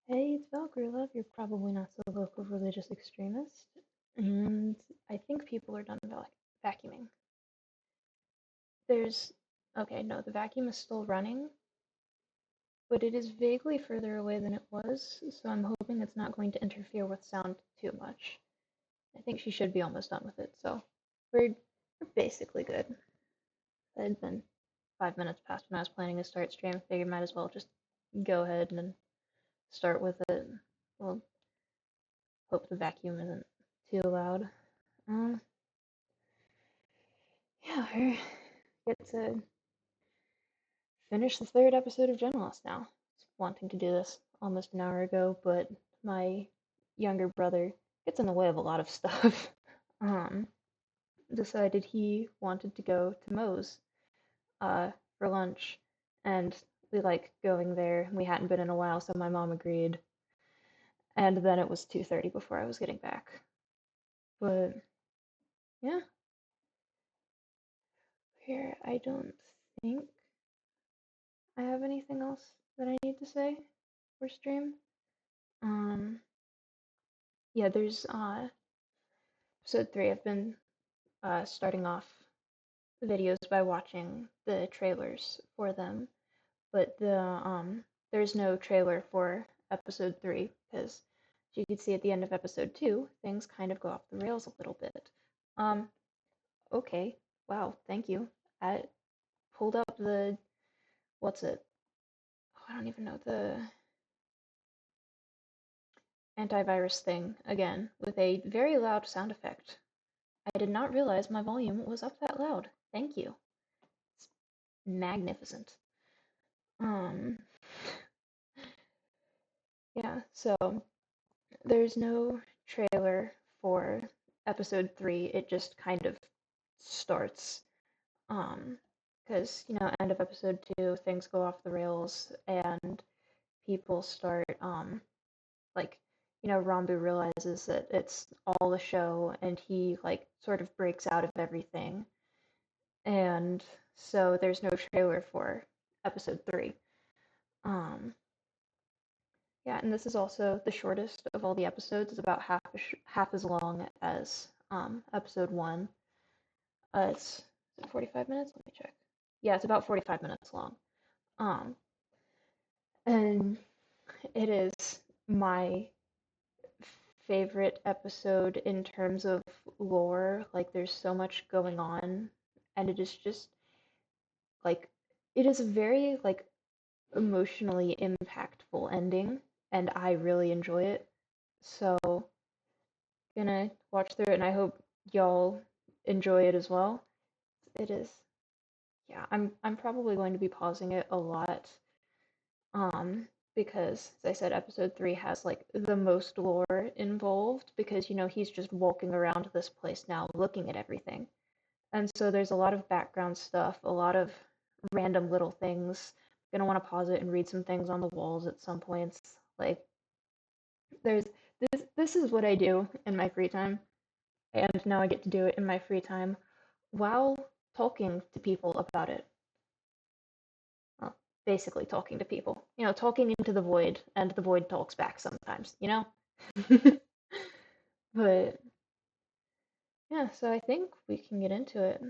Hey, it's Valkyrie Love. You're probably not so local religious extremist. And I think people are done vacuuming. There's. Okay, no, the vacuum is still running, but it is vaguely further away than it was, so I'm hoping it's not going to interfere with sound too much. I think she should be almost done with it, so we're basically good. It had been 5 minutes past when I was planning to start stream. Figured might as well just go ahead and start with it. We'll hope the vacuum isn't too loud. Um, yeah, we get to finish the third episode of GENLOSS now. I was wanting to do this almost an hour ago, but my younger brother gets in the way of a lot of stuff. um, Decided he wanted to go to Moe's for lunch, and we like going there. We hadn't been in a while, so my mom agreed. And then it was 2:30 before I was getting back. But yeah, here I don't think I have anything else that I need to say for stream. Um, yeah, there's episode 3. I've been starting off the videos by watching the trailers for them, but there's no trailer for episode 3 because as you can see at the end of episode 2, things kind of go off the rails a little bit. Um, okay, wow, thank you. I pulled up the what's it? Oh, I don't even know the antivirus thing again with a very loud sound effect. I did not realize my volume was up that loud. Thank you. It's magnificent. Um, yeah, so there's no trailer for episode 3. It just kind of starts. Because, end of episode 2, things go off the rails and people start, like, Rambu realizes that it's all a show and he, like, sort of breaks out of everything. And so there's no trailer for episode 3. Um, yeah, and this is also the shortest of all the episodes. It's about half as long as episode 1. It's is it 45 minutes? Let me check. Yeah, it's about 45 minutes long. Um, and it is my favorite episode in terms of lore. Like, there's so much going on, and it is just like it is a very like emotionally impactful ending, and I really enjoy it. So, gonna watch through it, and I hope y'all enjoy it as well. It is, yeah. I'm probably going to be pausing it a lot, because as I said, episode 3 has like the most lore involved because he's just walking around this place now, looking at everything, and so there's a lot of background stuff, a lot of random little things. Gonna want to pause it and read some things on the walls at some points. Like there's this is what I do in my free time, and now I get to do it in my free time while talking to people about it. Well, basically talking to people. Talking into the void, and the void talks back sometimes. But yeah, so I think we can get into it.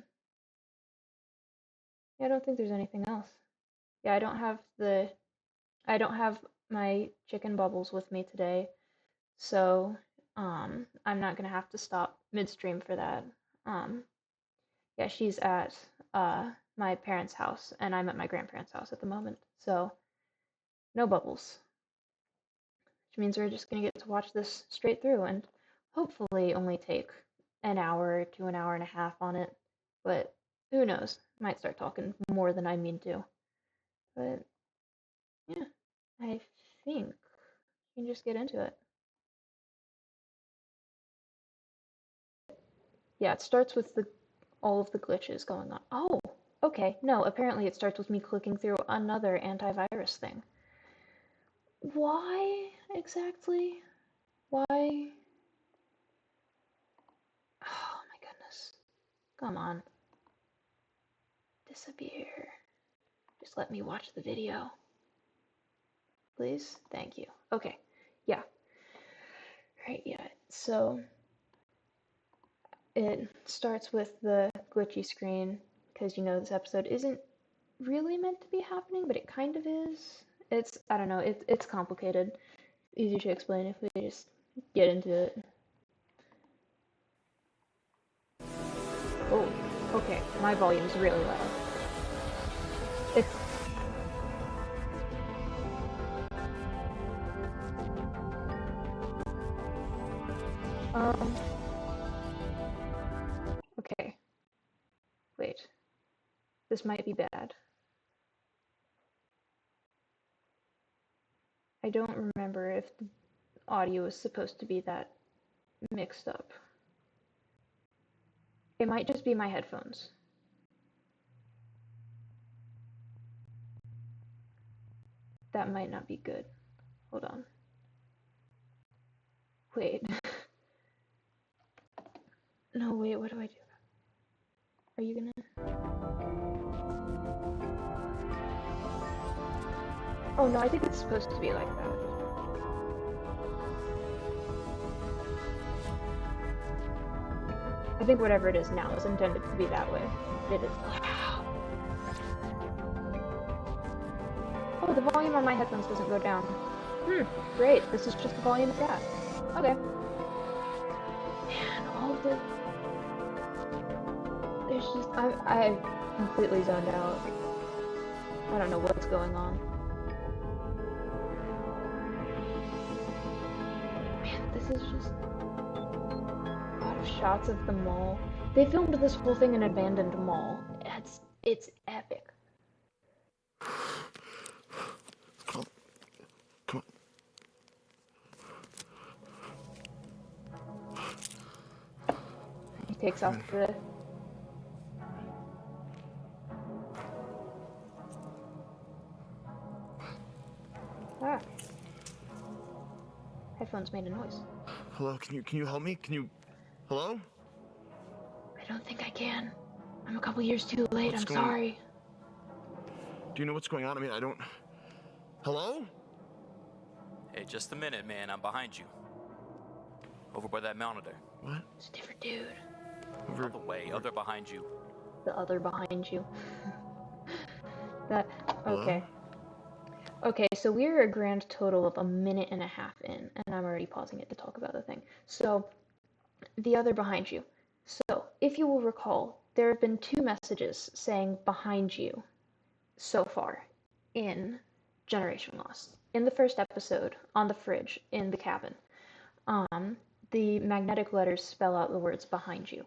Yeah, I don't think there's anything else. Yeah, I don't have my chicken bubbles with me today, so I'm not gonna have to stop midstream for that. Um, yeah, she's at my parents' house, and I'm at my grandparents' house at the moment, so no bubbles, which means we're just gonna get to watch this straight through and hopefully only take an hour to an hour and a half on it, but who knows? Might start talking more than I mean to. But yeah, I think we can just get into it. Yeah, it starts with the all of the glitches going on. Oh, okay. No, apparently it starts with me clicking through another antivirus thing. Why exactly? Why? Oh my goodness. Come on. Disappear. Just let me watch the video. Please? Thank you. Okay. Yeah. Right, yeah. So it starts with the glitchy screen because this episode isn't really meant to be happening, but it kind of is. I don't know, it's complicated. Easy to explain if we just get into it. Oh, okay, my volume's really loud. It's um okay. Wait. This might be bad. I don't remember if the audio is supposed to be that mixed up. It might just be my headphones. That might not be good. Hold on. Wait. No, wait, what do I do? Are you gonna... Oh no, I think it's supposed to be like that. I think whatever it is now is intended to be that way. It is loud. Oh, the volume on my headphones doesn't go down. Great. This is just the volume it's at. Okay. Man, all the... There's just... I completely zoned out. I don't know what's going on. Man, this is just... a lot of shots of the mall. They filmed this whole thing in an abandoned mall. It's epic. Come on. He takes off the... Ah. Headphones made a noise. Hello, can you help me? Hello? I don't think I can. I'm a couple years too late, I'm sorry. Do you know what's going on? I mean, I don't... Hello? Hey, just a minute, man. I'm behind you. Over by that monitor. What? It's a different dude. Over the way. Other behind you. The other behind you. That... Okay. Hello? Okay, so we're a grand total of 1.5 minutes in, and I'm already pausing it to talk about the thing. So, the other behind you. So, if you will recall, there have been 2 messages saying behind you so far in Generation Lost. In the first episode, on the fridge, in the cabin, the magnetic letters spell out the words behind you.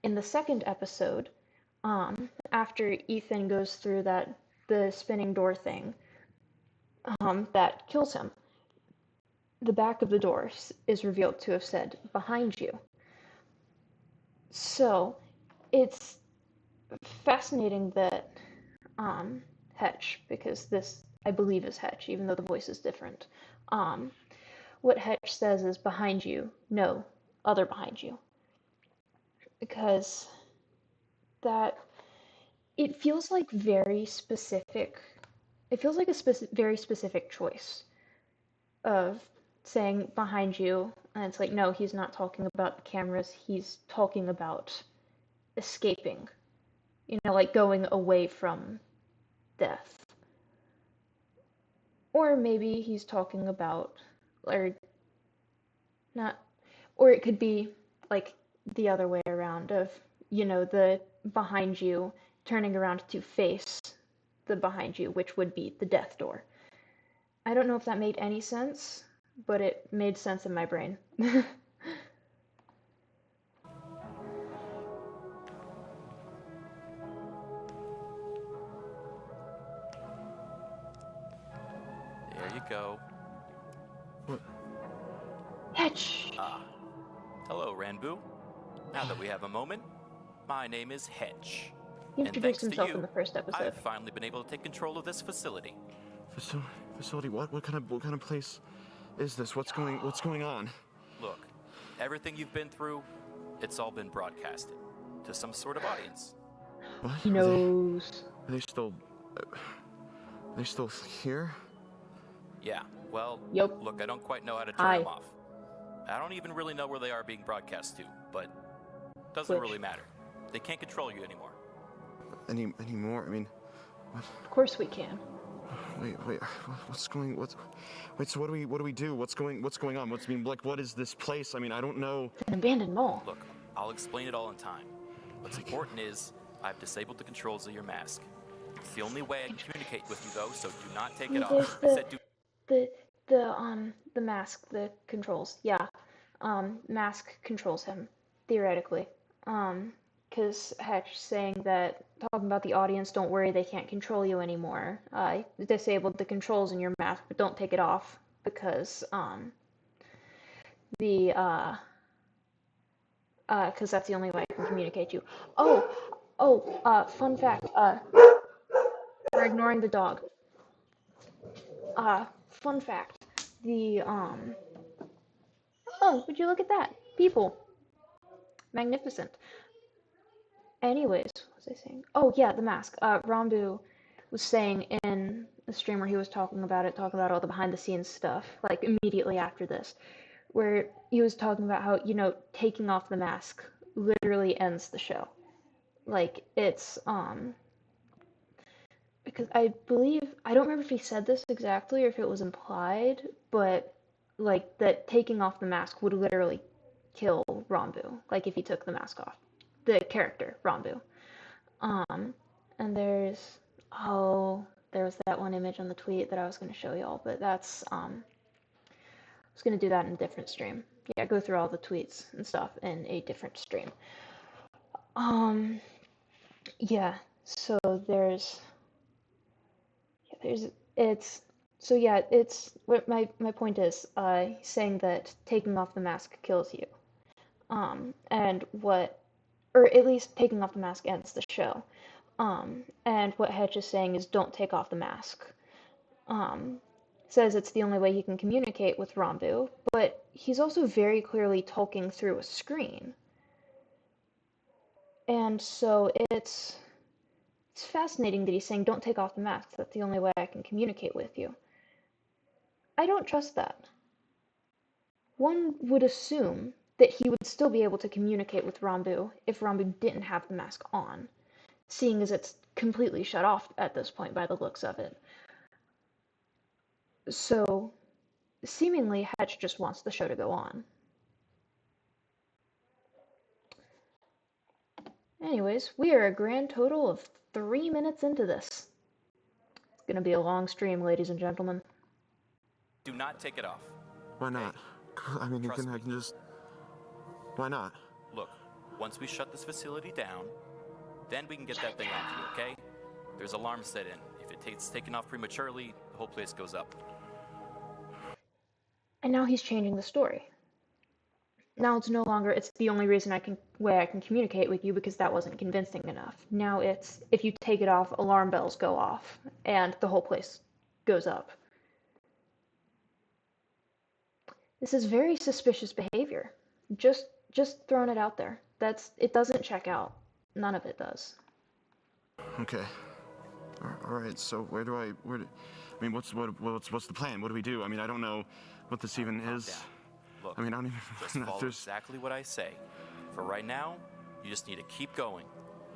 In the second episode, after Ethan goes through the spinning door thing, that kills him, the back of the door is revealed to have said, behind you. So, it's fascinating that Hetch, because this, I believe, is Hetch, even though the voice is different. What Hetch says is behind you, no, other behind you. Because that, it feels like very specific, it feels like a very specific choice of saying behind you, and it's like, no, he's not talking about the cameras, he's talking about escaping. Like going away from death. Or maybe he's talking about, or not, or it could be like the other way around of, the behind you turning around to face the behind you, which would be the death door. I don't know if that made any sense, but it made sense in my brain. There you go. What? Hetch! Hello, Ranboo. Now that we have a moment, my name is Hetch. He introduced himself in the first episode. I've finally been able to take control of this facility. Facility? What kind of place is this? What's going on? Look, everything you've been through, it's all been broadcasted to some sort of audience. What? He knows. Are they still here? Yeah, Well, Yup. look, I don't quite know how to turn Hi. them off. I don't even really know where they are being broadcast to, but doesn't Which? really matter. They can't control you anymore. Any more? I mean, what? Of course we can. Wait, wait, so what do we do? What's going on? What is this place? I mean, I don't know. It's an abandoned mall. Look, I'll explain it all in time. What's important is I've disabled the controls of your mask. It's the only way I can communicate with you, though, so do not take it off. I said do. The mask, the controls, yeah. Mask controls him, theoretically. Because Hetch saying that, talking about the audience, don't worry, they can't control you anymore. I disabled the controls in your mask, but don't take it off, because, because that's the only way I can communicate you. Fun fact, we're ignoring the dog. Fun fact, oh, would you look at that? People. Magnificent. Anyways, what was I saying? Oh, yeah, the mask. Rambu was saying in the stream where he was talking about all the behind the scenes stuff, like immediately after this, where he was talking about how, taking off the mask literally ends the show. Like, it's, because I don't remember if he said this exactly or if it was implied, but, like, that taking off the mask would literally kill Rambu, like, if he took the mask off. The character, Rambu. And there was that one image on the tweet that I was going to show y'all, but that's, I was going to do that in a different stream. Yeah, go through all the tweets and stuff in a different stream. Yeah, so it's, what my point is, saying that taking off the mask kills you. Or at least taking off the mask ends the show. And what Hedge is saying is don't take off the mask. Says it's the only way he can communicate with Rambu, but he's also very clearly talking through a screen. And so it's fascinating that he's saying don't take off the mask, that's the only way I can communicate with you. I don't trust that. One would assume that he would still be able to communicate with Rambu if Rambu didn't have the mask on, seeing as it's completely shut off at this point by the looks of it. So, seemingly, Hetch just wants the show to go on. Anyways, we are a grand total of 3 minutes into this. It's gonna be a long stream, ladies and gentlemen. Do not take it off. Why not? I mean, Trust me. I can just. Why not? Look, once we shut this facility down, then we can get that thing off you, okay? There's alarms set in. If it's taken off prematurely, the whole place goes up. And now he's changing the story. Now it's no longer, it's the only way I can communicate with you because that wasn't convincing enough. Now it's, if you take it off, alarm bells go off, and the whole place goes up. This is very suspicious behavior. Just throwing it out there. It doesn't check out. None of it does. Okay. All right. So I mean, what's the plan? What do we do? I mean, I don't know what this even is. Down. Look, I mean, I don't even just know if follow there's. exactly what I say. For right now, you just need to keep going.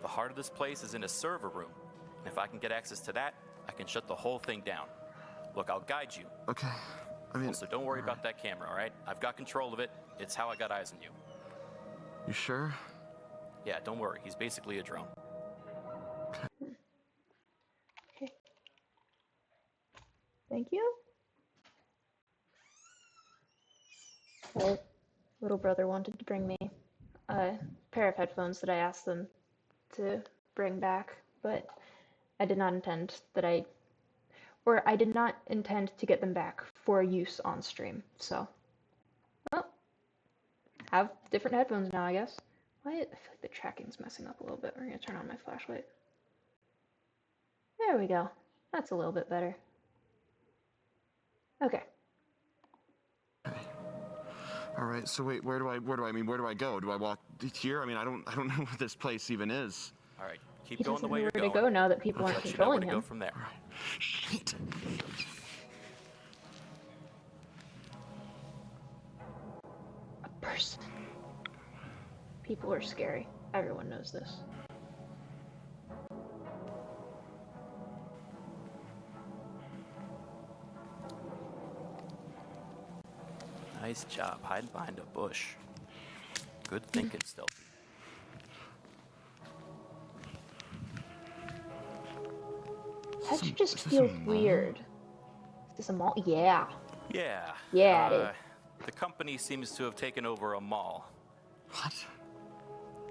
The heart of this place is in a server room. And if I can get access to that, I can shut the whole thing down. Look, I'll guide you. Okay. I mean. So don't worry about that camera, all right? I've got control of it. It's how I got eyes on you. You sure? Yeah, don't worry. He's basically a drone. Okay. Thank you. Little brother wanted to bring me a pair of headphones that I asked them to bring back, but I did not intend to get them back for use on stream, so. Well, have different headphones now, I guess. I feel like the tracking's messing up a little bit. We're gonna turn on my flashlight. There we go. That's a little bit better. Okay. All right. So wait, where do I go? Do I walk here? I mean, I don't know what this place even is. All right, keep He going doesn't the way know you're where to going. go now that people aren't Let you know where controlling to go him. from there. All right. Shit. course. People are scary. Everyone knows this. Nice job, hiding behind a bush. Good thinking, Stealthy. That just is this a feels mall? weird. Is this a mall? Yeah. Yeah. Yeah, it is. The company seems to have taken over a mall. What?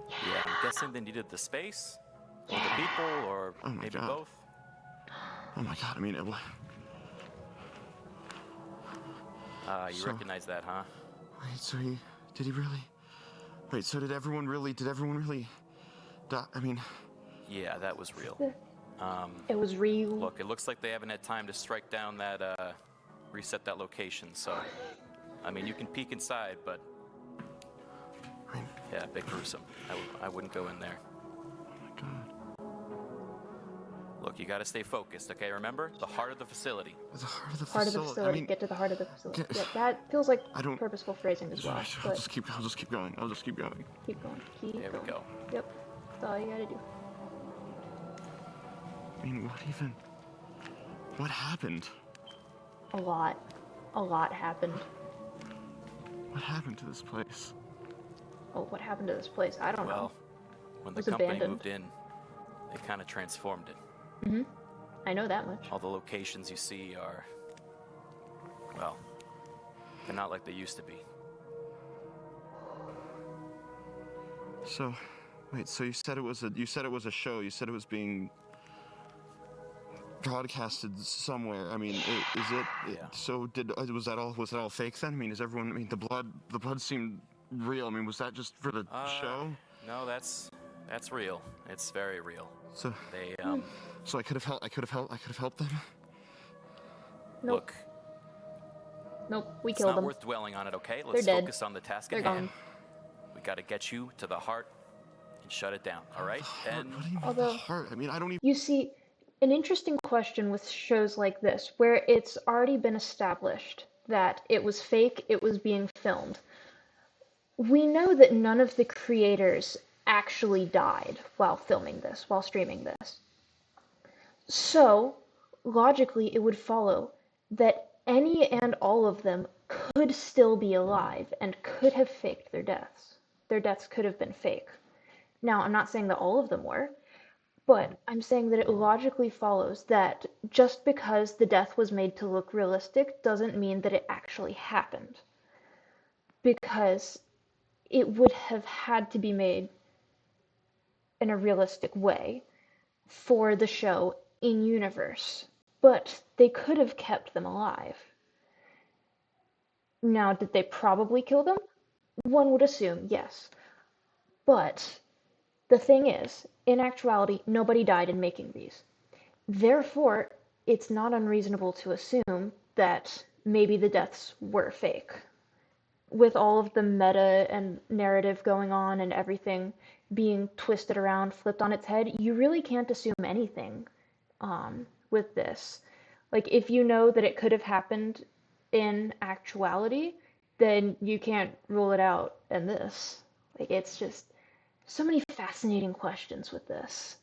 Yeah, I'm guessing they needed the space, or the people, or Oh my maybe God. both. Oh my God, I mean, You So- recognize that, huh? wait, so did he really? Wait, so did everyone really die? I mean, Yeah, that was real. It was real. Look, it looks like they haven't had time to strike down that, reset that location, so... I mean, you can peek inside, but... Yeah, a bit gruesome. I wouldn't go in there. oh my God. Look, you gotta stay focused, okay? Remember? The heart of the facility. The heart of the Heart of the facility. facility. I mean, Get to the heart of the facility. get- Yeah, that feels like I don't- purposeful phrasing as well. I'll But just keep going. I'll just keep going. keep going. Keep There going. we go. Yep. That's all you gotta do. I mean, what happened? A lot. A lot happened. What happened to this place? Oh, what happened to this place? I don't Well, know. when It the was company abandoned. moved in, they kind of transformed it. Mm-hmm. I know that much. All the locations you see are... Well, they're not like they used to be. So, wait. So you said it was a show. You said it was being broadcasted somewhere. I mean, is it? Yeah. So was that all fake then? I mean, is everyone? I mean, the blood seemed real. I mean, was that just for the show? No, that's real. It's very real. So, They so I could have helped them. Nope. look. Nope. We It's killed not them. worth dwelling on it, okay? Let's dead. focus on the task They're at gone. hand. We gotta get you to the heart and shut it down, all right? And What do you mean Although- the heart? I mean, I don't even. You see, an interesting question with shows like this, where it's already been established that it was fake, it was being filmed. We know that none of the creators actually died while filming this, while streaming this. So, logically, it would follow that any and all of them could still be alive and could have faked their deaths. Their deaths could have been fake. Now, I'm not saying that all of them were, but I'm saying that it logically follows that just because the death was made to look realistic doesn't mean that it actually happened. Because it would have had to be made in a realistic way for the show in universe. But they could have kept them alive. Now, did they probably kill them? One would assume, yes. But the thing is, in actuality, nobody died in making these. Therefore, it's not unreasonable to assume that maybe the deaths were fake. With all of the meta and narrative going on and everything being twisted around, flipped on its head, you really can't assume anything with this. Like, if you know that it could have happened in actuality, then you can't rule it out in this. Like, it's just so many fascinating questions with this.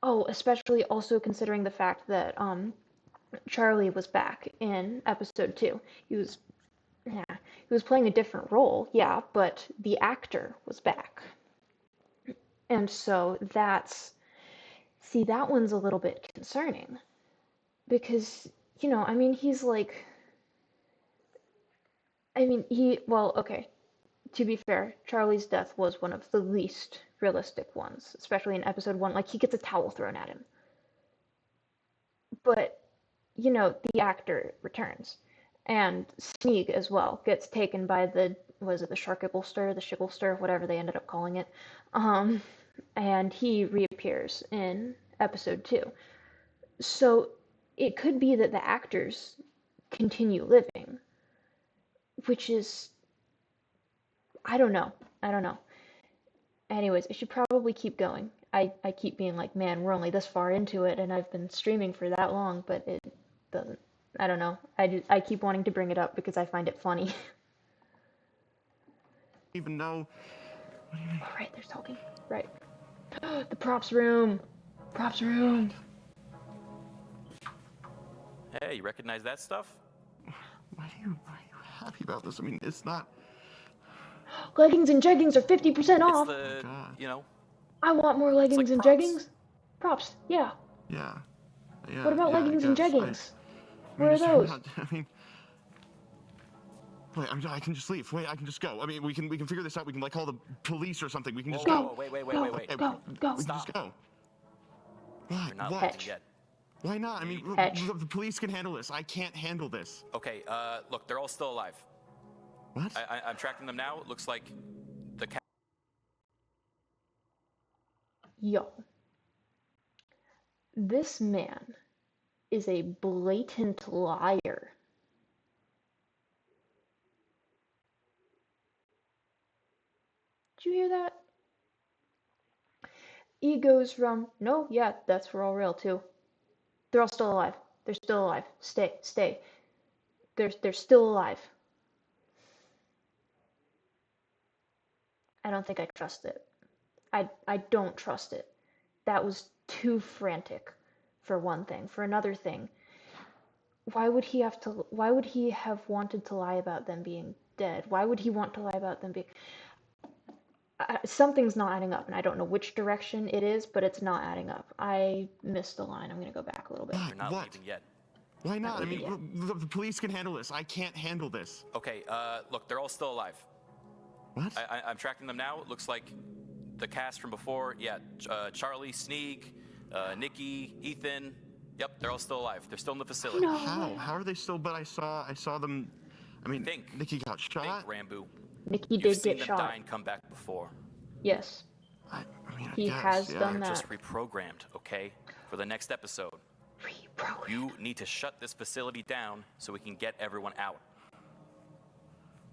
Oh, especially also considering the fact that Charlie was back in episode 2. He was playing a different role, yeah, but the actor was back. And so that one's a little bit concerning. Because, I mean, okay, to be fair, Charlie's death was one of the least realistic ones, especially in episode 1. Like, he gets a towel thrown at him. But, the actor returns. And Sneak, as well, gets taken by the Shigglester, whatever they ended up calling it. And he reappears in episode 2. So, it could be that the actors continue living. Which is... I don't know. Anyways, I should probably keep going. I keep being like, man, we're only this far into it, and I've been streaming for that long, but it doesn't... I don't know. I keep wanting to bring it up because I find it funny. even know. What do you mean? All right, they're talking. Right. The props room. Props room. Hey, you recognize that stuff? Why are you happy about this? I mean, it's not. Leggings and jeggings are 50% off. It's the, God. you know, I want more leggings and props. jeggings. Props, yeah. Yeah. Yeah. What about yeah, leggings I and guess. jeggings? I mean, Where are is there those? not- I mean. Wait, I can just leave. Wait, I can just go. I mean, we can figure this out. We can like call the police or something. We can just Whoa, go. wait. Go. We can just go. Why? You're not What? leaving yet. Why not? I mean, Fetch. the police can handle this. I can't handle this. Okay, look, they're all still alive. What? I'm tracking them now. It looks like the cat. Yo. This man is a blatant liar. Did you hear that? He goes from, no, yeah, that's for all real too. They're all still alive. They're still alive. Stay. They're still alive. I don't think I trust it. I don't trust it. That was too frantic, for one thing. For another thing, why would he have wanted to lie about them being dead? Why would he want to lie about them being something's not adding up, and I don't know which direction it is, but it's not adding up. I missed the line. I'm gonna go back a little bit. You're not What? leaving yet. Why not? I leaving mean, the police can handle this. I can't handle this. Okay, look, they're all still alive. What? I'm tracking them now. It looks like the cast from before. Yeah, Charlie, Sneak, Nikki, Ethan. Yep, they're all still alive. They're still in the facility. No. How are they still? But I saw them. I mean, Think. Nikki got shot. Think, Rambo. Nikki You've did seen get them shot. die and come back before. Yes. I mean, I He guess, has yeah. done They're that. just reprogrammed, okay? For the next episode, Reprogram. you need to shut this facility down so we can get everyone out.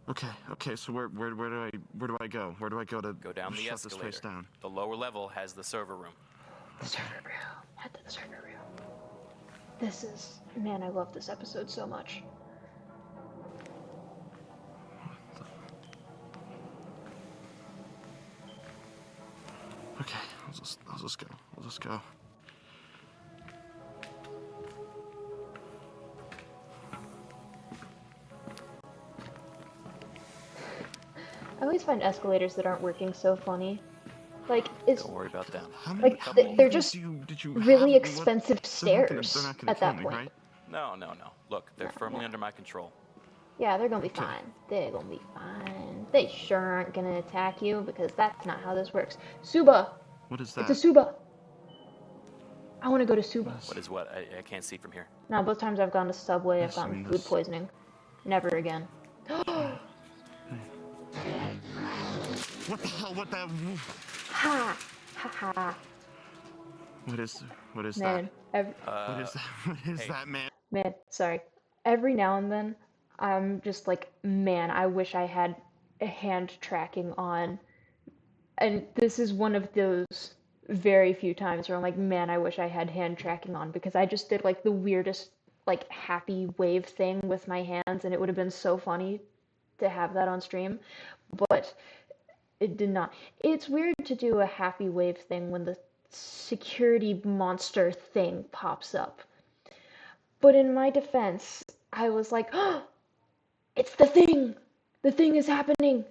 Okay. So where do I go? Where do I go to Go down the shut escalator. this place down? The lower level has the server room. The server room. Head to the server room. This is, man, I love this episode so much. Okay, I'll just go. I always find escalators that aren't working so funny. Like, it's Don't worry about them. How many? like how they're many just did you really have? I mean, expensive they're not stairs gonna at kill that me, point. right? No. Look, they're firmly under my control. Yeah, they're gonna be fine. They're gonna be fine. They sure aren't gonna attack you because that's not how this works. Suba! What is that? It's a Suba! I wanna go to Suba. What is what? I can't see from here. No, both times I've gone to Subway, I've Yes, I gotten mean, food this- poisoning. Never again. What the hell? What the? Ha! Ha ha. What is Man, that? What is that? What is hey. that, man? man, sorry. Every now and then, I'm just like, man, I wish I had a hand tracking on. And this is one of those very few times where I'm like, man, I wish I had hand tracking on because I just did like the weirdest, like happy wave thing with my hands, and it would have been so funny to have that on stream. But it did not. It's weird to do a happy wave thing when the security monster thing pops up. But in my defense, I was like, oh, it's the thing! The thing is happening!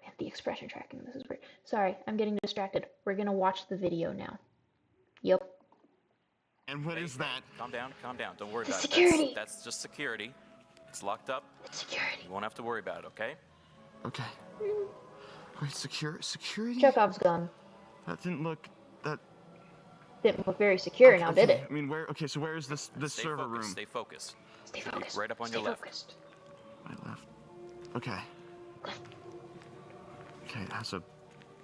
Man, the expression tracking, this is weird. Sorry, I'm getting distracted. We're gonna watch the video now. Yep. And what is that? Calm down. Don't worry The about security. it. That's just security. It's locked up. It's security. You won't have to worry about it, okay? Okay. Wait, security? Chekhov's gun. That didn't look. That. Didn't look very secure now, did okay, it? I mean, where? Okay, so where is this Stay server focused, room? Stay focused. Stay Should be focused. right up on Stay your left. focused. My left. Okay. Okay, it has a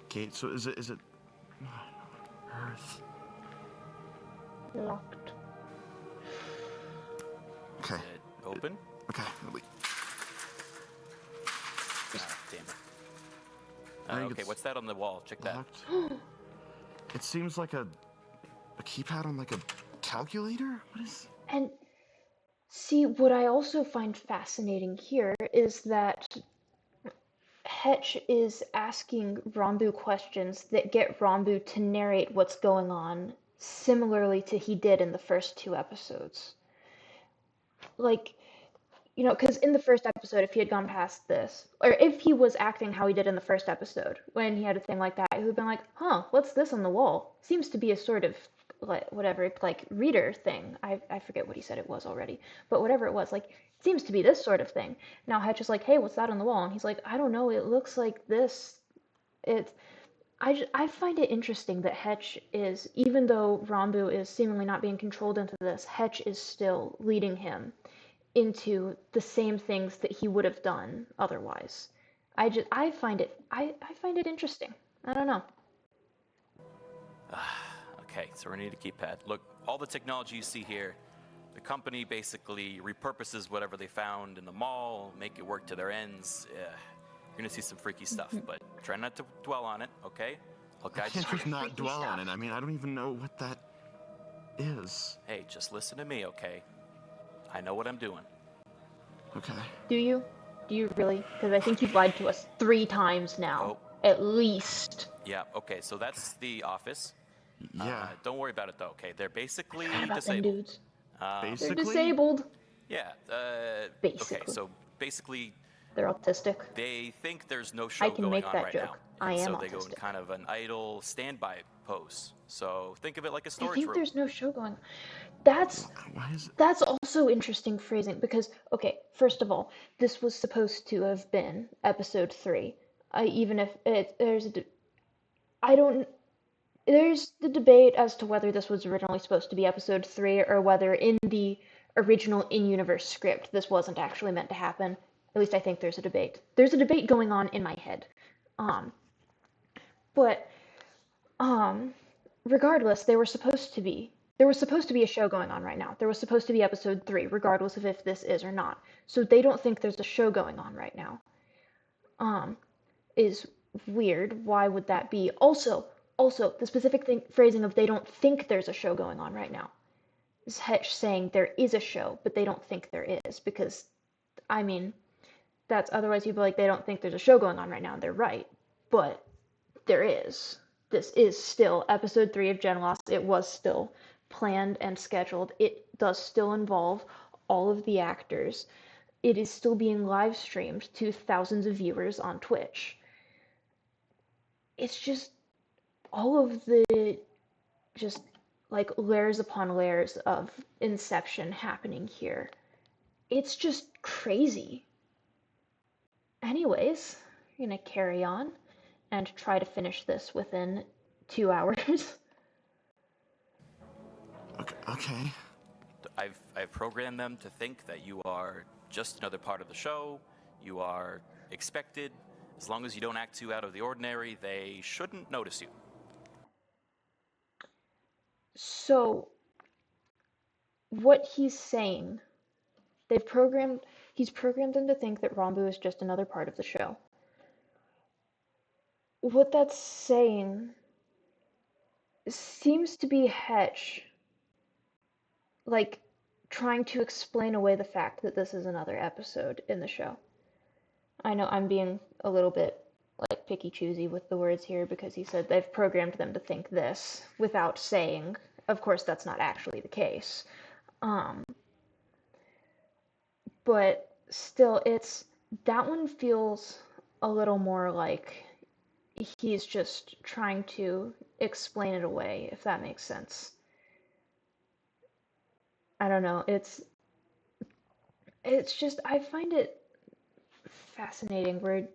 gate. So is it? Earth. Locked. Okay. Is it open? Okay. Wait. Ah, damn it. I think Okay, it's what's that on the wall? Check that. Locked. It seems like a keypad on like a calculator. What is? And See, what I also find fascinating here is that Hetch is asking Rambu questions that get Rambu to narrate what's going on, similarly to he did in the first two episodes. Like, because in the first episode, if he had gone past this, or if he was acting how he did in the first episode, when he had a thing like that, he would have been like, huh, what's this on the wall? Seems to be a sort of, like, whatever, like, reader thing. I forget what he said it was already, but whatever it was, like, it seems to be this sort of thing. Now Hetch is like, hey, what's that on the wall? And he's like, I don't know, it looks like this. It's, I find it interesting that Hetch is, even though Rambu is seemingly not being controlled into this, Hetch is still leading him into the same things that he would have done otherwise. I find it interesting. I don't know. Okay, so we need a keypad. Look, all the technology you see here, the company basically repurposes whatever they found in the mall, make it work to their ends. You're gonna see some freaky stuff, but try not to dwell on it, okay? I'll I guide you can't through just it. not dwell on it. I mean, I don't even know what that is. Hey, just listen to me, okay? I know what I'm doing. Okay. Do you? Do you really? Because I think you've lied to us 3 times now, at least. Yeah, okay, so that's the office. Yeah. Don't worry about it though, okay? They're basically Forgot about them disabled. dudes. They're Basically? disabled. Yeah, okay, Basically. so basically They're autistic. they think there's no show I can going make on that right joke. now. I And am so they go in autistic. kind of an idle standby pose. So think of it like a I storage think room. there's no show going on. That's Why is it? That's also interesting phrasing because, okay, first of all, this was supposed to have been episode 3. Even if I don't, there's the debate as to whether this was originally supposed to be episode 3 or whether in the original in-universe script this wasn't actually meant to happen. At least I think there's a debate. There's a debate going on in my head. Um, but regardless, there was supposed to be a show going on right now. There was supposed to be episode 3, regardless of if this is or not. So they don't think there's a show going on right now. Is weird. Why would that be? Also, the specific phrasing of they don't think there's a show going on right now is Hetch saying there is a show, but they don't think there is because, I mean, that's otherwise people like they don't think there's a show going on right now. They're right, but there is. This is still episode 3 of GENLOSS. It was still planned and scheduled. It does still involve all of the actors. It is still being live streamed to thousands of viewers on Twitch. It's just all of the just like layers upon layers of Inception happening here. It's just crazy. Anyways, I'm gonna carry on and try to finish this within 2 hours. Okay. I've programmed them to think that you are just another part of the show. You are expected. As long as you don't act too out of the ordinary, they shouldn't notice you. So, what he's saying, he's programmed them to think that Rambu is just another part of the show. What that's saying seems to be Hetch, like, trying to explain away the fact that this is another episode in the show. I know I'm being a little bit, like, picky choosy with the words here because he said they've programmed them to think this without saying, of course, that's not actually the case. But still, that one feels a little more like he's just trying to explain it away, if that makes sense. I don't know. It's just I find it fascinating where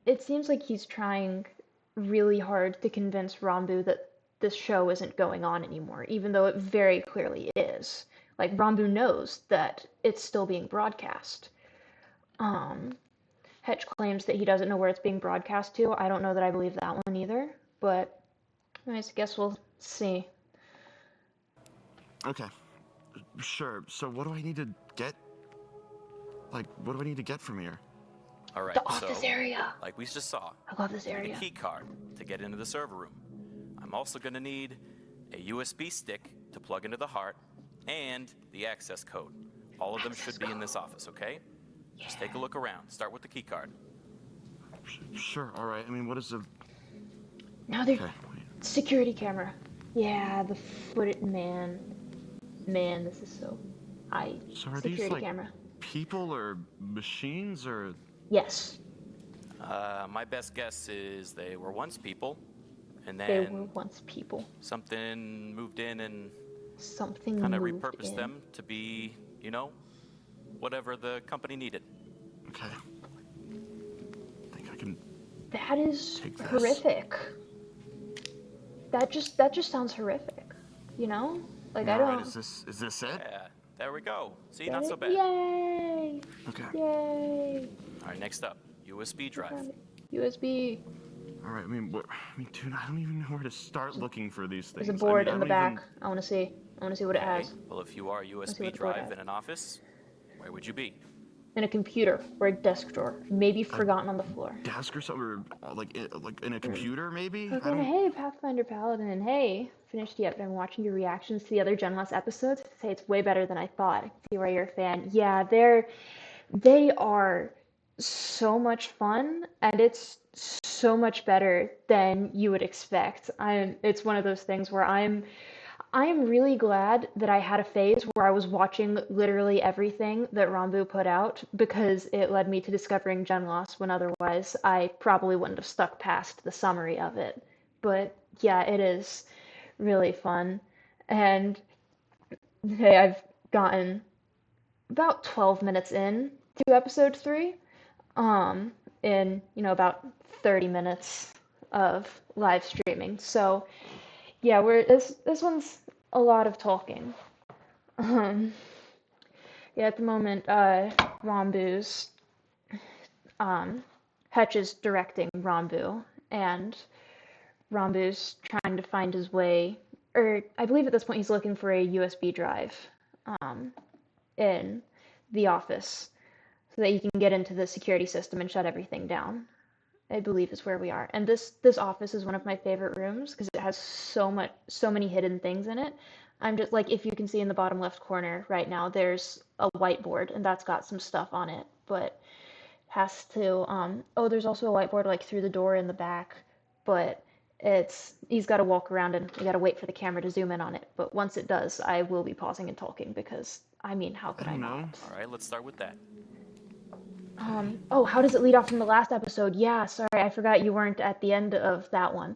it seems like he's trying really hard to convince Rambu that this show isn't going on anymore, even though it very clearly is. Like Rambu knows that it's still being broadcast. Hetch claims that he doesn't know where it's being broadcast to. I don't know that I believe that one either, but I guess we'll see. Okay. Sure. So what do I need to get? Like, what do I need to get from here? All right, The office so, area. like we just saw, I love this you need area. a key card to get into the server room. I'm also going to need a USB stick to plug into the heart and the access code. All of them should be in this office, okay? Just take a look around. Start with the key card. Sure. All right. I mean, what is the? Now they're Okay. security camera. Yeah, the footage, man, this is so. So are these Security like camera. people or machines or? Yes, My best guess is they were once people, and they were then once people. something moved in and Something kind of moved repurposed in. them to be, whatever the company needed. Okay. I think I can. That is Take this. horrific. That just sounds horrific. You know? Like I All right. don't. Is this it? Yeah, there we go. See, Get not it? so bad. Yay! Okay. Yay! All right, next up, USB drive. Found it. USB. All right. I mean, dude, I don't even know where to start looking for these things. There's a board I in the don't back. even- I want to see. I want to see what it Okay. has. Well, if you are see USB what the board drive has. in an office, where would you be? In a computer or a desk drawer, maybe forgotten on the floor. Desk or something, or like in a computer, maybe. I Okay, don't. hey, Pathfinder Paladin, hey, finished yet, but I'm watching your reactions to the other GENLOSS episodes. Say it's way better than I thought. I see why you're a fan. Yeah, they are so much fun, and it's so much better than you would expect. It's one of those things where I'm really glad that I had a phase where I was watching literally everything that Rambu put out because it led me to discovering GENLOSS when otherwise I probably wouldn't have stuck past the summary of it. But yeah, it is really fun. And hey, I've gotten about 12 minutes in to episode 3 in, about 30 minutes of live streaming. So, yeah, this one's a lot of talking. Um, yeah, at the moment, Rambu's Hetch is directing Rambu, and Rambu's trying to find his way, or I believe at this point he's looking for a USB drive in the office so that he can get into the security system and shut everything down. I believe is where we are. And this office is one of my favorite rooms because it has so many hidden things in it. I'm just like, if you can see in the bottom left corner right now, there's a whiteboard and that's got some stuff on it, but has to oh, there's also a whiteboard like through the door in the back, but he's got to walk around and you got to wait for the camera to zoom in on it. But once it does, I will be pausing and talking because I mean, how could I don't not? know. All right, let's start with that. Oh, how does it lead off from the last episode? Yeah, sorry, I forgot you weren't at the end of that one.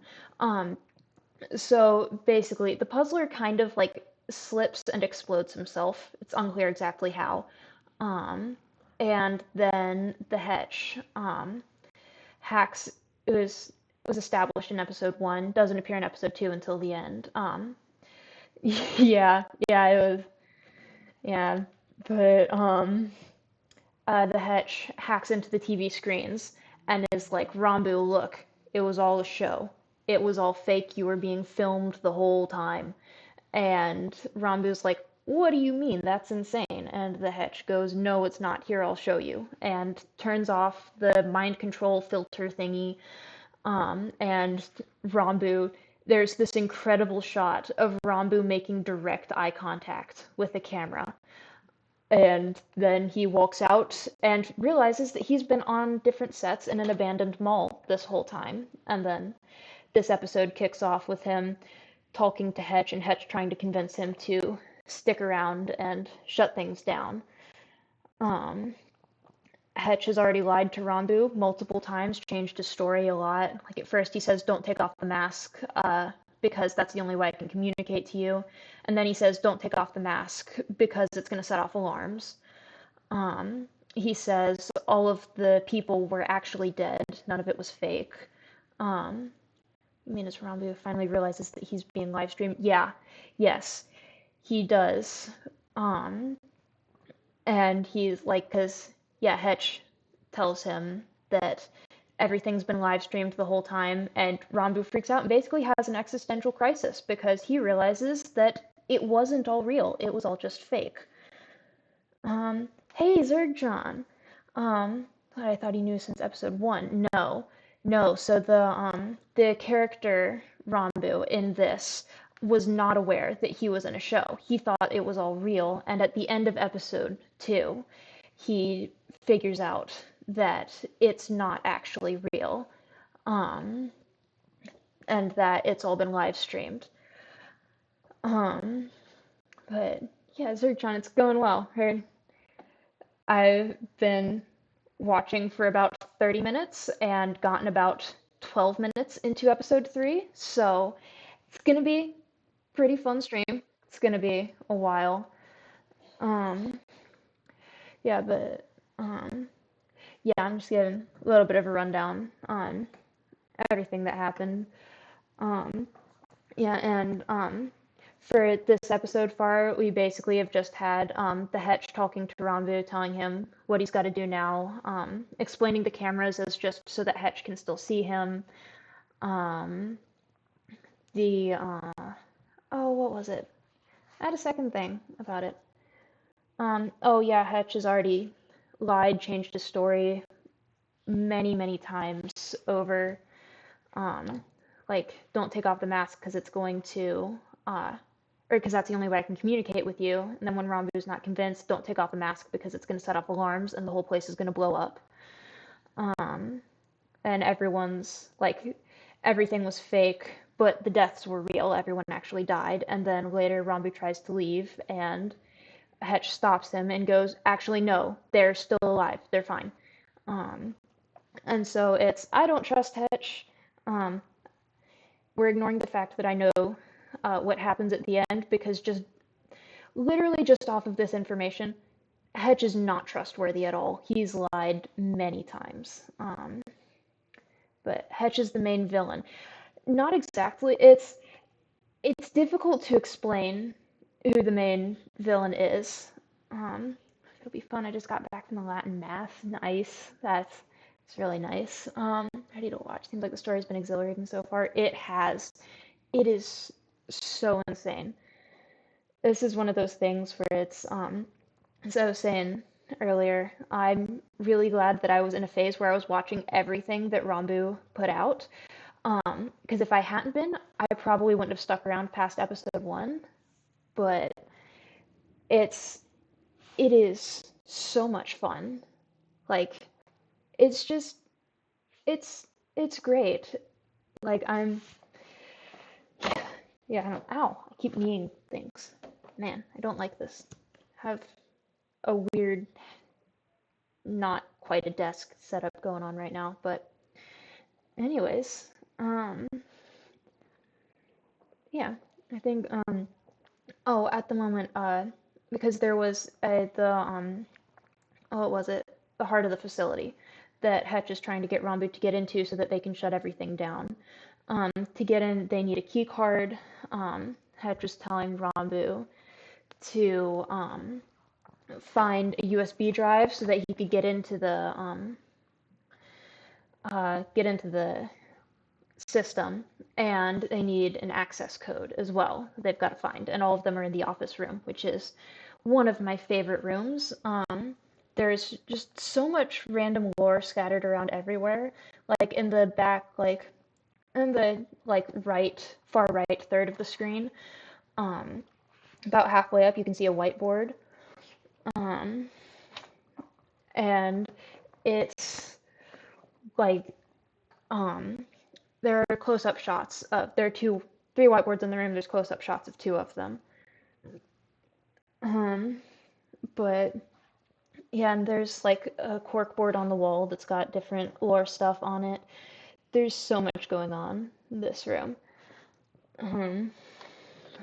So basically, the puzzler kind of like slips and explodes himself. It's unclear exactly how. And then the Hetch hacks. It was established in episode 1. Doesn't appear in episode 2 until the end. Yeah, it was. Yeah, but the Hetch hacks into the TV screens and is like, Rambu, look, it was all a show. It was all fake. You were being filmed the whole time. And Rambu's like, what do you mean? That's insane. And the Hetch goes, no, it's not. Here, I'll show you. And turns off the mind control filter thingy. And Rambu, there's this incredible shot of Rambu making direct eye contact with the camera. And then he walks out and realizes that he's been on different sets in an abandoned mall this whole time. And then this episode kicks off with him talking to Hetch and Hetch trying to convince him to stick around and shut things down. Hetch has already lied to Rambu multiple times, changed his story a lot. Like at first he says, don't take off the mask because that's the only way I can communicate to you. And then he says, don't take off the mask because it's going to set off alarms. He says all of the people were actually dead. None of it was fake. I mean, as Rambu finally realizes that he's being live streamed. Yeah, yes, he does. And he's like, because, yeah, Hetch tells him that everything's been live streamed the whole time, and Rambu freaks out and basically has an existential crisis because he realizes that it wasn't all real. It was all just fake. Hey, Zergjon. I thought he knew since episode 1. No. So the character Rambu in this was not aware that he was in a show. He thought it was all real, and at the end of episode 2, he figures out that it's not actually real, um, and that it's all been live streamed. But yeah, Zergchan, it's going well. I've been watching for about 30 minutes and gotten about 12 minutes into episode 3, so it's gonna be pretty fun stream. It's gonna be a while. Um, yeah, but yeah, I'm just giving a little bit of a rundown on everything that happened. Um, yeah, and for this episode far, we basically have just had the Hetch talking to Ranbu, telling him what he's got to do now, explaining the cameras as just so that Hetch can still see him. Um, the oh, what was it? I had a second thing about it. Oh yeah, Hetch has already lied, changed his story many, many times over. Like, don't take off the mask because it's going to, or because that's the only way I can communicate with you. And then when Ranbu's not convinced, don't take off the mask because it's going to set off alarms and the whole place is going to blow up. And everyone's like, everything was fake, but the deaths were real. Everyone actually died. And then later, Ranbu tries to leave, and Hetch stops him and goes, actually, no, they're still alive. They're fine. And so it's, I don't trust Hetch. We're ignoring the fact that I know what happens at the end because just literally just off of this information, Hetch is not trustworthy at all. He's lied many times. But Hetch is the main villain. Not exactly. It's difficult to explain who the main villain is. It'll be fun. I just got back from the Latin math. Nice. It's really nice. Ready to watch. Seems like the story's been exhilarating so far. It has. It is so insane. This is one of those things where it's as I was saying earlier, I'm really glad that I was in a phase where I was watching everything that Ranbu put out. Because if I hadn't been, I probably wouldn't have stuck around past episode 1. But it is so much fun. Like, it's just it's great. Like, yeah, I don't, ow, I keep kneeing things. Man, I don't like this. I have a weird, not quite a desk setup going on right now, but anyways, yeah, I think, oh, at the moment, because there was what was it? The heart of the facility that Hetch is trying to get Ranbu to get into so that they can shut everything down. To get in, they need a key card. Hetch was telling Ranbu to find a USB drive so that he could get into the system, and they need an access code as well. They've got to find, and all of them are in the office room, which is one of my favorite rooms. There's just so much random lore scattered around everywhere. Like in the back, like in the far right third of the screen, about halfway up, you can see a whiteboard, and it's like there are close-up shots. There are three whiteboards in the room. There's close-up shots of 2 of them. But yeah, and there's like a cork board on the wall that's got different lore stuff on it. There's so much going on in this room.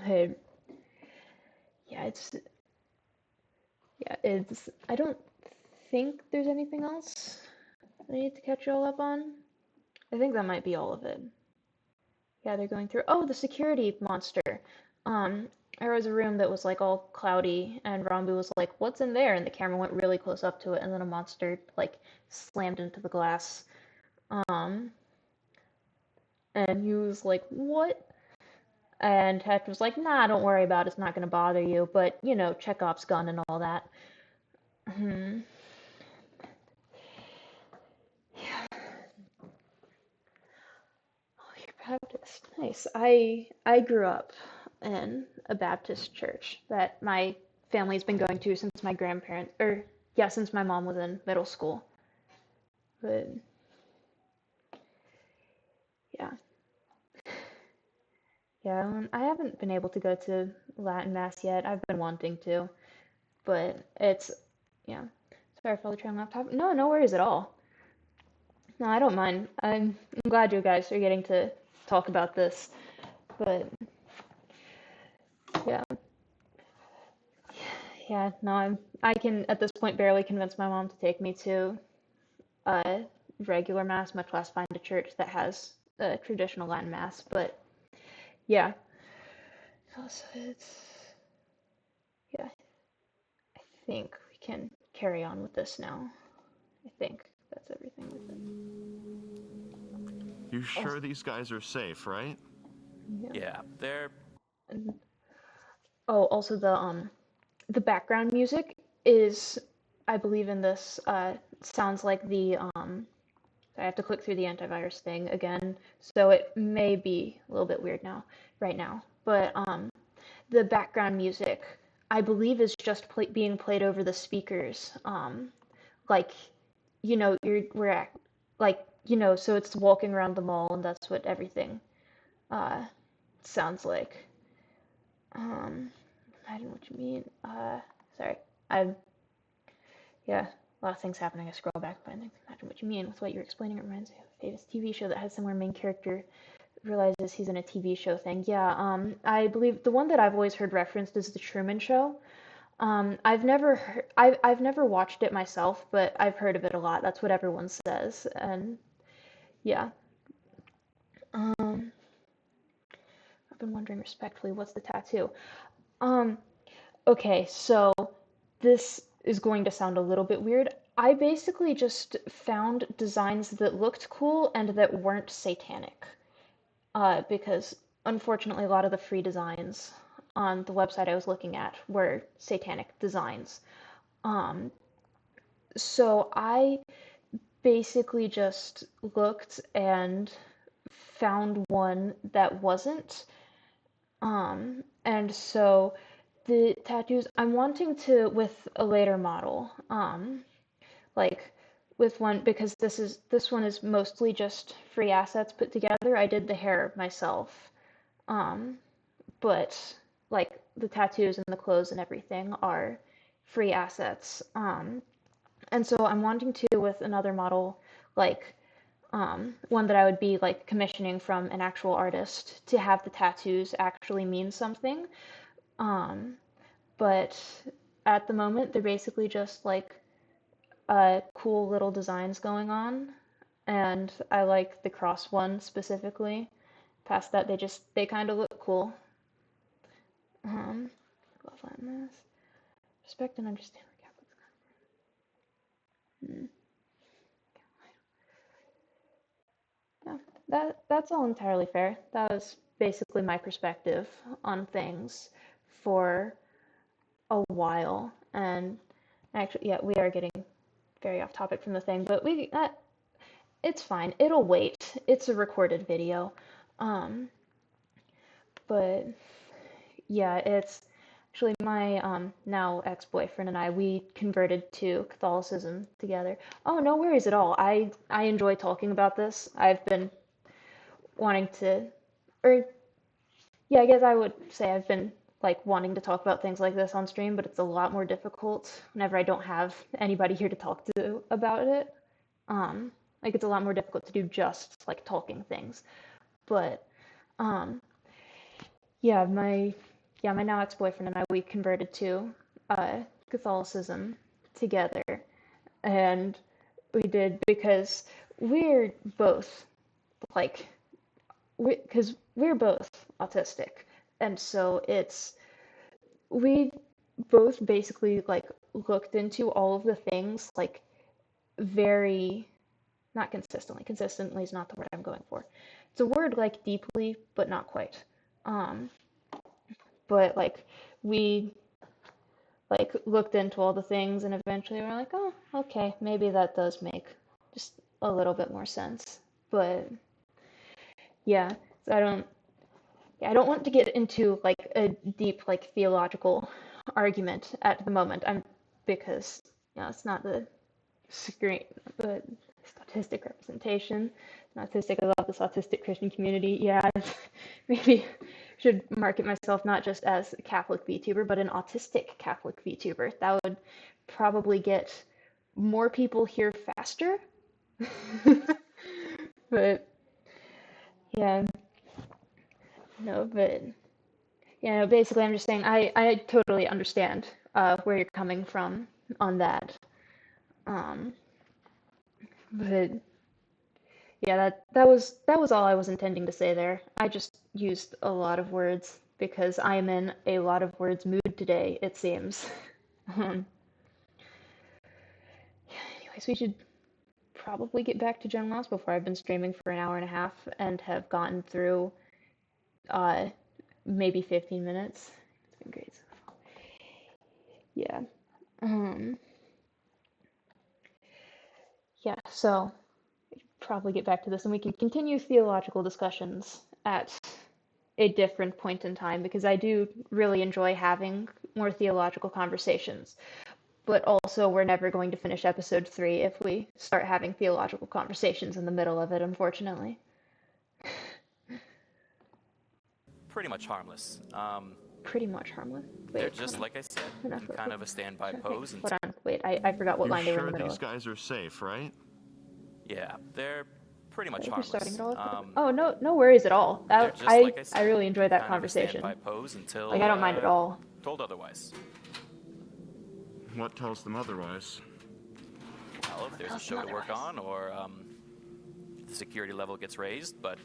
Hey, yeah, it's. I don't think there's anything else I need to catch you all up on. I think that might be all of it. Yeah, they're going through. Oh, the security monster. There was a room that was like all cloudy, and Ranbu was like, "What's in there?" And the camera went really close up to it, and then a monster like slammed into the glass. And he was like, "What?" And Hetch was like, "Nah, don't worry about it. It's not gonna bother you." But you know, Chekhov's gun and all that. Yeah. Oh, you're Baptist. Nice. I grew up in a Baptist church that my family's been going to since my grandparents, or yeah, since my mom was in middle school. But yeah, I haven't been able to go to Latin Mass yet. I've been wanting to, but it's, yeah. Sorry for all the trailing off topic. No, no worries at all. No, I don't mind. I'm glad you guys are getting to talk about this, but yeah, no, I can at this point barely convince my mom to take me to a regular mass, much less find a church that has a traditional Latin mass. But yeah, so it's, yeah, I think we can carry on with this now. I think that's everything with it. You sure these guys are safe, right? Yeah, they're And, oh, also the background music is, I believe in this, sounds like the I have to click through the antivirus thing again, so it may be a little bit weird right now. But the background music, I believe, is just being played over the speakers. Like, we're at, like, so it's walking around the mall, and that's what everything uh, sounds like. I don't know what you mean. Sorry, I yeah, a lot of things happening. I scroll back and find things. Imagine what you mean with what you're explaining. It reminds me of a famous TV show that has similar main character realizes he's in a TV show thing. Yeah, I believe the one that I've always heard referenced is the Truman Show. I've never watched it myself, but I've heard of it a lot. That's what everyone says, and yeah. I've been wondering respectfully, what's the tattoo? Um, okay, so this is going to sound a little bit weird. I basically just found designs that looked cool and that weren't satanic. Because unfortunately, a lot of the free designs on the website I was looking at were satanic designs. Um, so I basically just looked and found one that wasn't. And so the tattoos I'm wanting to with a later model, like with one because this one is mostly just free assets put together. I did the hair myself, um, but like the tattoos and the clothes and everything are free assets. And so I'm wanting to with another model, like one that I would be like commissioning from an actual artist to have the tattoos actually mean something. But at the moment, they're basically just like cool little designs going on, and I like the cross one specifically. Past that, they kind of look cool. Love this. Respect and understand where Catholics come from. Yeah, that's all entirely fair. That was basically my perspective on things for a while, and actually, yeah, we are getting very off topic from the thing, but it's fine. It'll wait. It's a recorded video. Um, but yeah, it's actually my now ex-boyfriend and we converted to Catholicism together. Oh, no worries at all. I enjoy talking about this. I've been wanting to, or yeah, I guess I would say I've been like wanting to talk about things like this on stream, but it's a lot more difficult whenever I don't have anybody here to talk to about it. Like it's a lot more difficult to do just like talking things. But um, yeah, my now ex-boyfriend and we converted to Catholicism together, and we did because we're both like because we're both autistic, and so we both basically like looked into all of the things like very not consistently. Consistently is not the word I'm going for. It's a word like deeply, but not quite. Um, but like we like looked into all the things and eventually we're like, oh, okay, maybe that does make just a little bit more sense. But yeah, so I don't yeah, I don't want to get into like a deep like theological argument at the moment. Because it's not the statistic representation. Not autistic. I love the autistic Christian community. Yeah, maybe should market myself not just as a Catholic VTuber, but an autistic Catholic VTuber. That would probably get more people here faster. But yeah, no, but yeah, no, basically I'm just saying I totally understand where you're coming from on that. Um, but yeah, that was all I was intending to say there. I just used a lot of words because I'm in a lot of words mood today, it seems. Um, anyways, we should probably get back to GenLoss before I've been streaming for an hour and a half and have gotten through uh maybe 15 minutes. It's been great. Yeah. Um, yeah, so probably get back to this and we can continue theological discussions at a different point in time because I do really enjoy having more theological conversations. But also, we're never going to finish episode 3 if we start having theological conversations in the middle of it, unfortunately. Pretty much harmless. Pretty much harmless. They're Wait, just, like I said, enough. in kind of a standby pose. Hold on. Wait, I forgot what You're line they were in sure the middle these of. guys are safe, right? Yeah, they're pretty much If you're harmless. starting it all. Oh, no worries at all. They're just, like I said, I really enjoyed that kind of a conversation. standby pose until Like, I don't mind at all. told otherwise. What tells them otherwise? Well, if there's a show to work on or the security level gets raised, but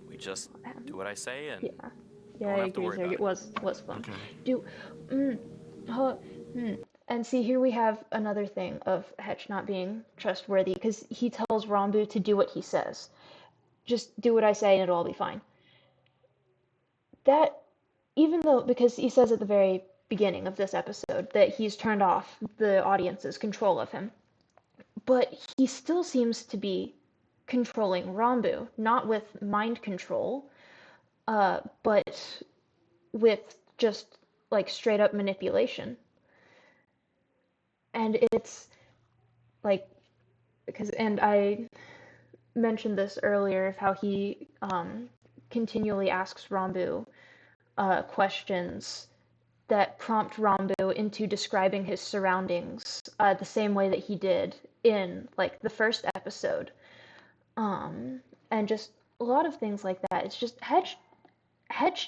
we just do what I say and Yeah. Yeah, don't I have to agree, worry Zerg. about It was fun. Okay. Huh, And see, here we have another thing of Hetch not being trustworthy, because he tells Rambu to do what he says. Just do what I say and it'll all be fine. That, even though, because he says at the very beginning of this episode that he's turned off the audience's control of him, but he still seems to be controlling Rambu, not with mind control, but with just like straight up manipulation. And it's like, and I mentioned this earlier of how he continually asks Rambu questions that prompt Rambu into describing his surroundings the same way that he did in like the first episode, and just a lot of things like that. It's just Hedge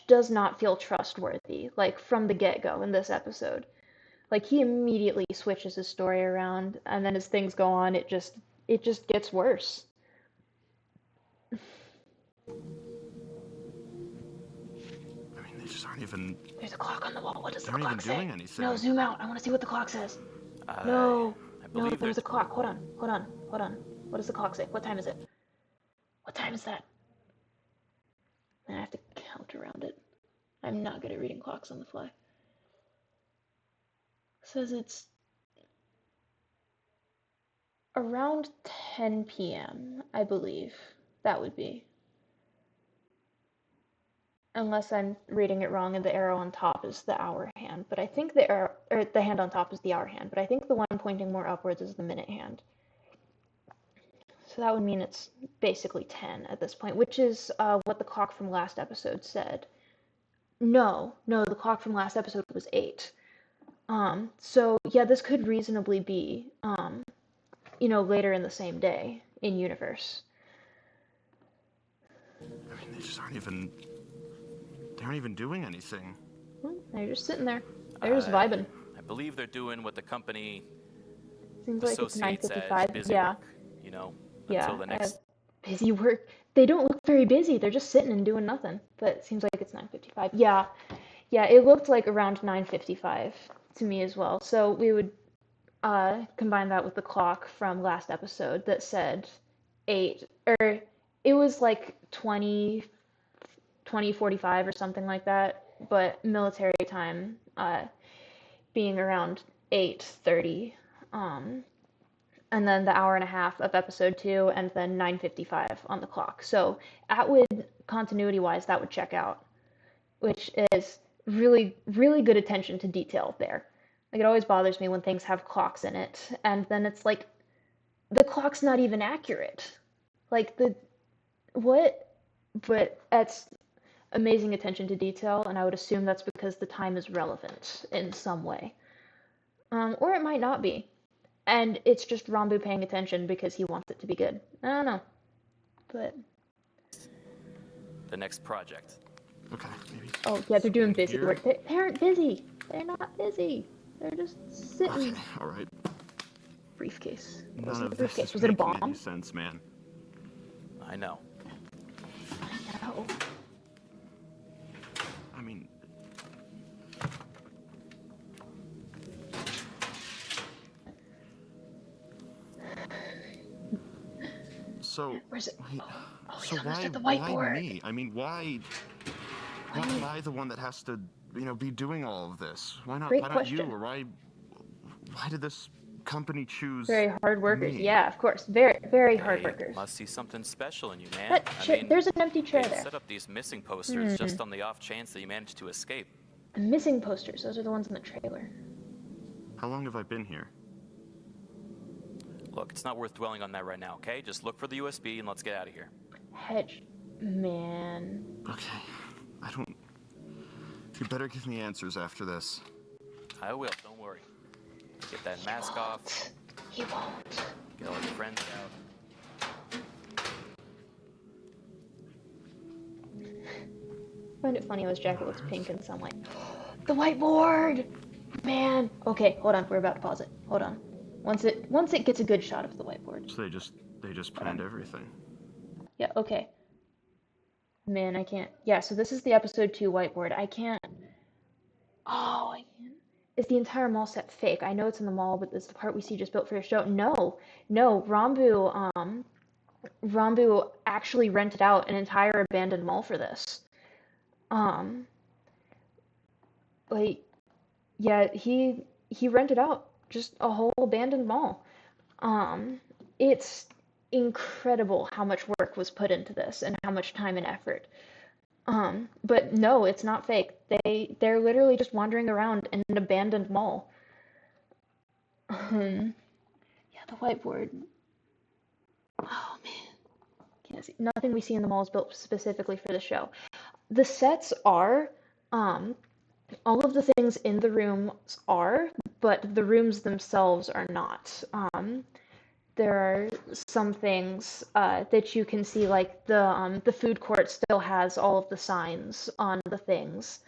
does not feel trustworthy like from the get-go in this episode. Like he immediately switches his story around, and then as things go on, it just gets worse. I mean, they just aren't even. There's a clock on the wall. What does the They aren't clock even say? doing anything. No, zoom out. I want to see what the clock says. I No, believe there's that a clock. Hold on. What does the clock say? What time is it? What time is that? I have to count around it. I'm not good at reading clocks on the fly. It says it's around 10 p.m., I believe. That would be. Unless I'm reading it wrong and the arrow on top is the hour hand. But I think the arrow, or the hand on top is the hour hand. But I think the one pointing more upwards is the minute hand. So that would mean it's basically 10 at this point, which is what the clock from last episode said. No, the clock from last episode was 8. So yeah, this could reasonably be, later in the same day in universe. I mean, they just aren't even. They aren't even doing anything. They're just sitting there. They're just vibing. I believe they're doing what the company Seems like it's associates as 9:55. busy Yeah. work, until the next. Busy work. They don't look very busy. They're just sitting and doing nothing. But it seems like it's 9:55. Yeah, it looked like around 9:55 to me as well. So we would combine that with the clock from last episode that said 8, or it was like 20:45 or something like that, but military time being around 8:30. and then the hour and a half of episode 2, and then 9:55 on the clock. So that would, continuity wise, that would check out, which is really, really good attention to detail there. Like, it always bothers me when things have clocks in it, and then it's like, the clock's not even accurate. Like, what? But that's amazing attention to detail, and I would assume that's because the time is relevant in some way. Or it might not be. And it's just Rambu paying attention because he wants it to be good. I don't know. But. The next project. Okay, maybe. Oh, yeah, they're doing busy here. work. They aren't busy. They're not busy. They're just sitting. Okay, all right. Briefcase. What None was in of the this briefcase? is Was it a making any bomb? sense, man. I know. No. I mean, so Where's it? wait, Oh, so he's almost why at the why whiteboard. me? I mean, why am I the one that has to, be doing all of this? Why not Great you? question. Or why did this company choose Very hard workers. me? Yeah, of course. Very, very hard They workers. must see something special in you, man. That there's an empty chair they there. set up these missing posters just on the off chance that you managed to escape. The missing posters. Those are the ones in the trailer. How long have I been here? Look, it's not worth dwelling on that right now, okay? Just look for the USB and let's get out of here. Hedge. Man. Okay, I don't. You better give me answers after this. I will, don't worry. Get that mask off, He won't. get all your friends out. I find it funny how his jacket looks pink in sunlight. The whiteboard! Man. Okay, hold on. We're about to pause it. Hold on. Once it gets a good shot of the whiteboard. So they just planned everything. Yeah, okay. Man, I can't. Yeah, so this is the episode 2 whiteboard. I can't. Oh, I can't. Is the entire mall set fake? I know it's in the mall, but it's the part we see just built for the show. No, no. Rambu actually rented out an entire abandoned mall for this. Like, yeah, he rented out just a whole abandoned mall. It's incredible how much work was put into this and how much time and effort. But no, it's not fake. They're literally just wandering around in an abandoned mall. Yeah, the whiteboard. Oh man, can't see. Nothing we see in the mall is built specifically for the show. The sets are, all of the things in the rooms are, but the rooms themselves are not. There are some things that you can see, like the food court still has all of the signs on the things.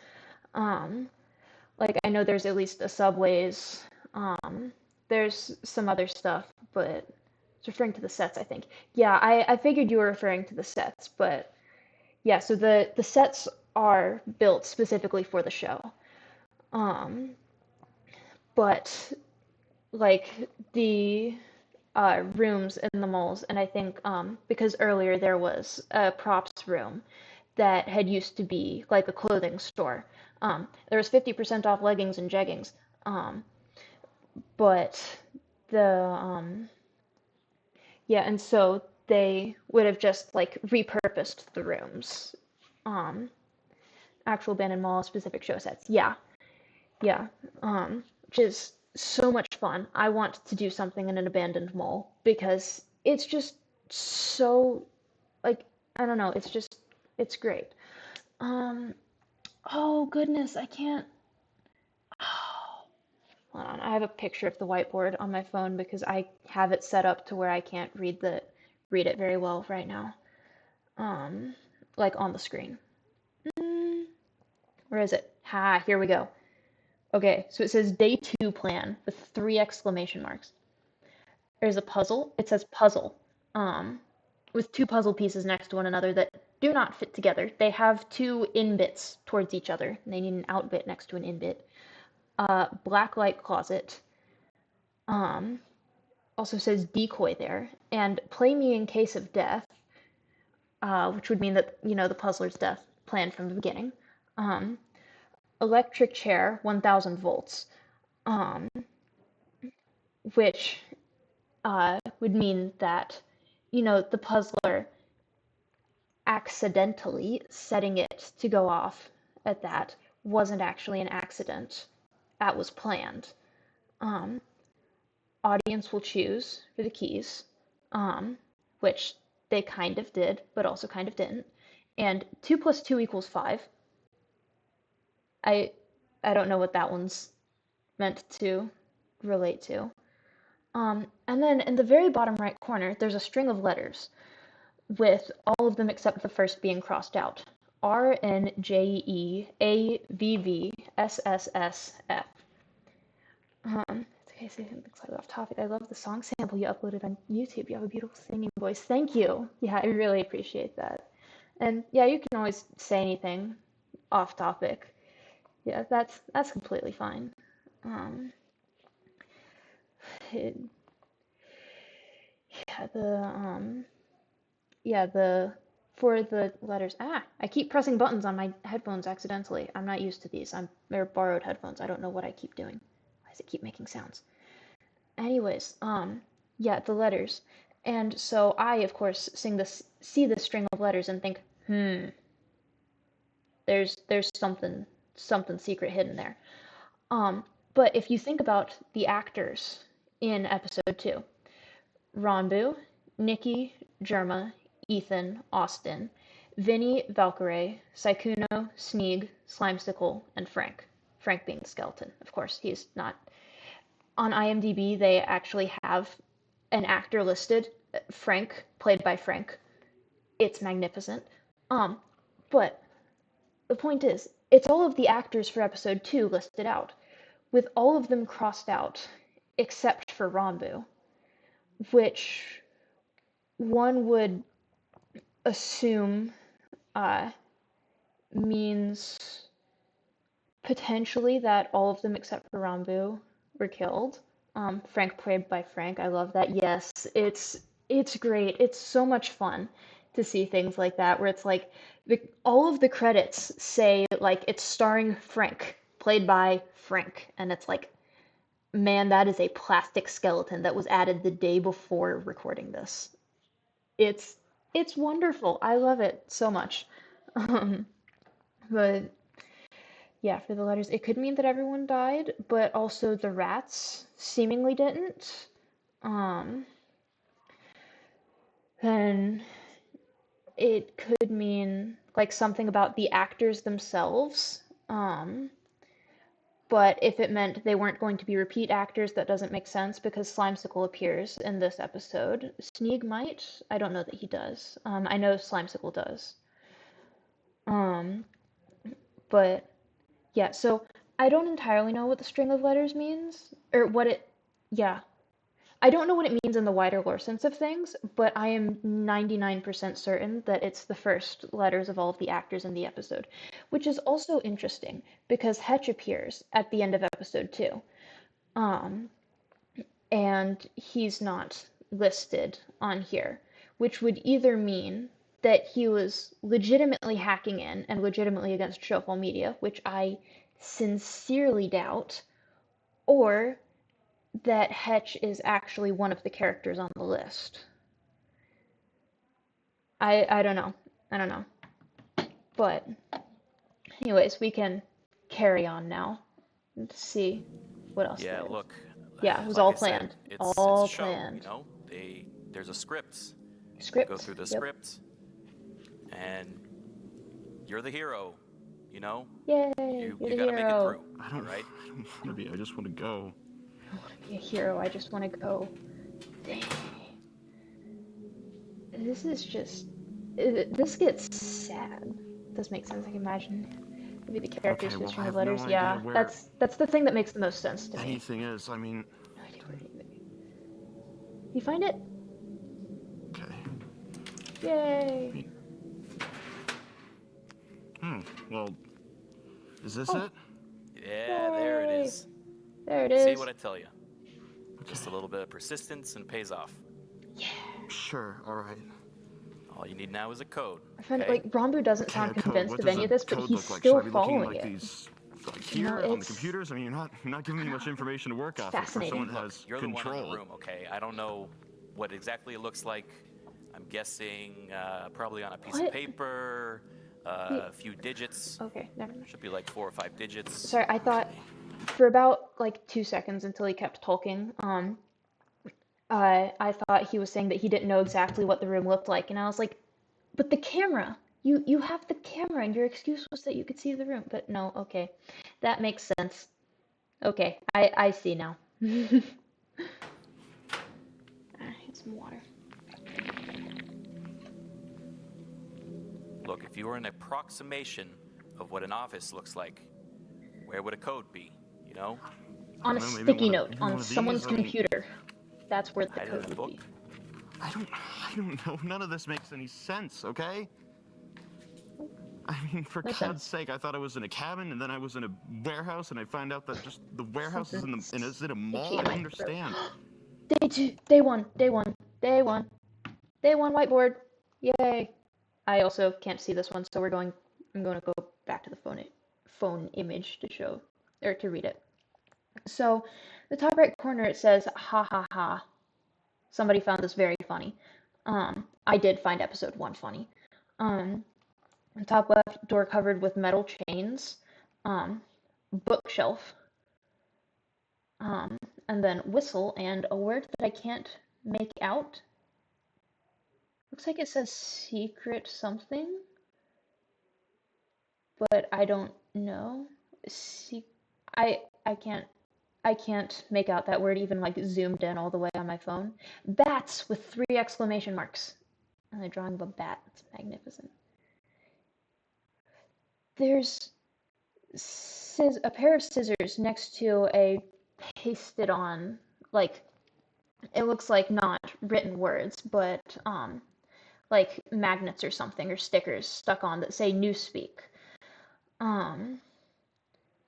Like, I know there's at least a Subway's. There's some other stuff, but it's referring to the sets, I think. Yeah, I figured you were referring to the sets, but yeah, so the sets are built specifically for the show. But like the rooms in the malls, and I think because earlier there was a props room that had used to be like a clothing store. There was 50% off leggings and jeggings, but the yeah, and so they would have just like repurposed the rooms. Actual abandoned mall specific show sets. Yeah, yeah, which is so much fun. I want to do something in an abandoned mall because it's just so, like, I don't know, it's great. Oh goodness, I can't. Hold on, I have a picture of the whiteboard on my phone because I have it set up to where I can't read it very well right now. Like on the screen. Where is it? Ha, here we go. Okay, so it says day 2 plan with 3 exclamation marks. There's a puzzle. It says puzzle. With 2 puzzle pieces next to one another that do not fit together. They have 2 in bits towards each other. They need an out bit next to an in bit. Black light closet. Also says decoy there. And play me in case of death, which would mean that, the puzzler's death planned from the beginning. Electric chair, 1000 volts. Which would mean that, the puzzler accidentally setting it to go off at that wasn't actually an accident. That was planned. Um, Audience will choose for the keys, which they kind of did, but also kind of didn't. And 2 plus 2 equals 5. I I don't know what that one's meant to relate to. And then in the very bottom right corner, there's a string of letters with all of them except the first being crossed out. R N J E A V V S S S F. It's okay, so it's slightly off topic. I love the song sample you uploaded on YouTube. You have a beautiful singing voice. Thank you. Yeah, I really appreciate that. And yeah, you can always say anything off topic. Yeah, that's completely fine. Um, it, yeah, the for the letters. I keep pressing buttons on my headphones accidentally. I'm not used to these. They're borrowed headphones. I don't know what I keep doing. Why does it keep making sounds? Anyways, yeah, the letters. And so I, of course, see this string of letters and think, there's something secret hidden there. But if you think about the actors in episode 2, Ranbu, Nikki, Germa, Ethan, Austin, Vinny, Valkyrie, Saikuno, Sneeg, Slimesicle, and Frank. Frank being the skeleton, of course. He's not. On IMDb, they actually have an actor listed, Frank, played by Frank. It's magnificent. But the point is, it's all of the actors for episode 2 listed out, with all of them crossed out, except for Ranbu, which one would assume means potentially that all of them except for Ranbu were killed. Frank played by Frank. I love that. Yes, it's great. It's so much fun to see things like that where it's like all of the credits say like it's starring Frank, played by Frank, and it's like, man, that is a plastic skeleton that was added the day before recording this. It's it's wonderful. I love it so much. Um, but yeah, for the letters, it could mean that everyone died, but also the rats seemingly didn't. Um, then it could mean like something about the actors themselves. But if it meant they weren't going to be repeat actors, that doesn't make sense because Slimesicle appears in this episode. Sneeg might. I don't know that he does. I know Slimesicle does. Um, but yeah, so I don't entirely know what the string of letters means, or what it, yeah. I don't know what it means in the wider lore sense of things, but I am 99% certain that it's the first letters of all of the actors in the episode, which is also interesting because Hetch appears at the end of episode 2, and he's not listed on here, which would either mean that he was legitimately hacking in and legitimately against Showfall Media, which I sincerely doubt, or that Hetch is actually one of the characters on the list. I don't know. I don't know. But anyways, we can carry on now and see what else Yeah, there is. look. Yeah, it was like all I said, planned. it's All a show, planned. you know? There's a script. Script. Go through the Yep. script, and you're the hero, you know? Yay! You You're the gotta make it hero. through, all right? I don't want to be. I just want to go. I don't want to be a hero. I just want to go. Dang. This is just. This gets sad. Does make sense. I can imagine. Maybe the characters Okay, for well, string I of have no letters. idea Yeah, where that's the thing that makes the most sense to me. anything is. I mean, No idea where anything. You find it? okay. Yay! Well, is this Oh. it? Yeah, there it Yay. is. There it is. See what I tell you. Just a little bit of persistence and pays off. Yeah. Sure. All right. All you need now is a code. I find okay? like Ranbu doesn't Okay, sound a code. convinced What of does any a of this, but code he's look like? still Should I be looking following like it. these Like here on the it's computers. I mean, you're not giving me much information to work off of for fascinating. someone that Look, has you're the one in the control. room, okay? I don't know what exactly it looks like. I'm guessing probably on a piece of What? paper, a few digits. Okay, never mind. Should be like 4 or 5 digits. Sorry, I thought for about like 2 seconds until he kept talking, I thought he was saying that he didn't know exactly what the room looked like, and I was like, but the camera, you have the camera, and your excuse was that you could see the room. But no, okay, that makes sense. Okay, I see now. Get some water. Look, if you were an approximation of what an office looks like, where would a code be? You know? On a know, maybe sticky one of- note maybe on one of someone's these, computer. That's where the Hide it in code a would book? be. I don't know. None of this makes any sense, okay? I mean, for Listen. God's sake, I thought I was in a cabin, and then I was in a warehouse, and I find out that just the warehouse is is in a mall. I don't understand. Day one, whiteboard. Yay. I also can't see this one, so I'm going to go back to the phone image to show, or to read it. So, the top right corner, it says, ha ha ha. Somebody found this very funny. I did find episode 1 funny. Top left, door covered with metal chains. Bookshelf. And then whistle, and a word that I can't make out. Looks like it says secret something, but I don't know. I can't make out that word even like zoomed in all the way on my phone. Bats with 3 exclamation marks. And a drawing of a bat. It's magnificent. There's a pair of scissors next to a pasted on, like, it looks like not written words, but like magnets or something, or stickers stuck on that say Newspeak.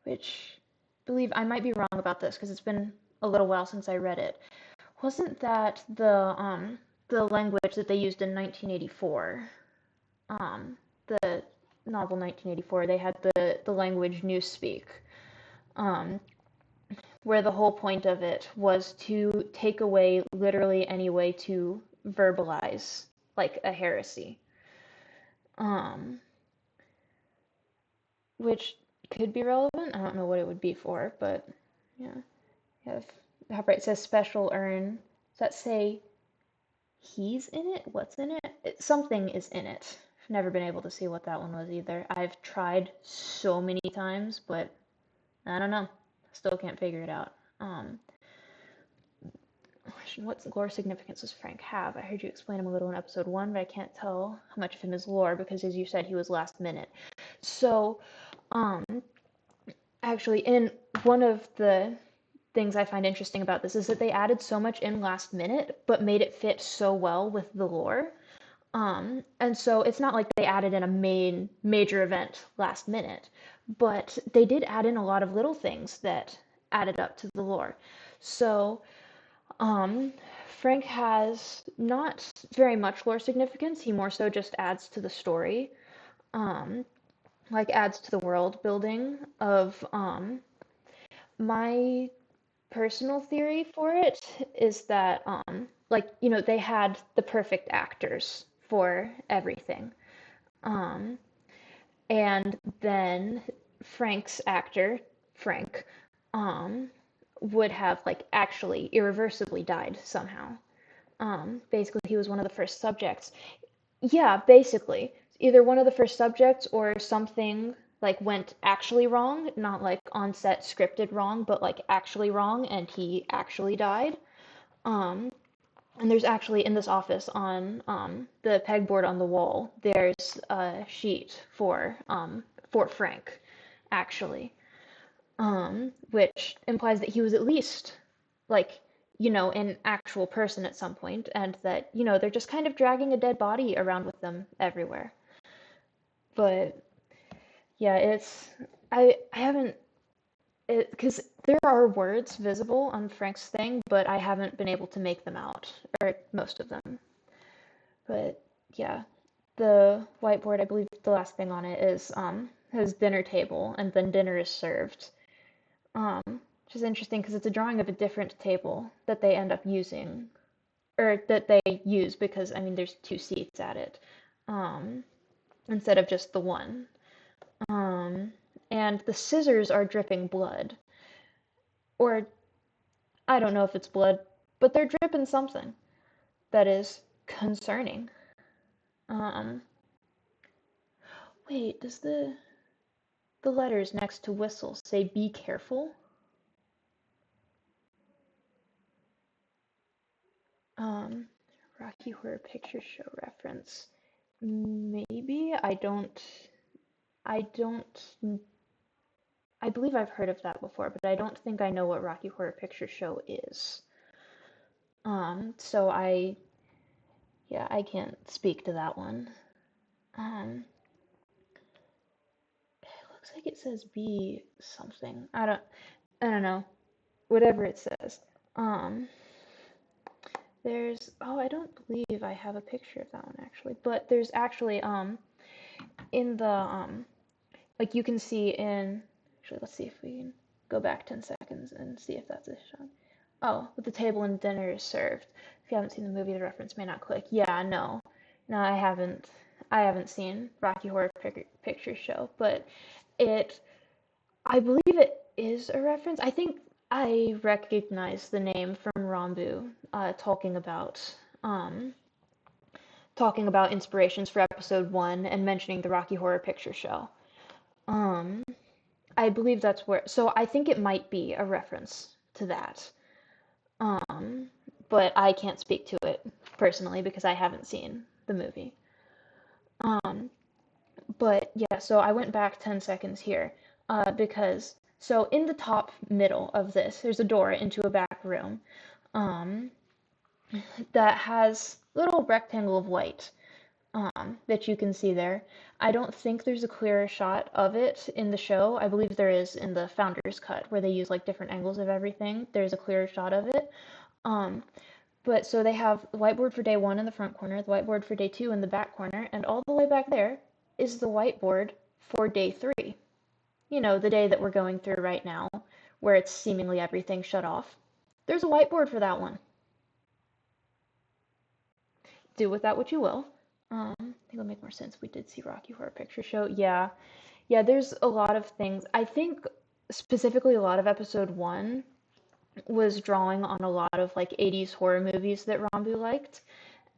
Which I believe I might be wrong about this because it's been a little while since I read it. Wasn't that the language that they used in 1984? The novel 1984, they had the language Newspeak, where the whole point of it was to take away literally any way to verbalize like a heresy, which could be relevant. I don't know what it would be for, but yeah. The top right says special urn. Does that say he's in it? What's in it? Something is in it. I've never been able to see what that one was either. I've tried so many times, but I don't know. Still can't figure it out. What lore significance does Frank have? I heard you explain him a little in episode 1, but I can't tell how much of him is lore because, as you said, he was last minute. So, actually, in one of the things I find interesting about this is that they added so much in last minute, but made it fit so well with the lore. And so it's not like they added in a major event last minute, but they did add in a lot of little things that added up to the lore. So, Frank has not very much lore significance. He more so just adds to the story, like adds to the world building of, my personal theory for it is that, like, you know, they had the perfect actors for everything. And then Frank's actor, Frank, would have, like, actually irreversibly died somehow. Basically, he was one of the first subjects. Yeah, basically. Either one of the first subjects or something like went actually wrong, not like on set scripted wrong, but like actually wrong, and he actually died. And there's actually in this office on the pegboard on the wall, there's a sheet for Frank, actually, which implies that he was at least like, you know, an actual person at some point, and that, you know, they're just kind of dragging a dead body around with them everywhere. But yeah, I haven't, because there are words visible on Frank's thing, but I haven't been able to make them out, or most of them. But yeah, the whiteboard, I believe the last thing on it is has dinner table, and then dinner is served. Which is interesting because it's a drawing of a different table that they end up using, or that they use because, I mean, there's 2 seats at it, instead of just the one. And the scissors are dripping blood. Or, I don't know if it's blood, but they're dripping something that is concerning. Wait, does the letters next to whistle say be careful? Rocky Horror Picture Show reference. Maybe, I believe I've heard of that before, but I don't think I know what Rocky Horror Picture Show is. So I can't speak to that one. It looks like it says be something. I don't know. Whatever it says. I don't believe I have a picture of that one actually, but there's actually in the like you can see in, actually let's see if we can go back 10 seconds and see if that's a shot. Oh, with the table and dinner is served. If you haven't seen the movie, the reference may not click. Yeah, no, I haven't seen Rocky Horror Picture Show, but I believe it is a reference. I think I recognize the name from Rambu talking about inspirations for episode 1 and mentioning the Rocky Horror Picture Show. I believe that's where, so I think it might be a reference to that. But I can't speak to it personally because I haven't seen the movie. But yeah, so I went back 10 seconds here because, so in the top middle of this, there's a door into a back room that has a little rectangle of white that you can see there. I don't think there's a clearer shot of it in the show. I believe there is in the Founder's Cut where they use like different angles of everything. There's a clearer shot of it. But so they have the whiteboard for day 1 in the front corner, the whiteboard for day 2 in the back corner, and all the way back there is the whiteboard for day 3. You know, the day that we're going through right now, where it's seemingly everything shut off. There's a whiteboard for that one. Do with that what you will. I think it'll make more sense if we did see Rocky Horror Picture Show. Yeah, there's a lot of things. I think specifically a lot of episode 1 was drawing on a lot of like 80s horror movies that Rambu liked,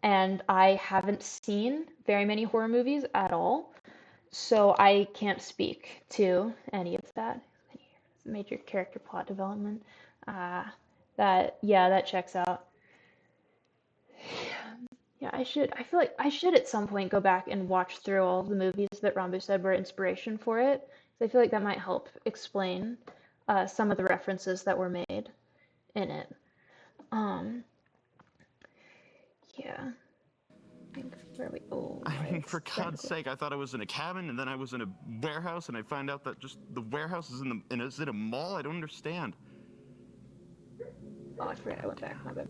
and I haven't seen very many horror movies at all, so I can't speak to any of that. Major character plot development. That checks out. Yeah, I feel like I should at some point go back and watch through all of the movies that Rambu said were inspiration for it. So I feel like that might help explain some of the references that were made in it. Yeah. I think where we I mean, for God's sake, I thought I was in a cabin, and then I was in a warehouse, and I find out that just the warehouse is is in a mall. I don't understand. Oh, I forgot I went back. My bad.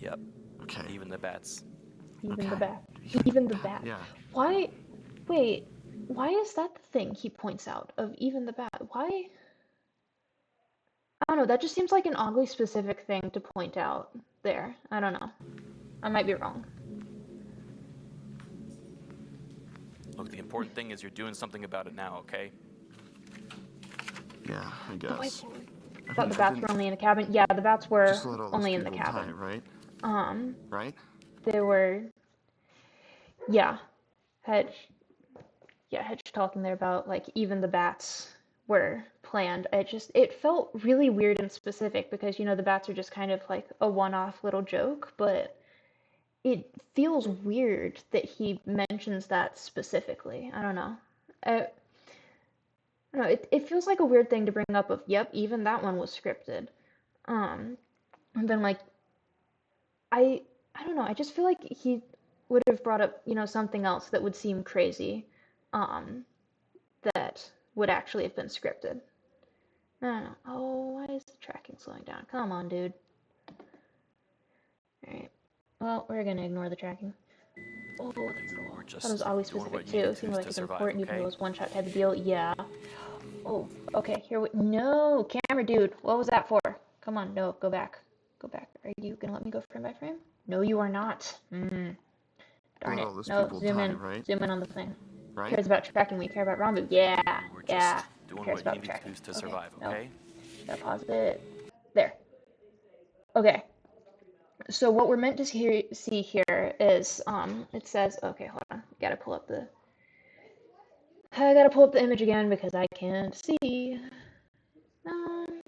Yep. Okay. Even the bats. Even the bat. Even the bat. Yeah. Why? Wait. Why is that the thing he points out of even the bat? Why? I don't know. That just seems like an oddly specific thing to point out there. I don't know. I might be wrong. Look, the important thing is you're doing something about it now, okay? Yeah, I guess. I thought the bats were only in the cabin. Yeah, the bats were only in the cabin. Right? Right? They were. Yeah. Hedge talking there about like even the bats were planned. It felt really weird and specific because the bats are just kind of like a one-off little joke, but it feels weird that he mentions that specifically. I don't know. I don't know. It feels like a weird thing to bring up of, yep, even that one was scripted. And then like I don't know. I just feel like he would have brought up, something else that would seem crazy, that would actually have been scripted. I don't know. Oh, why is the tracking slowing down? Come on, dude. Alright. Well, we're gonna ignore the tracking. Oh, that's a You little. were Thought it was just oddly doing specific what you needed too. Seemed like to it's survive, important even though okay? it's one shot type of deal. Yeah. Oh, okay. Here we. No, camera dude. What was that for? Come on, no, go back. Go back. Are you gonna let me go frame by frame? No, you are not. Darn Let it. all those No, people zoom die, in. right? Zoom in on the thing. Right? Cares about tracking me. Care about Rambu. Yeah, You were yeah. just doing Cares what you about the needed to tracking. do to Okay, survive, no. okay? Gotta pause it. There. Okay. So what we're meant to see here is, it says, okay, hold on. I gotta pull up the image again because I can't see. Um,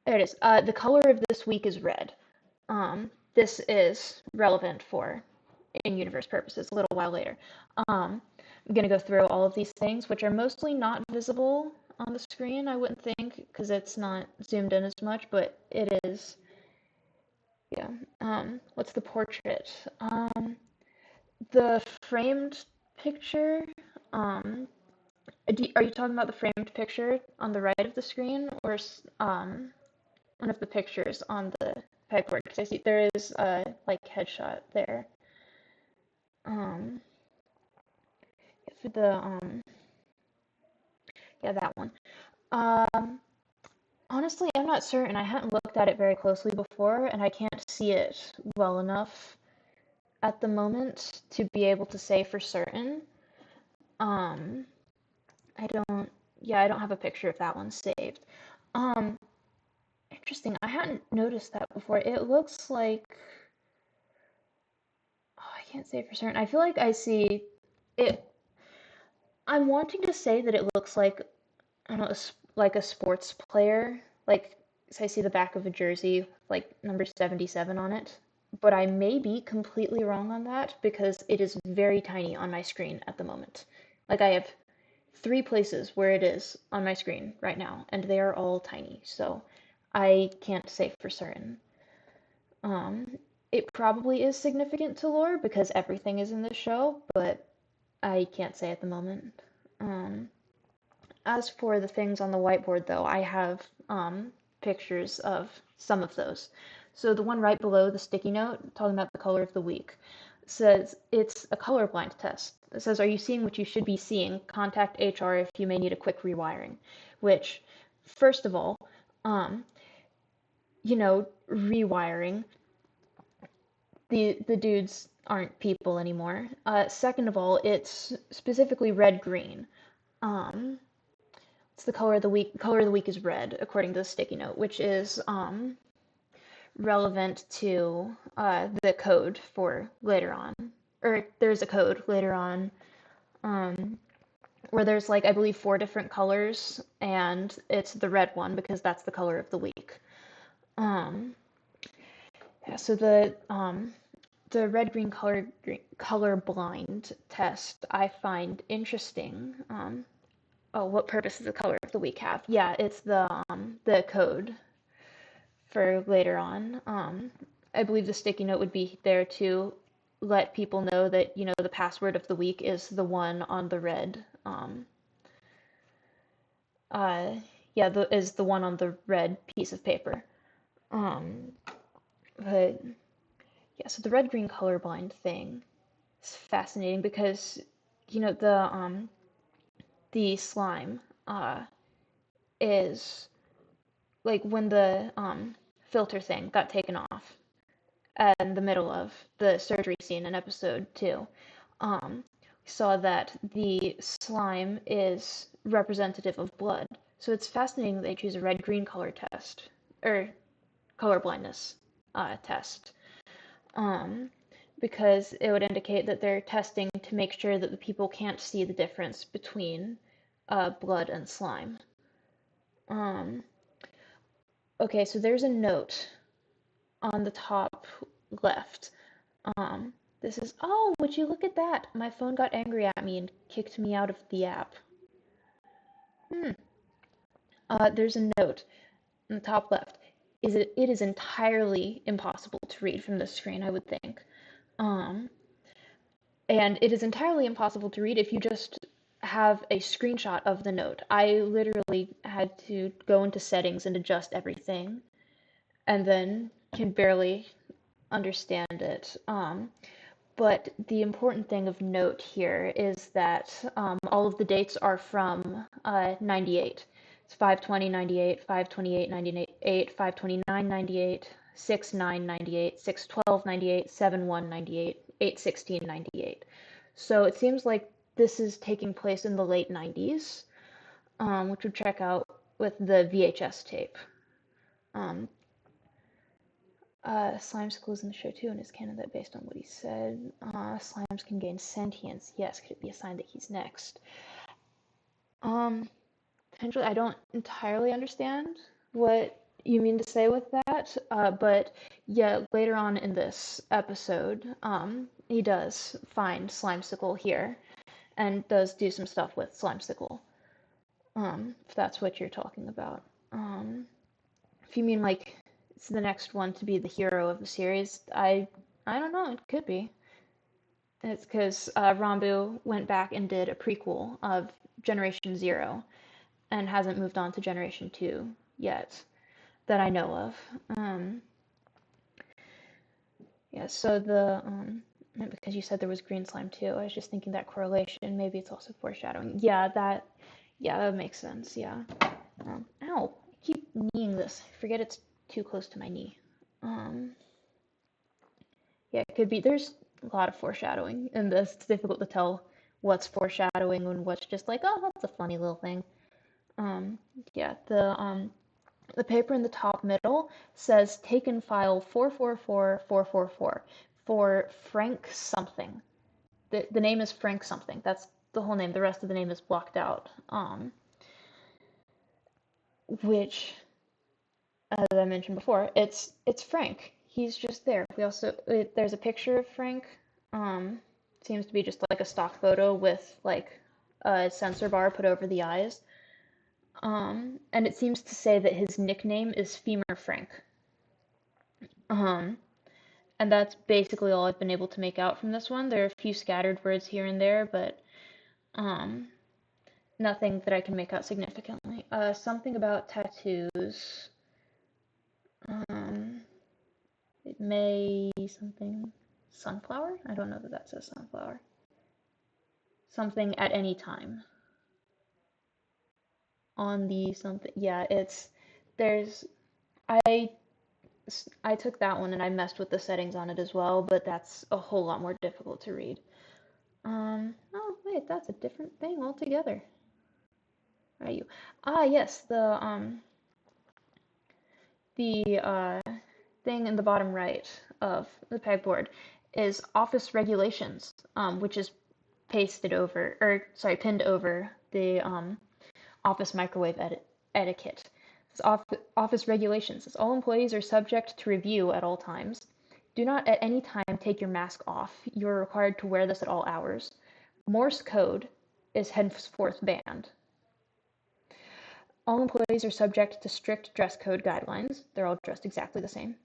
there it is. The color of this week is red. This is relevant for in-universe purposes a little while later. I'm gonna go through all of these things, which are mostly not visible on the screen, I wouldn't think, because it's not zoomed in as much, but it is. Yeah. What's the portrait? The framed picture. Um, are you talking about the framed picture on the right of the screen, or one of the pictures on the pegboard? Because I see there is a like headshot there. Um, for the yeah, that one. Um, honestly, I'm not certain. I hadn't looked at it very closely before, and I can't see it well enough at the moment to be able to say for certain. Um, I don't, yeah, I don't have a picture of that one saved. Um, interesting. I hadn't noticed that before. It looks like, oh, I can't say for certain. I feel like I see it. I'm wanting to say that it looks like, I don't know, like a sports player. Like, so I see the back of a jersey, like number 77 on it. But I may be completely wrong on that because it is very tiny on my screen at the moment. Like, I have 3 places where it is on my screen right now, and they are all tiny, so I can't say for certain. It probably is significant to lore because everything is in the show, but I can't say at the moment. Um, as for the things on the whiteboard, though, I have pictures of some of those. So the one right below the sticky note, talking about the color of the week, says it's a colorblind test. It says, "Are you seeing what you should be seeing? Contact HR if you may need a quick rewiring." Which, first of all, um, rewiring. The dudes aren't people anymore. Second of all, it's specifically red green. Um, it's the color of the week. Color of the week is red, according to the sticky note, which is relevant to the code for later on. Or there's a code later on um, where there's like I believe 4 different colors, and it's the red one because that's the color of the week. Um, yeah, so the red green color blind test I find interesting. Oh, what purpose does the color of the week have? Yeah, it's the code for later on. I believe the sticky note would be there to let people know that the password of the week is the one on the red. Uh, yeah, is the one on the red piece of paper. Um, but yeah, so the red green colorblind thing is fascinating because the slime is like when the filter thing got taken off in the middle of the surgery scene in episode 2. We saw that the slime is representative of blood. So it's fascinating that they choose a red-green color test, or color blindness test, um, because it would indicate that they're testing to make sure that the people can't see the difference between blood and slime. Um, okay, so there's a note on the top left. This is, oh, would you look at that? My phone got angry at me and kicked me out of the app. There's a note on the top left. It is entirely impossible to read from this screen, I would think. Um, and it is entirely impossible to read if you just have a screenshot of the note. I literally had to go into settings and adjust everything, and then can barely understand it. But the important thing of note here is that all of the dates are from 98. It's 5/20/98, 5/28/98, 5/29/98, 6/9/98, 6/12/98, 7/1/98, 8/16/98. So it seems like this is taking place in the late 90s, which would check out with the VHS tape. Slimesicle is in the show too, and is canon that based on what he said, slimes can gain sentience. Yes, could it be a sign that he's next? Potentially, I don't entirely understand what you mean to say with that, but yeah, later on in this episode, he does find Slimesicle here, and does do some stuff with Slimesicle, if that's what you're talking about. If you mean like it's the next one to be the hero of the series, I don't know, it could be. It's because Rambu went back and did a prequel of Generation Zero and hasn't moved on to Generation 2 yet that I know of. Yeah, so because you said there was green slime too, I was just thinking that correlation, maybe it's also foreshadowing. Yeah, that makes sense, yeah. Ow, I keep kneeing this. I forget it's too close to my knee. Yeah, it could be. There's a lot of foreshadowing in this. It's difficult to tell what's foreshadowing and what's just like, oh, that's a funny little thing. Yeah, the paper in the top middle says taken file 444444 for Frank something. The name is Frank something. That's the whole name. The rest of the name is blocked out. Which, as I mentioned before, it's Frank. He's just there. There's a picture of Frank. Seems to be just like a stock photo with like a sensor bar put over the eyes. And it seems to say that his nickname is Femur Frank. And that's basically all I've been able to make out from this one. There are a few scattered words here and there, but nothing that I can make out significantly. Something about tattoos. It may something sunflower? I don't know that says sunflower. Something at any time. On the something, yeah, I took that one and I messed with the settings on it as well, but that's a whole lot more difficult to read. Oh wait, that's a different thing altogether. Are you? Yes, the thing in the bottom right of the pegboard is office regulations, which is pinned over the office microwave etiquette. It's office regulations. All employees are subject to review at all times. Do not at any time take your mask off. You are required to wear this at all hours. Morse code is henceforth banned. All employees are subject to strict dress code guidelines. They're all dressed exactly the same.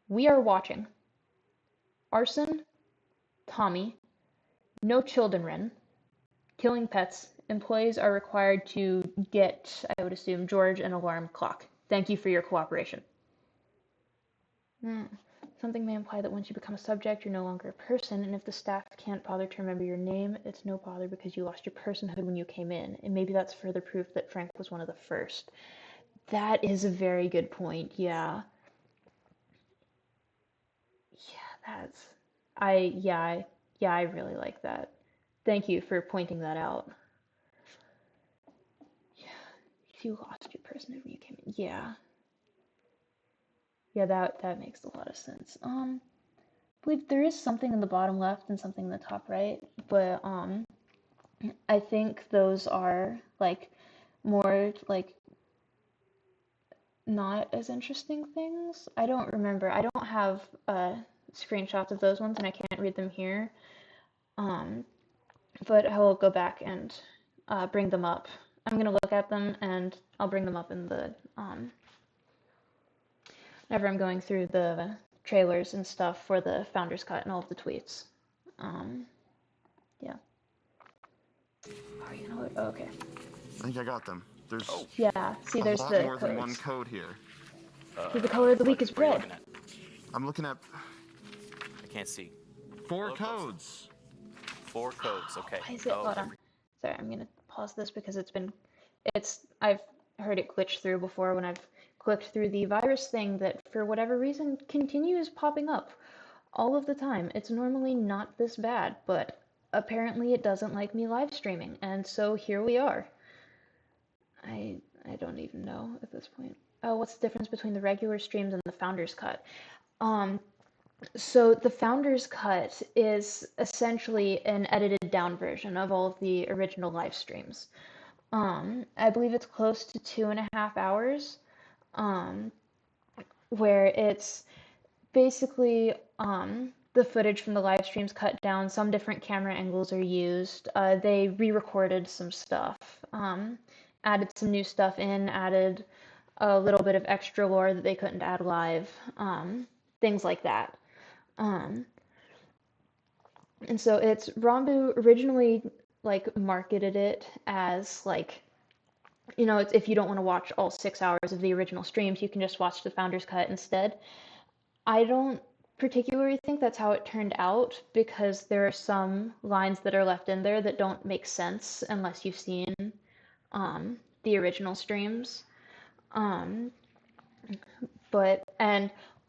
We are watching. Arson, Tommy, no children, killing pets. Employees are required to get, I would assume, George an alarm clock. Thank you for your cooperation. Something may imply that once you become a subject, you're no longer a person, and if the staff can't bother to remember your name, it's no bother because you lost your personhood when you came in, and maybe that's further proof that Frank was one of the first. That is a very good point, yeah. I really like that. Thank you for pointing that out. Yeah, if you lost your personhood when you came in, yeah. Yeah, that makes a lot of sense. I believe there is something in the bottom left and something in the top right, but I think those are like more like not as interesting things. I don't remember. I don't have screenshots of those ones and I can't read them here. But I will go back and bring them up. I'm gonna look at them and I'll bring them up in the whenever I'm going through the trailers and stuff for the Founders Cut and all of the tweets. Yeah. Oh, you know what? Oh, okay. I think I got them. There's yeah. See, there's a lot the more codes. than one code here. See, the color of the week is red. I'm looking at. I can't see. 4 codes. 4 codes. Okay. Why is it? Hold on. Sorry, I'm gonna pause this because I've heard it glitch through before when I've clicked through the virus thing that for whatever reason continues popping up all of the time. It's normally not this bad, but apparently it doesn't like me live streaming, and so here we are. I don't even know at this point. Oh, what's the difference between the regular streams and the Founder's Cut? So the Founder's Cut is essentially an edited down version of all of the original live streams. I believe it's close to 2.5 hours, where it's basically the footage from the live streams cut down. Some different camera angles are used. They re-recorded some stuff, added some new stuff in, added a little bit of extra lore that they couldn't add live, things like that. And so it's Ranbu originally like marketed it as like, you know, it's, if you don't want to watch all 6 hours of the original streams, you can just watch the Founder's Cut instead. I don't particularly think that's how it turned out because there are some lines that are left in there that don't make sense unless you've seen the original streams. And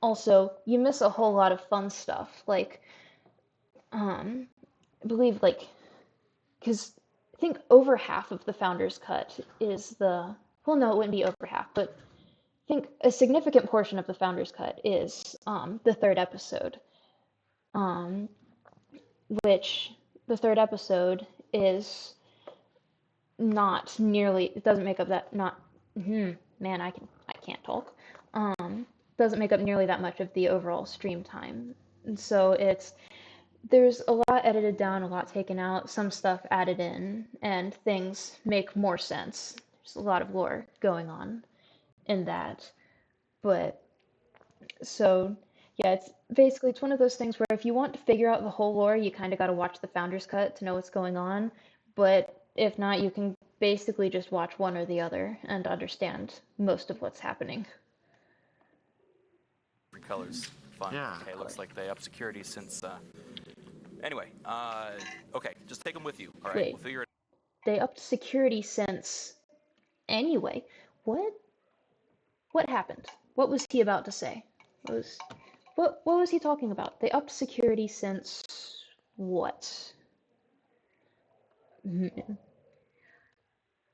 also you miss a whole lot of fun stuff. Like, I believe like, because I think over half of the Founder's Cut is well, no, it wouldn't be over half, but I think a significant portion of the Founder's Cut is the 3rd episode, which the 3rd episode is not nearly, it doesn't make up that, man, I can't talk, doesn't make up nearly that much of the overall stream time. And so there's a lot edited down, a lot taken out, some stuff added in, and things make more sense. There's a lot of lore going on in that. But so yeah, it's one of those things where if you want to figure out the whole lore, you kind of got to watch the Founder's Cut to know what's going on. But if not, you can basically just watch one or the other and understand most of what's happening. Colors. Fun. Yeah. Okay, looks like they upped security since. Anyway, okay, just take them with you. All right, Wait. we'll figure it. They upped security since. Anyway, what happened? What was he about to say? What was he talking about? They upped security since what?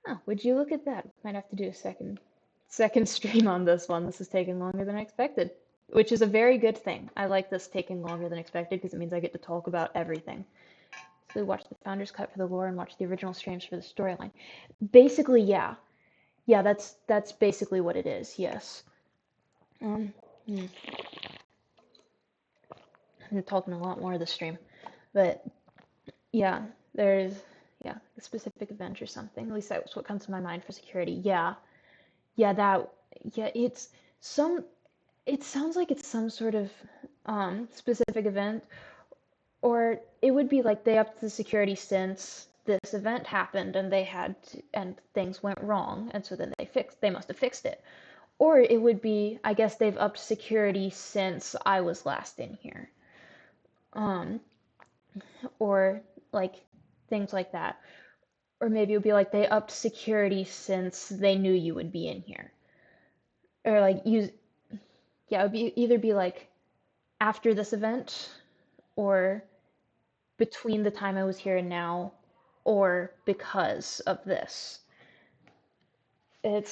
Oh, would you look at that? Might have to do a second stream on this one. This is taking longer than I expected, which is a very good thing. I like this taking longer than expected because it means I get to talk about everything. So we watch the Founder's Cut for the lore and watch the original streams for the storyline. Basically, yeah. Yeah, that's basically what it is, yes. I'm talking a lot more of the stream. But yeah, there's a specific event or something. At least that's what comes to my mind for security. It sounds like it's some sort of specific event, or it would be like they upped the security since this event happened and and things went wrong, and so then they must have fixed it. Or it would be, I guess they've upped security since I was last in here. Or like things like that. Or maybe it would be like they upped security since they knew you would be in here. Or like it would either be like after this event, or between the time I was here and now, or because of this. I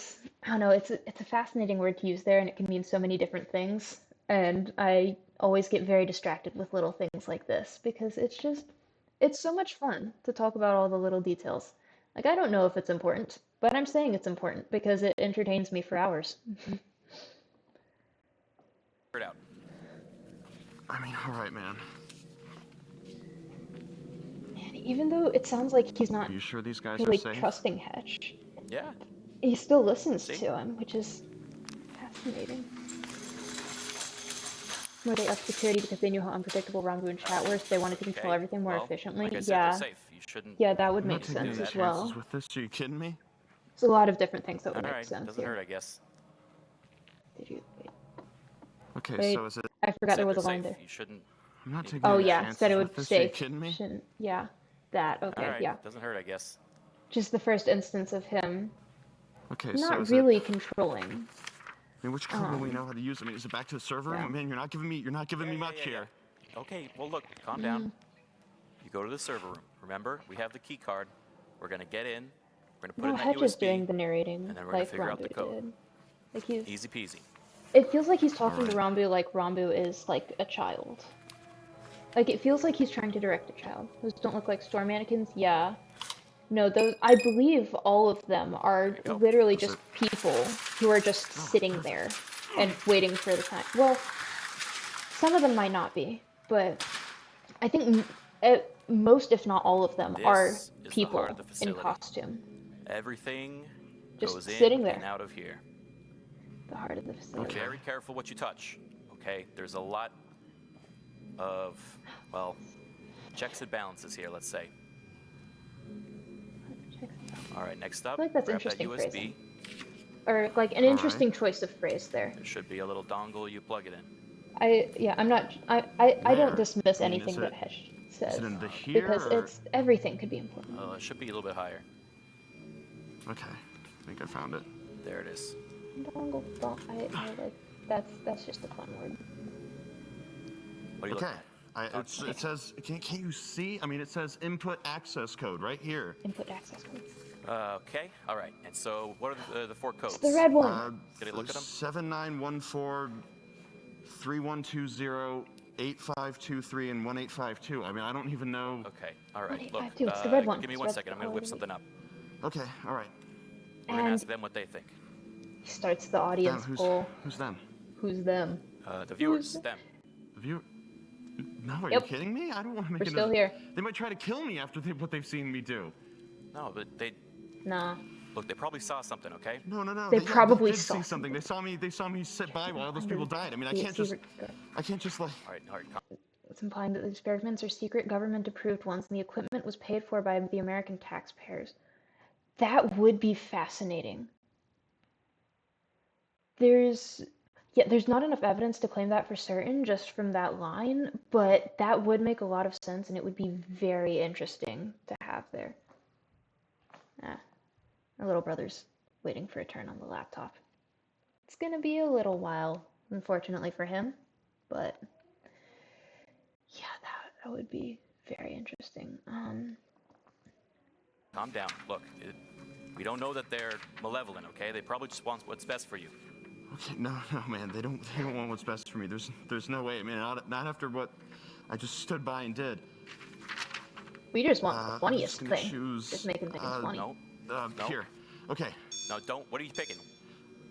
don't know, it's a fascinating word to use there, and it can mean so many different things. And I always get very distracted with little things like this because it's so much fun to talk about all the little details. Like, I don't know if it's important, but I'm saying it's important because it entertains me for hours. Figure it out. I mean, all right, man. Man, even though it sounds like he's not Are you sure these guys really are safe? trusting Hetch, Yeah. he still listens to him, which is fascinating. Where they upped security because they knew how unpredictable Ranbu and chat were, so they wanted to control everything more efficiently. Like I said, they're safe. You shouldn't. Yeah, that would I'm not make taking sense any as well. chances with this. Are you kidding me? There's a lot of different things that would All make right, sense doesn't here. hurt, I guess. Did you wait? Okay, Wait, so is it? I forgot there was a They're line safe. there. You shouldn't. I'm not taking Oh any yeah, chances said it with would this. Are you stay. kidding me? Yeah, that. All Okay, right, yeah. doesn't hurt, I guess. Just the first instance of him Okay, so not is it? really controlling. I mean, which code will we know how to use? I mean, is it back to the server room? Yeah. Man, you're not giving me much here. Okay, well look, calm down. You go to the server room. Remember, we have the key card. We're gonna get in. We're gonna put No, in that Hedge is USB, doing the narrating and then we're gonna like figure out the Rambu code. did. Like he's. Easy peasy. It feels like he's talking Alright. to Rambu like Rambu is like a child. Like it feels like he's trying to direct a child. Those don't look like store mannequins. Yeah. No, those. I believe all of them are There you go. literally That's just people who are just sitting there and waiting for the time. Well, some of them might not be, but I think most, if not all of them, are This is the people heart of the in facility. costume. Everything Just goes sitting in there. and out of here. The heart of the facility. Be very careful what you touch. Okay, there's a lot of, well, checks and balances here, let's say. All right, next up, I feel like that's grab that interesting USB. phrasing. Or like an interesting choice of phrase there. There should be a little dongle, you plug it in. I'm not. I don't Where? dismiss I mean, anything is that it- Hesh says Is it in the here? because or- it's everything could be important. It should be a little bit higher. Okay, I think I found it. There it is. Dongle, I like that's just a fun word. What are you Okay, looking at? it says. Can't you see? I mean, it says input access code right here. Input access code. Okay, all right. And so, what are the four codes? It's the red one. Did I look at them? 7914 3120 8523 and 1852. I mean, I don't even know. Okay, all right. Look, 1852, it's the red one. give me It's 1 red second. I'm gonna whip quality. something up. Okay, all right. We're gonna And ask them what they think. he starts the audience poll. Who's them? Who's them? The viewers, them. The viewer? No, are Yep. you kidding me? I don't want to make We're it. still here. They might try to kill me after what they've seen me do. No, but they Nah. look. They probably saw something. Okay. No. They probably did saw see something. They saw me sit by while those people died. I mean, I The can't just secret- like. All right. It's implying that the experiments are secret government-approved ones, and the equipment was paid for by the American taxpayers. That would be fascinating. There's not enough evidence to claim that for certain just from that line, but that would make a lot of sense, and it would be very interesting to have there. My little brother's waiting for a turn on the laptop. It's gonna be a little while, unfortunately for him, but yeah, that would be very interesting. Calm down. Look, we don't know that they're malevolent. Okay. They probably just want what's best for you. Okay, no, man. They don't want what's best for me. There's no way. I mean, not after what I just stood by and did. We just want the I'm funniest just gonna thing. choose, Just making things funny. No. Here. Okay. No, don't. What are you picking?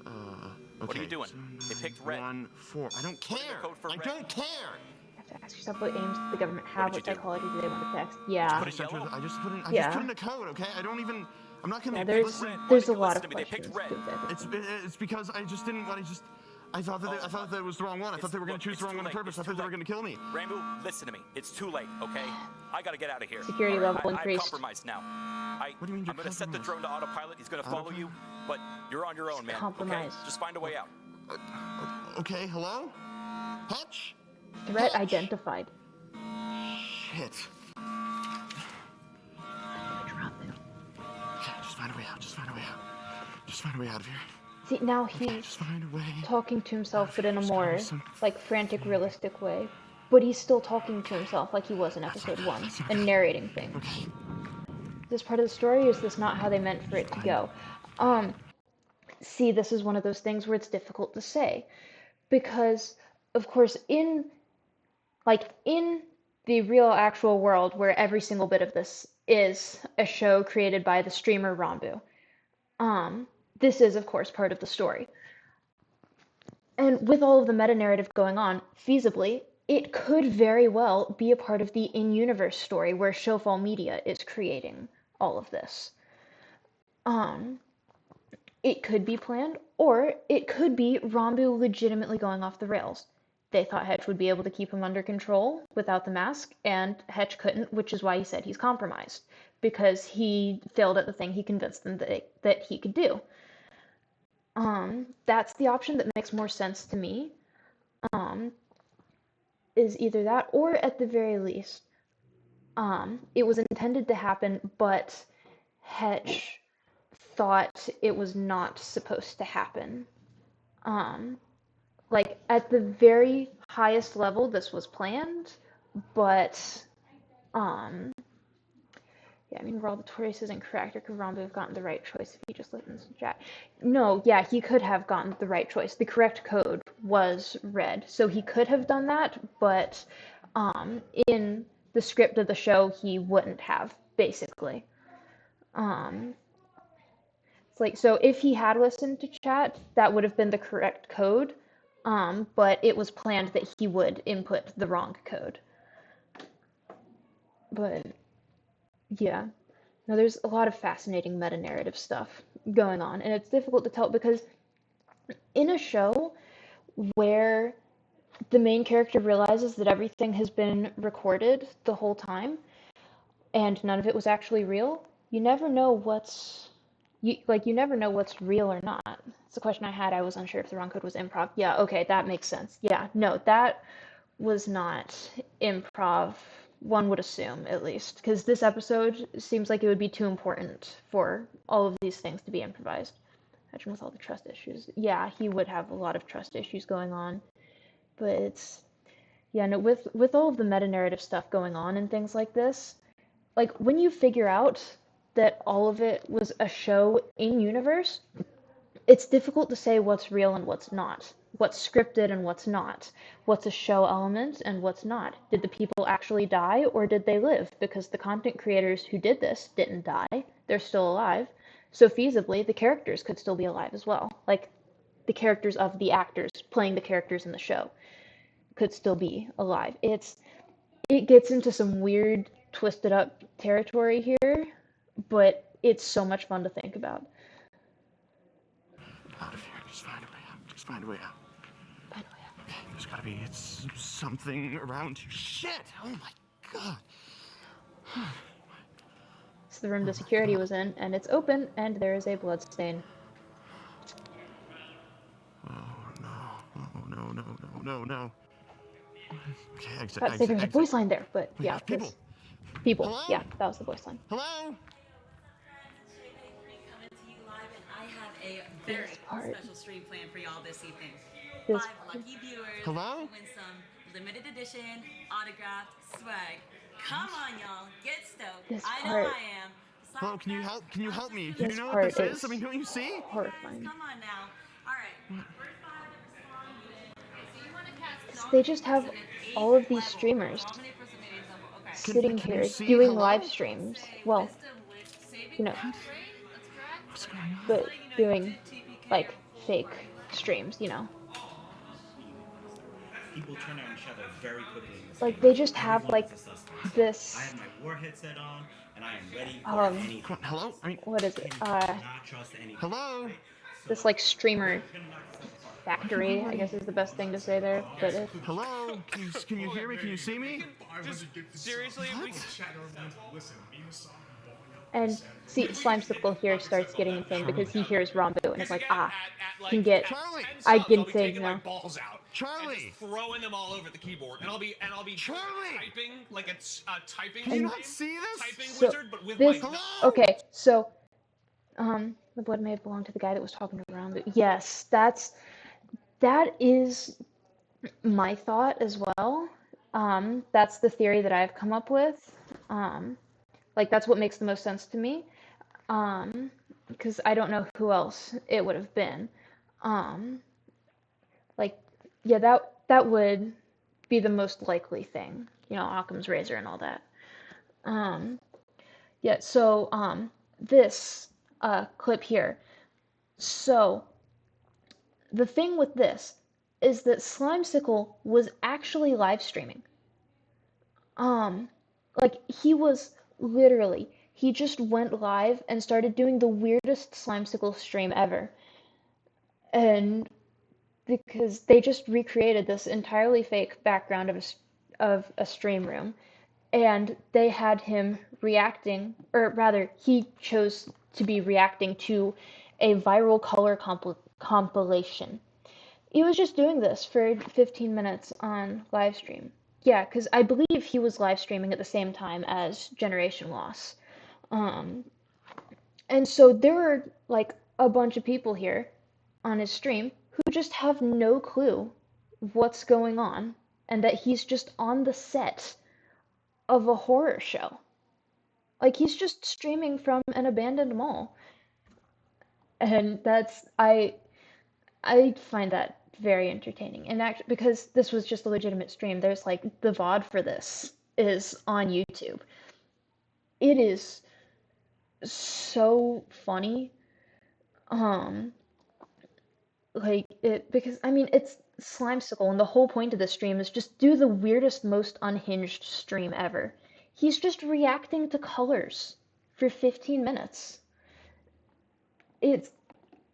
Okay. What are you doing? They picked red. 1, 4. I don't care. code for I red? don't care. You have to ask yourself what aims the government have, did what you do? psychology do they want to text. Yeah. Put it yellow? I just put in a code. Okay. I don't even. I'm not gonna. Yeah, listen. there's a Why lot did of you listen to me? They questions. picked red. to that. It's because I just didn't. I thought that it was the wrong one. I thought they were gonna choose the wrong one on purpose. I thought they were gonna kill me. Rambo, listen to me. It's too late. Okay. I gotta get out of here. Security All right? level I'm increased. compromised now. What do you mean I'm you're gonna set the drone to autopilot. He's gonna follow you, but you're on your own, man. Okay. Compromised. Just find a way out. Okay. Hello. Hutch. Threat identified. Shit. Okay, just find a way out. Just find a way out. Just find a way out of here. See, now Okay, he's just find a way. talking to himself, but in a Just more, find some- like, frantic, realistic way. But he's still talking to himself like he was in episode 1, and narrating things. Okay. Is this part of the story, or is this not how they meant for it to go? See, this is one of those things where it's difficult to say. Because, of course, in the real, actual world, where every single bit of this is a show created by the streamer Rambu, this is, of course, part of the story. And with all of the meta-narrative going on, feasibly, it could very well be a part of the in-universe story where Showfall Media is creating all of this. It could be planned, or it could be Rambu legitimately going off the rails. They thought Hetch would be able to keep him under control without the mask, and Hetch couldn't, which is why he said he's compromised, because he failed at the thing he convinced them that he could do. That's the option that makes more sense to me. is either that, or at the very least, it was intended to happen, but Hetch thought it was not supposed to happen. Like, at the very highest level, this was planned, but, yeah, I mean, Torres isn't correct, or could Rambo have gotten the right choice if he just listened to chat? No, yeah, he could have gotten the right choice. The correct code was red, so he could have done that, but in the script of the show, he wouldn't have, basically. It's like, so if he had listened to chat, that would have been the correct code, but it was planned that he would input the wrong code. But, yeah. Now, there's a lot of fascinating meta-narrative stuff going on, and it's difficult to tell because in a show where the main character realizes that everything has been recorded the whole time and none of it was actually real, you never know what's you never know what's real or not. It's a question I had. I was unsure if the wrong code was improv. Yeah, okay, that makes sense. Yeah, no, that was not improv, one would assume, at least, because this episode seems like it would be too important for all of these things to be improvised. Imagine with all the trust issues. Yeah, he would have a lot of trust issues going on, but it's, yeah, no, with all of the meta-narrative stuff going on and things like this, like, when you figure out that all of it was a show in universe, it's difficult to say what's real and what's not, what's scripted and what's not, what's a show element and what's not. Did the people actually die or did they live? Because the content creators who did this didn't die, they're still alive. So feasibly, the characters could still be alive as well. Like, the characters of the actors playing the characters in the show could still be alive. It gets into some weird, twisted up territory here, but it's so much fun to think about. Out of here. Just find a way out. Just find a way out. By the way, Okay, there's gotta be something around here. Shit! Oh my god. it's the room the security was in, and it's open, and there is a blood stain. Oh no. Oh no, no, no, no, no. Okay, exit, I thought there was a voice line there, but Wait, yeah. people. People. Hello? Yeah, that was the voice line. Hello? Coming to you live, and I have a very special stream planned for y'all this evening. This 5 lucky viewers Hello? will win some limited edition autographed swag. Come on, y'all, get stoked. This I know part- I am. Besides Hello, can you that, help? Can you I'm help just me? gonna Do you This know what part this is? is I mean, don't you see? horrifying. Come on now. All right. First 5 to respond. So you want to cast They just have at an all of 8th these level. streamers Nominate for some meetings level. Okay. sitting can you here see? doing Hello? live streams. Well, you know, What's going on? but doing like fake streams, you know. People turn on each other very quickly. In this Like, game. they just have, Everyone like, is a suspect. this, I have my war headset on, and I am ready for anything. Come on, hello? I mean, what is it? Not trust anything. hello? This, like, streamer factory, I guess is the best thing to say there, but it, Hello? Can you hear me? Can you see me? Seriously, and see, Slimesicle here starts getting insane because he hears Rambo and is like, can get, Charlie! I can say taking no. my balls out. And Charlie! just throwing them all over the keyboard, and I'll be Charlie! typing like a typing. Can you game, not see this? Typing So, wizard, but with this, my Hello? okay, so, the blood may have belonged to the guy that was talking to Rambo. Yes, that is my thought as well. That's the theory that I've come up with. Like, that's what makes the most sense to me. Because I don't know who else it would have been. Like, yeah, that would be the most likely thing. You know, Occam's razor and all that. Yeah, so, this, clip here. So, the thing with this is that Slimesicle was actually live streaming. Like, he was literally, he just went live and started doing the weirdest Slimesicle stream ever. And because they just recreated this entirely fake background of a stream room, and they had him reacting, or rather, he chose to be reacting to a viral color compilation. He was just doing this for 15 minutes on live stream. yeah, because I believe he was live streaming at the same time as Generation Loss. Um, and so there were like a bunch of people here on his stream who just have no clue what's going on and that he's just on the set of a horror show. Like he's just streaming from an abandoned mall. And I find that very entertaining. And actually, because this was just a legitimate stream, there's like the VOD for this is on YouTube. It is so funny. Um, like it because I mean it's Slimesicle, and the whole point of this stream is just do the weirdest, most unhinged stream ever. He's just reacting to colors for 15 minutes. It's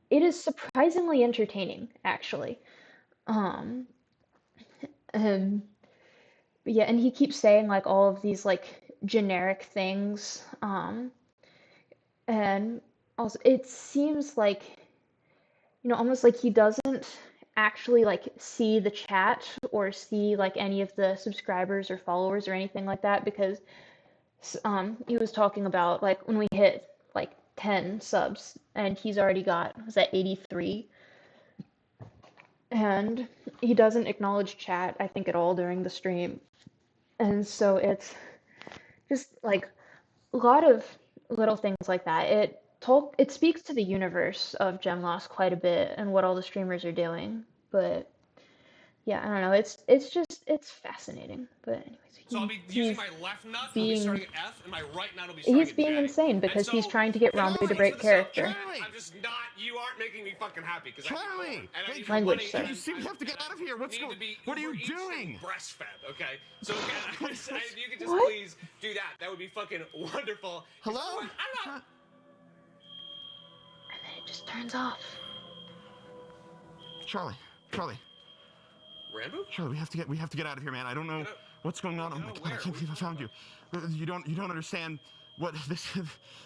it is surprisingly entertaining, actually. Um, and yeah, and he keeps saying like all of these like generic things. And also it seems like, almost like he doesn't actually like see the chat or see like any of the subscribers or followers or anything like that, because he was talking about like when we hit like 10 subs and he's already got, was that 83? And he doesn't acknowledge chat, I think, at all during the stream. And so it's just like a lot of little things like that. It speaks to the universe of GenLoss quite a bit and what all the streamers are doing. But yeah, I don't know. It's fascinating. But anyways, So I'll be using my left nut, it'll be starting at F, and my right nut will be starting he's at being J. insane because And he's so, trying to get in all Rambo to fairness break for the sub, character. I'm just not, you aren't making me fucking happy. Charlie! And I need Language, money, sir. and You seem to have to get out of here. What's need going? to be What are you Uber Eats and doing? breastfed, okay? So again, if you could just What? please do that, that would be fucking wonderful. Hello? I'm not. And then it just turns off. Charlie, Rambo? we have to get out of here, man. I don't know what's going on. Oh my god, I can't believe I found you. You don't understand what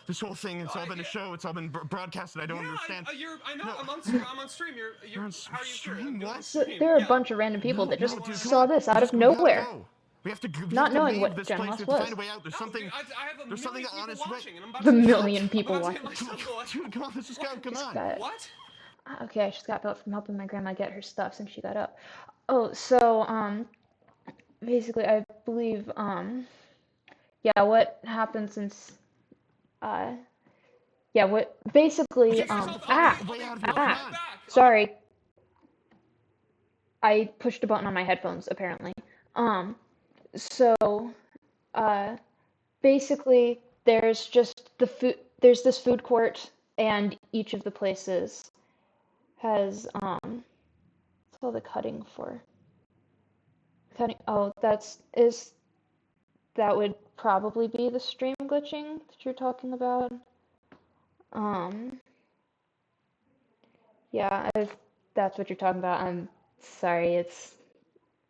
this whole thing. It's all been a show. It's all been broadcasted. I don't understand. I know. No. I'm on stream. You're on How are you stream? What? So there are a bunch of random people that just dude, come saw on. this out of We gotta nowhere. go. We have to Not knowing leave what this Gen place. Loss We have to was. find a way out. There's something. I have a There's something million on its people way. watching, and I'm about The to get million myself- people I'm about watching. to get myself Dude, come on, let's just go. Come on. Got- What? Okay, I just got up from helping my grandma get her stuff since she got up. Oh, so basically, I believe yeah, what happened since yeah, what basically Get yourself- I'll be way out of right here, ah, come on. back. sorry, I pushed a button on my headphones apparently. So basically, there's just there's this food court, and each of the places has what's all the cutting for? Cutting. Oh, that would probably be the stream glitching that you're talking about. Yeah, if that's what you're talking about, I'm sorry.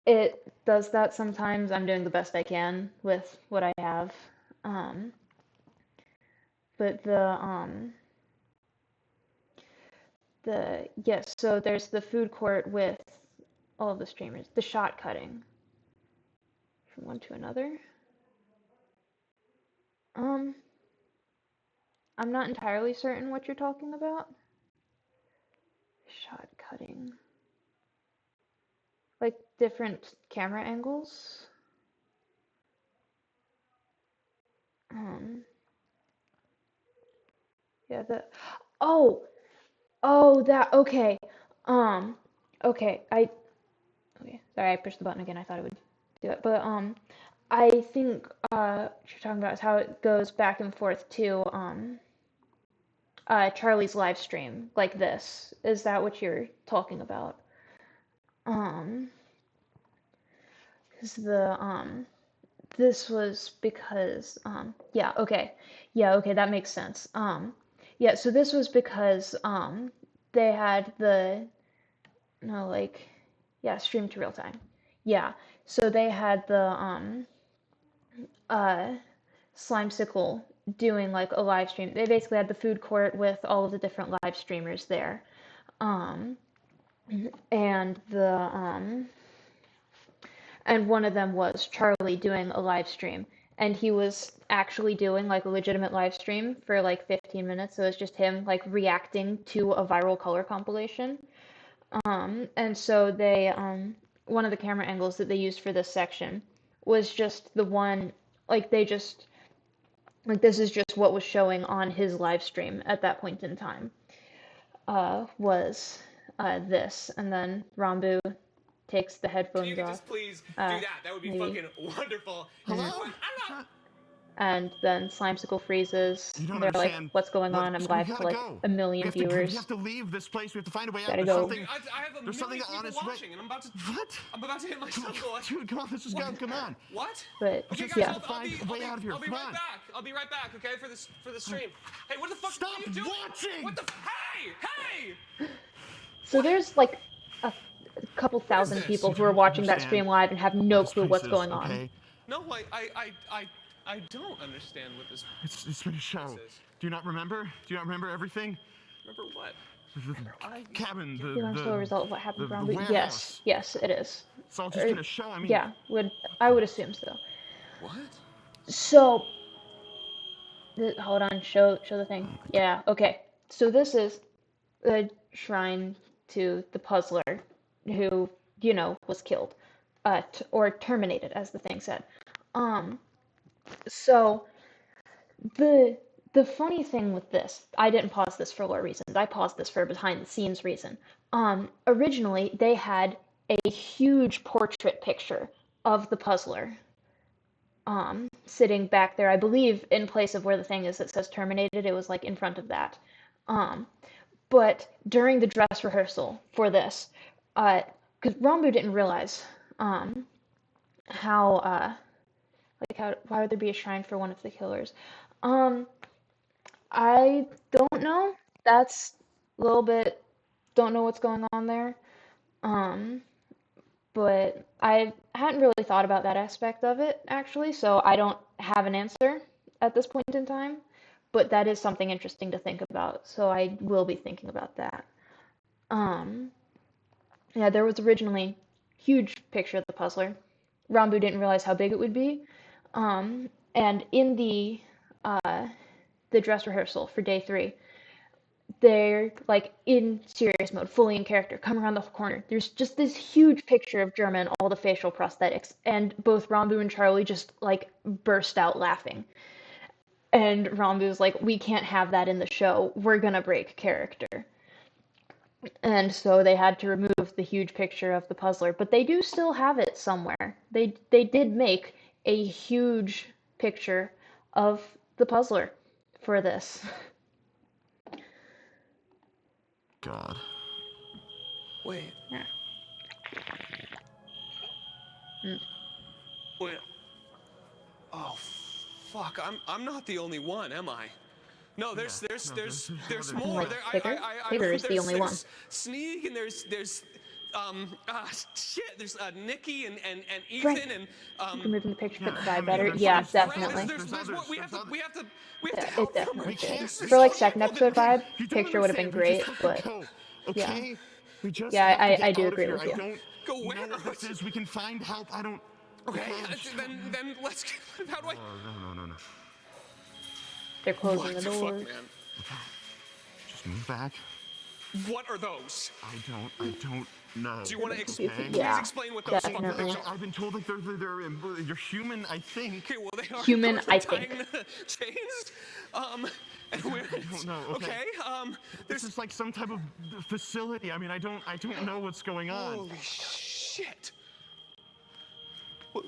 It does that sometimes. I'm doing the best I can with what I have. But yes, so there's the food court with all of the streamers, the shot cutting from one to another. I'm not entirely certain what you're talking about. Shot cutting. Like different camera angles. Yeah, oh, that, okay. Okay, okay, sorry, I pushed the button again. I thought it would do it. But, I think, what you're talking about is how it goes back and forth to, Charlie's live stream, like this. Is that what you're talking about? 'Cause this was because, yeah, okay. Yeah, okay, that makes sense. Yeah, so this was because, they had no, like, yeah, stream to real time. Yeah, so they had the, Slimesicle doing, like, a live stream. They basically had the food court with all of the different live streamers there. And and one of them was Charlie doing a live stream, and he was actually doing like a legitimate live stream for like 15 minutes. So it's just him like reacting to a viral color compilation. And so they one of the camera angles that they used for this section was just the one, like they just like this is just what was showing on his live stream at that point in time. Was this, and then Rambu takes the Can you headphones off. just please do that? That would be maybe. fucking wonderful. Hello? I'm not. And then Slimesicle freezes. You don't They're like, understand. "What's going on?" I'm So we live gotta to like go. 1 million We viewers. have to leave this place. We have to find a way out. Gotta There's go. something. I have a There's something million on its people way. watching, and I'm about to. What? I'm about to hit myself. Dude, come on, let's just go. Come on. What? But Okay, guys, yeah, I'll be out of here. I'll be Come right on. back. I'll be right back. Okay, for the stream. Hey, what the fuck Stop are you doing? watching! What the? Hey! so there's like a couple thousand this? people You who are don't watching that understand stream live and have no This clue place what's is, going on. okay? No, I don't understand what this. It's been a show. This is. Do you not remember? Do you not remember everything? Remember what? The cabin, You want to know a result of what happened, the Rambu? warehouse. Yes, it is. It's all just been a show. I mean, Yeah, I would assume so. What? So, hold on, show the thing. Yeah, okay. So this is a shrine to the puzzler, who was killed, or terminated, as the thing said. So the funny thing with this, I didn't pause this for lore reasons. I paused this for a behind the scenes reason. Originally they had a huge portrait picture of the puzzler sitting back there, I believe in place of where the thing is that says terminated. It was like in front of that. But during the dress rehearsal for this, because Rambu didn't realize how why would there be a shrine for one of the killers? I don't know. That's a little bit, don't know what's going on there. But I hadn't really thought about that aspect of it, actually, so I don't have an answer at this point in time. But that is something interesting to think about, so I will be thinking about that. Yeah, there was originally a huge picture of the puzzler. Rambu didn't realize how big it would be. And in the dress rehearsal for day 3, they're like in serious mode, fully in character, come around the corner. There's just this huge picture of Germa and all the facial prosthetics, and both Rambu and Charlie just like burst out laughing. And Rambu's like, "We can't have that in the show. We're gonna break character." And so they had to remove the huge picture of the puzzler, but they do still have it somewhere. They did make a huge picture of the puzzler for this. God. Wait. Yeah. Wait. Oh, fuck! I'm not the only one, am I? No, there's more. Like, There, Tigger is the only one. Sneak, and there's shit. There's Nikki and Ethan Right. and Removing the picture could die I mean, better. there's Yeah, others. definitely. There's more. We have to Yeah, help it them. definitely can't- did. we For like can't- second episode vibe, You don't picture would have been understand. We great, just have but to go, okay? We just Yeah, have to I get do out of agree here. with you. I don't Go know where? what this is. We can find help. I don't. Okay, just- then let's. How do I? Oh, no. they're closing What the the fuck, doors. man? Just move back. What are those? I don't know. Do you want to Okay. please Yeah, explain what those fucking definitely. things are? I've been told like you're human. I think. Okay, well they are. Human, of course, I we're think. tying the chains. And we're. I don't know. Okay. Okay. This is like some type of facility. I mean, I don't know what's going on. Holy shit. Well,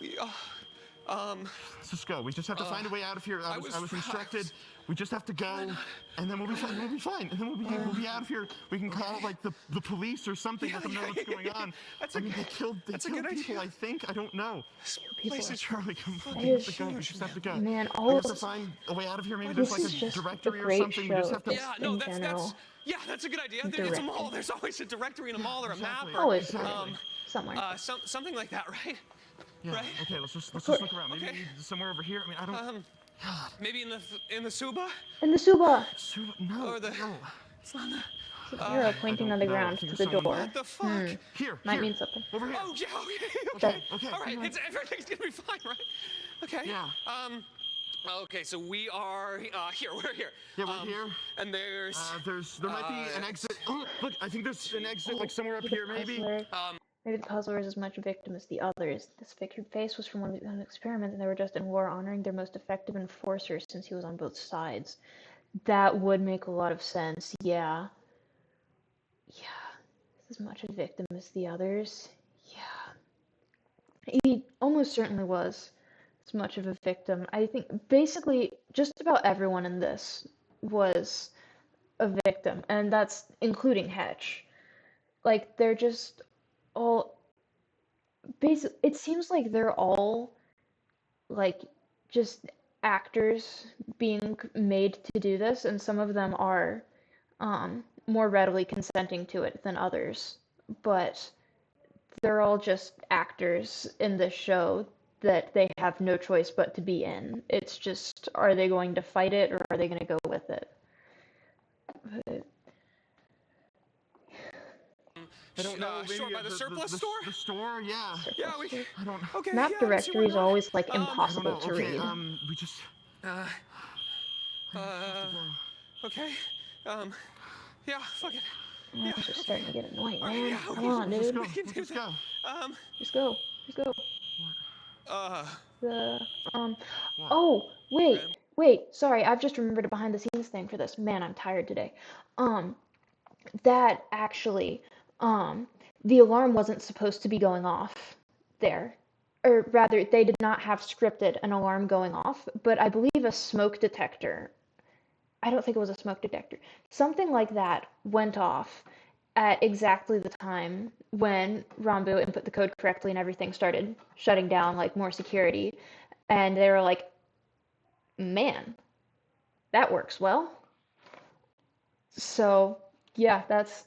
Let's just go. We just have to find a way out of here. I was instructed. We just have to go, and then we'll be fine. We'll be fine, and then we'll be out of here. We can call like the police or something. Let them know what's going on. That's I mean, they killed a people. good idea. I think. I don't know. People Place is Charlie, come on. It We have is to go. We just have to go. Man, We all have of to this- find a way out of here. Maybe This there's like is a just a directory or great something. We just show. have to. Yeah, no, in that's general. that's a good idea. There's a mall. There's always a directory in a mall or a map. Exactly. Or, Always Exactly. somewhere. something like that, right? Yeah. Right. Okay. Let's just course. look around. Maybe Okay. somewhere over here. I mean, I don't. Maybe in the Suba. In the Suba! No. Or the- No. It's not the. It's an arrow pointing on the ground to the door. What the fuck? Here, Might mean something. over here. Oh, yeah, Okay, okay. All right, everything's gonna be fine, right? Okay. Yeah. Okay, so we are here. We're here. Yeah, we're here. And there might be an exit. Oh, look, I think there's an exit like somewhere up here, maybe. Maybe the puzzler is as much a victim as the others. This figured face was from one of the experiments, and they were just in war honoring their most effective enforcer since he was on both sides. That would make a lot of sense, yeah. Yeah, as much a victim as the others. Yeah. He almost certainly was as much of a victim. I think basically just about everyone in this was a victim, and that's including Hetch. Like, they're just all basically, it seems like they're all like just actors being made to do this, and some of them are more readily consenting to it than others, but they're all just actors in this show that they have no choice but to be in. It's just, are they going to fight it or are they going to go with it? But I don't know. Sure, by the surplus store? The store, yeah. Yeah, we. I don't. Okay. map yeah, let's see directory is where we're always like I don't impossible know. to Okay, read. we just. at. Okay. Yeah, fuck it. It's just starting to get annoying, Alright, man. yeah, Come okay, on, dude. We can do Let's that. go. Just go. Just go. Uh, Oh, wait, sorry, I've just remembered a behind the scenes thing for this. Man, I'm tired today. That actually, the alarm wasn't supposed to be going off there. Or rather, they did not have scripted an alarm going off, but I believe a smoke detector, I don't think it was a smoke detector, something like that went off at exactly the time when Rambo input the code correctly and everything started shutting down, like more security. And they were like, man, that works well. So, yeah, that's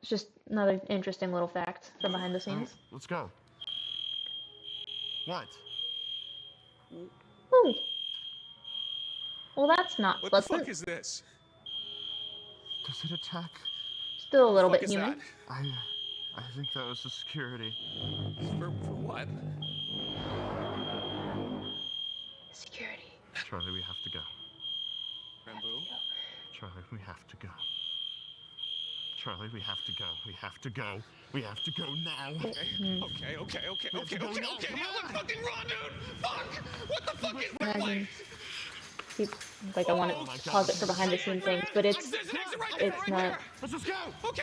just another interesting little fact from behind the scenes. Let's go. What? Ooh. Well, that's not what the pleasant. fuck is this? Does it attack? Still a little Fuck bit is human. that? I think that was the security. For what? Security. Charlie, we have to go. Rambo? Charlie, we have to go. Charlie, we have to go. We have to go. We have to go now. Okay. Yeah, let's fucking run, dude! Fuck! What the fuck is this place? Like, I want to pause it for behind the scenes things, but it's There's an exit right there, it's right not. there. Let's just go. Okay.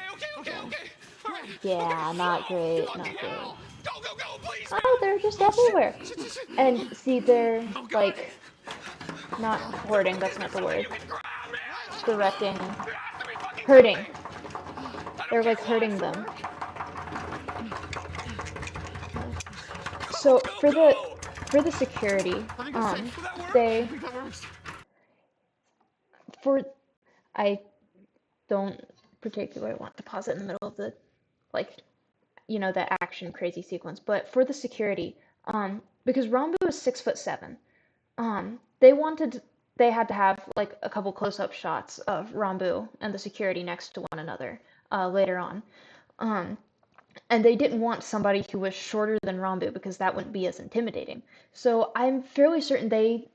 All right. Yeah, not great, Fucking not great. hell. Go, please. Oh, they're just everywhere. And see, they're like not hoarding. That's not the word. Directing, hurting. They're like hurting them. So for the security, they I don't particularly want to pause it in the middle of the the action crazy sequence, but for the security, because Rambo is 6'7", they had to have like a couple close-up shots of Rambo and the security next to one another later on. And they didn't want somebody who was shorter than Rambo because that wouldn't be as intimidating. So I'm fairly certain they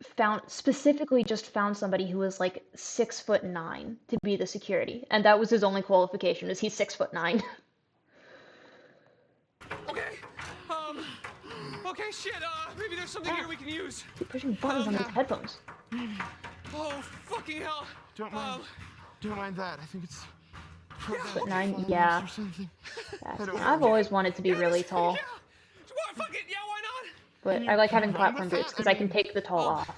specifically found somebody who was like 6'9" to be the security, and that was his only qualification, is he's 6'9". Okay, shit, maybe there's something here we can use. Keep pushing buttons on these headphones. Oh, fucking hell. Don't mind that. I think it's... 6'9", yeah. Or something. I've always wanted to be really tall, Fuck it, yeah, why not? but I like having platform boots because I can take the tall off.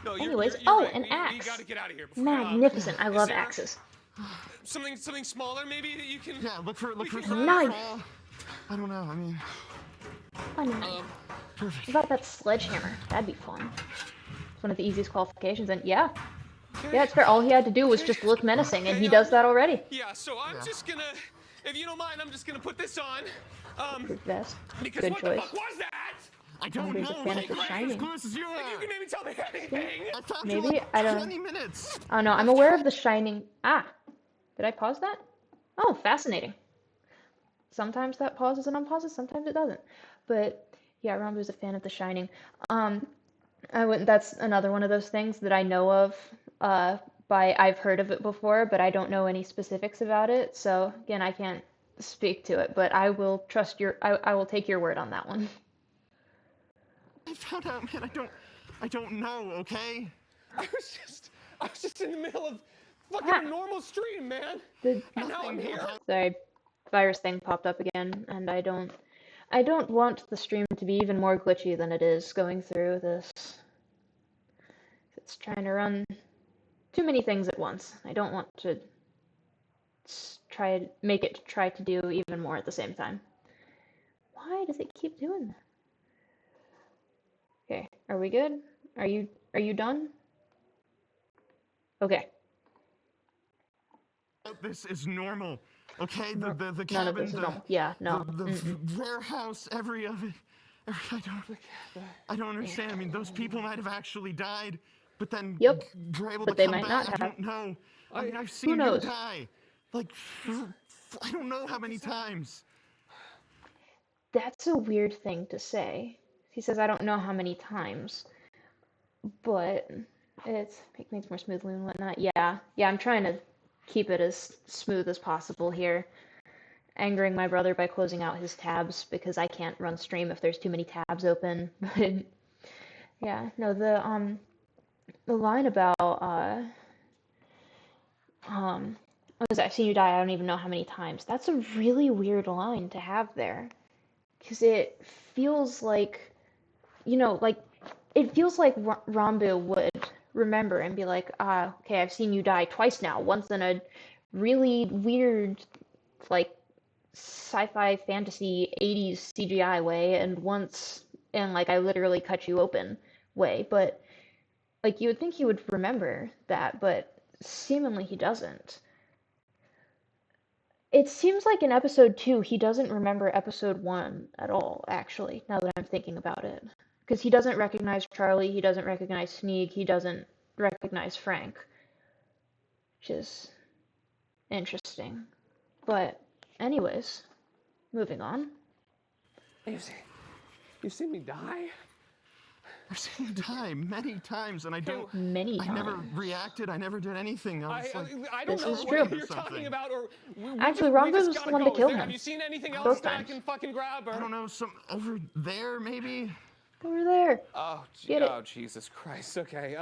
No, Anyways, you're an right. axe. We gotta get out of here before, Magnificent. I love there axes. something smaller maybe that you can... Yeah, look for can something Knife. small. I don't know, I mean... What about that sledgehammer? That'd be fun. It's one of the easiest qualifications, and yeah, it's fair. All he had to do was just look menacing, and he does that already. Yeah, so I'm just gonna... If you don't mind, I'm just gonna put this on. Bulletproof vest. Because Good what choice. the fuck was that? I don't Somebody's know. a fan of The As Shining. close as you are. You can maybe tell me anything. I found Maybe, you like I don't know. 20 minutes. Oh no, I'm aware of The Shining. Did I pause that? Oh, fascinating. Sometimes that pauses and unpauses, sometimes it doesn't. But yeah, Rambo's a fan of The Shining. That's another one of those things that I know of. I've heard of it before, but I don't know any specifics about it. So again, I can't speak to it, but I will I will take your word on that one. I found out, man. I don't know. Okay. I was just in the middle of fucking a normal stream, man. And now I'm here. Sorry, virus thing popped up again, and I don't want the stream to be even more glitchy than it is going through this. It's trying to run too many things at once. I don't want to try to do even more at the same time. Why does it keep doing that? Okay, are we good? Are you done? Okay. This is normal. Okay, the cabin, none of this is normal. Yeah, no. The warehouse, every of it. I don't understand. I mean, those people might have actually died, but then were able but to they come might back. not have. I don't know. I mean, I've seen Who knows? you die. Like, I don't know how many times. That's a weird thing to say. He says, I don't know how many times, but it makes more smoothly and whatnot. Yeah, I'm trying to keep it as smooth as possible here. Angering my brother by closing out his tabs because I can't run stream if there's too many tabs open. But yeah, no, the line about what is it? I've seen you die, I don't even know how many times. That's a really weird line to have there. Because it feels like, it feels like Rambo would remember and be like, okay, I've seen you die twice now. Once in a really weird, like, sci-fi fantasy 80s CGI way, and once in, like, I literally cut you open way. But, like, you would think he would remember that, but seemingly he doesn't. It seems like in episode 2, he doesn't remember episode 1 at all, actually, now that I'm thinking about it. Because he doesn't recognize Charlie, he doesn't recognize Sneak, he doesn't recognize Frank. Which is interesting. But, anyways, moving on. You've seen me die? I've seen you die many times, and I never reacted. I never did anything. I don't know what you're talking about. Or actually, Rambo was the one to kill him. Have you seen anything else that I can fucking grab? Or... I don't know. Some over there, maybe. Over there. Oh, Jesus Christ. Okay.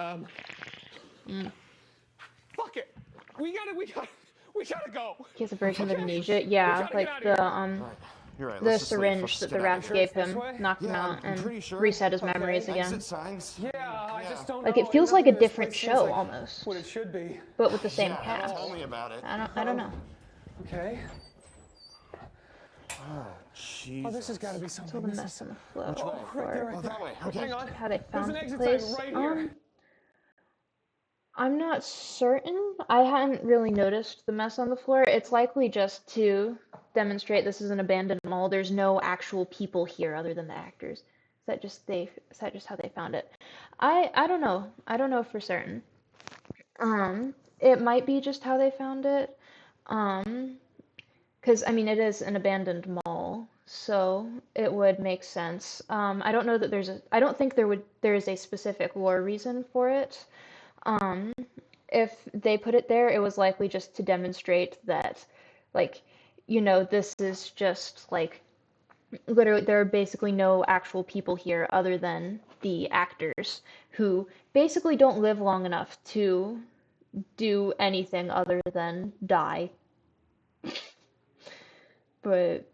Fuck it. We gotta go. He has a version of amnesia. Yeah, like the Right, the syringe that the rats gave him knocked him out and reset his memories again. Yeah, I just don't know. Like it feels like a different show almost. What it should be. But with the same cast. Tell me about it. I don't know. Okay. Oh, jeez. Oh, this has got to be something. Still the mess on the floor. Oh, that way. Okay. Hang on. How they found There's an the exit place. sign right here. I'm not certain. I hadn't really noticed the mess on the floor. It's likely just to demonstrate this is an abandoned mall. There's no actual people here other than the actors. Is that just how they found it? I don't know. I don't know for certain. It might be just how they found it. Because I mean it is an abandoned mall, so it would make sense. I don't know that I don't think there is a specific lore reason for it. If they put it there, it was likely just to demonstrate that, like, this is just, like, literally, there are basically no actual people here other than the actors, who basically don't live long enough to do anything other than die. But,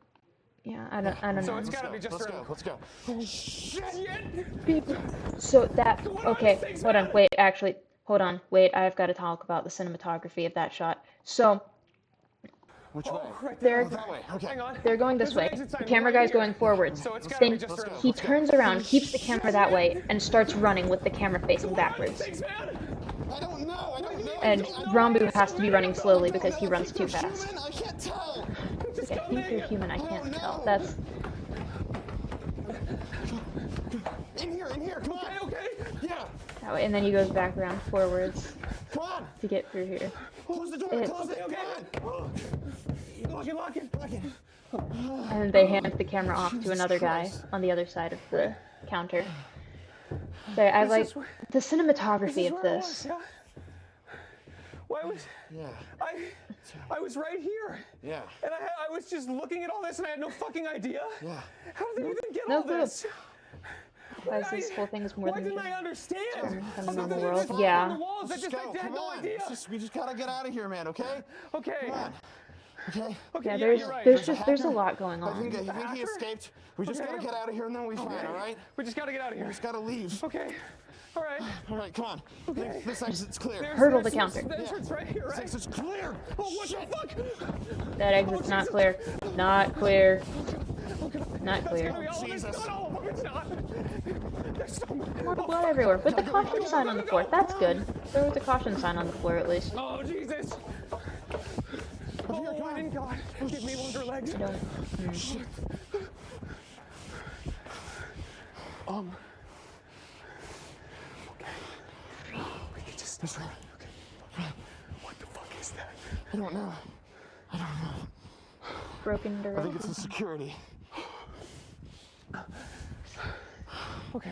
yeah, I don't know. So it's gotta be just Let's go. Oh, shit! People. So that, okay, hold on, wait, actually... Hold on, wait, I've got to talk about the cinematography of that shot. So, which way? They're, that way. Okay. Hang on. they're going this way. The camera guy's going forwards. So it's Then he turns around, keeps the camera that way, and starts running with the camera facing backwards. I don't know. And Rambo has to be running slowly because he runs too fast. I can't tell. I think they're human, I can't tell. That's... In here, come on. Okay. Yeah. That way, and then he goes back around forwards Come on. to get through here. Close the door. Close it. Okay. Lock it. And they hand the camera off to another guy on the other side of the counter. So I like the cinematography of this. Why was I was right here. Yeah. And I was just looking at all this and I had no fucking idea. Yeah. How did they even get No all clue. this? Because this whole thing is more Why than didn't I understand? from the normal There's world. stuff Yeah. on the walls. I Come had no on. idea. We just gotta get out of here, man. Okay. Okay. Come on. Okay. Yeah, you're right. there's a lot going I think on. he escaped. We just gotta get out of here and then we'll be fine. All right. We just gotta get out of here. We just gotta leave. Okay. All right. All right. Come on. Okay. This exit's clear. Hurdle the counter. The entrance right here, This right? exit's clear. Oh, what the fuck? That exit's not clear. Not clear. Not clear. Jesus. Not all of them. It's not. There's so many. More blood everywhere. With the caution sign on the floor. That's good. There was a caution sign on the floor at least. Oh, Jesus. Oh, why didn't God give me longer legs? Don't. Okay. We can just this way. Okay. What the fuck is that? I don't know. Broken I door. think it's the security. Okay,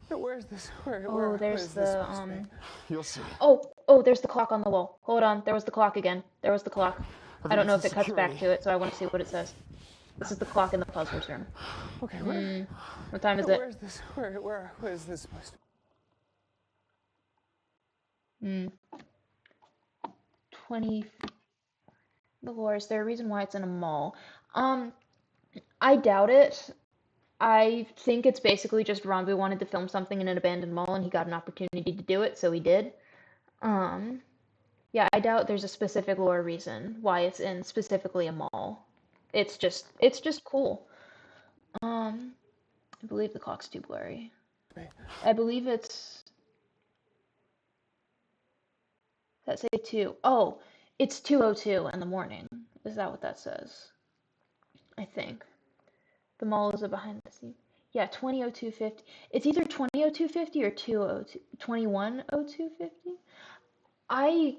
where's this? Oh, there's the You'll see. Oh, there's the clock on the wall. Hold on, there was the clock again. There was the clock. I don't know if it cuts back to it, so I want to see what it says. This is the clock in the puzzler's room. Okay, where? What time is it? Where's this? Where is this supposed to? 20. The lore, is there a reason why it's in a mall? I doubt it. I think it's basically just Rambu wanted to film something in an abandoned mall and he got an opportunity to do it, so he did. Yeah, I doubt there's a specific lore reason why it's in specifically a mall. It's just cool. I believe the clock's too blurry. I believe it's... Does that say 2? Oh, it's 2:02 in the morning. Is that what that says? I think. The mall is a behind the scenes. Yeah, 20:02:50. It's either 20:02:50 or 21:02:50. I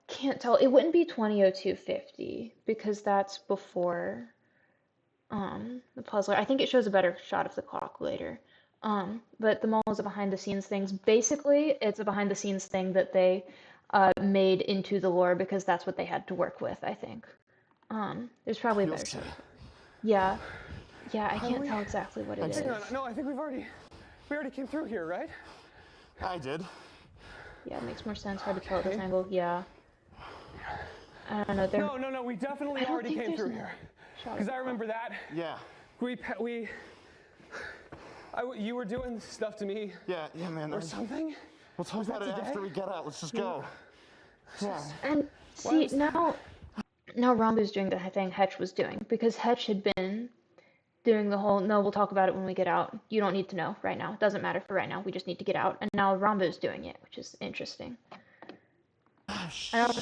can't tell. It wouldn't be 20:02:50 because that's before the puzzler. I think it shows a better shot of the clock later. But the mall is a behind the scenes thing. Basically, it's a behind the scenes thing that they made into the lore because that's what they had to work with, I think. There's probably a better shot. Yeah. Yeah, I can't tell exactly what it is. Hang on. No, I think we already came through here, right? I did. Yeah, it makes more sense. Hard to tell at this angle. Yeah. I don't know. No, we definitely already came through here. Because I remember that. Yeah. You were doing stuff to me. Yeah, man. Or something. We'll talk about it after we get out. Let's just go. Yeah. And see, now Rambu's doing the thing Hetch was doing, because Hetch had been doing the whole, no, we'll talk about it when we get out. You don't need to know right now. It doesn't matter for right now. We just need to get out. And now Rambu's doing it, which is interesting. I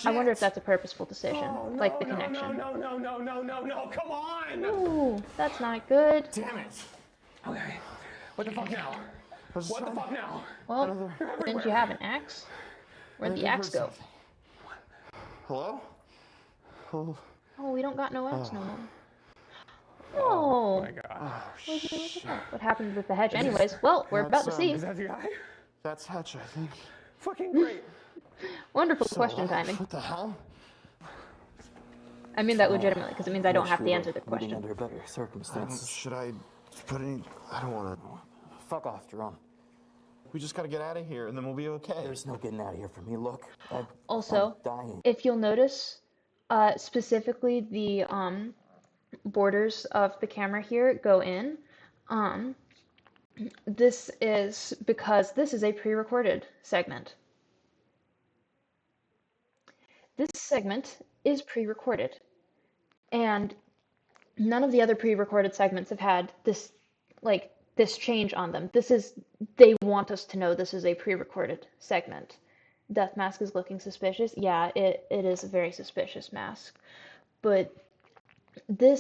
wonder if that's a purposeful decision, like the connection. No, come on! Ooh, that's not good. Damn it. Okay, what the fuck now? What the fuck now? Well, didn't you have an axe? Where'd the axe go? Hello? Oh, we don't got no axe no more. Oh my god. What happened with the hedge anyways? Well, we're about to see. Is that the guy? That's Hetch, I think. Fucking great. Wonderful question timing. What the hell? I mean that legitimately, because it means I don't have to answer the Meeting question. under better circumstances. Should I put any... I don't want to... Fuck off, Jerome. We just got to get out of here, and then we'll be okay. There's no getting out of here for me. Look, Also, I'm dying. if you'll notice, specifically the borders of the camera here go in. This is because this is a pre-recorded segment. This segment is pre-recorded, and none of the other pre-recorded segments have had this, like, this change on them. They want us to know this is a pre-recorded segment. Death mask is looking suspicious. Yeah, it is a very suspicious mask. But the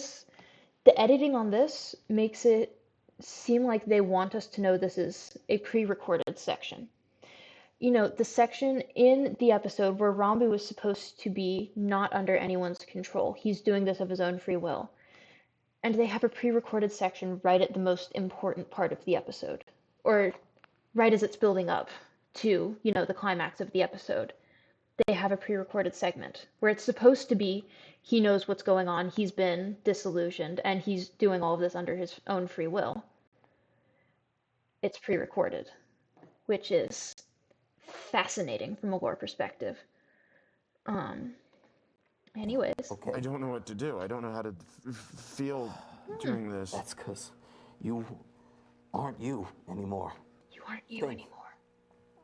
editing on this makes it seem like they want us to know this is a pre-recorded section. you know, the section in the episode where Rambu was supposed to be not under anyone's control. He's doing this of his own free will. And they have a pre-recorded section right at the most important part of the episode. Or right as it's building up to, you know, the climax of the episode. They have a pre-recorded segment where it's supposed to be he knows what's going on, he's been disillusioned, and he's doing all of this under his own free will. It's pre-recorded, which is fascinating from a lore perspective. Anyways. Okay. I don't know what to do. I don't know how to feel during this. That's because you aren't you anymore. You aren't you anymore.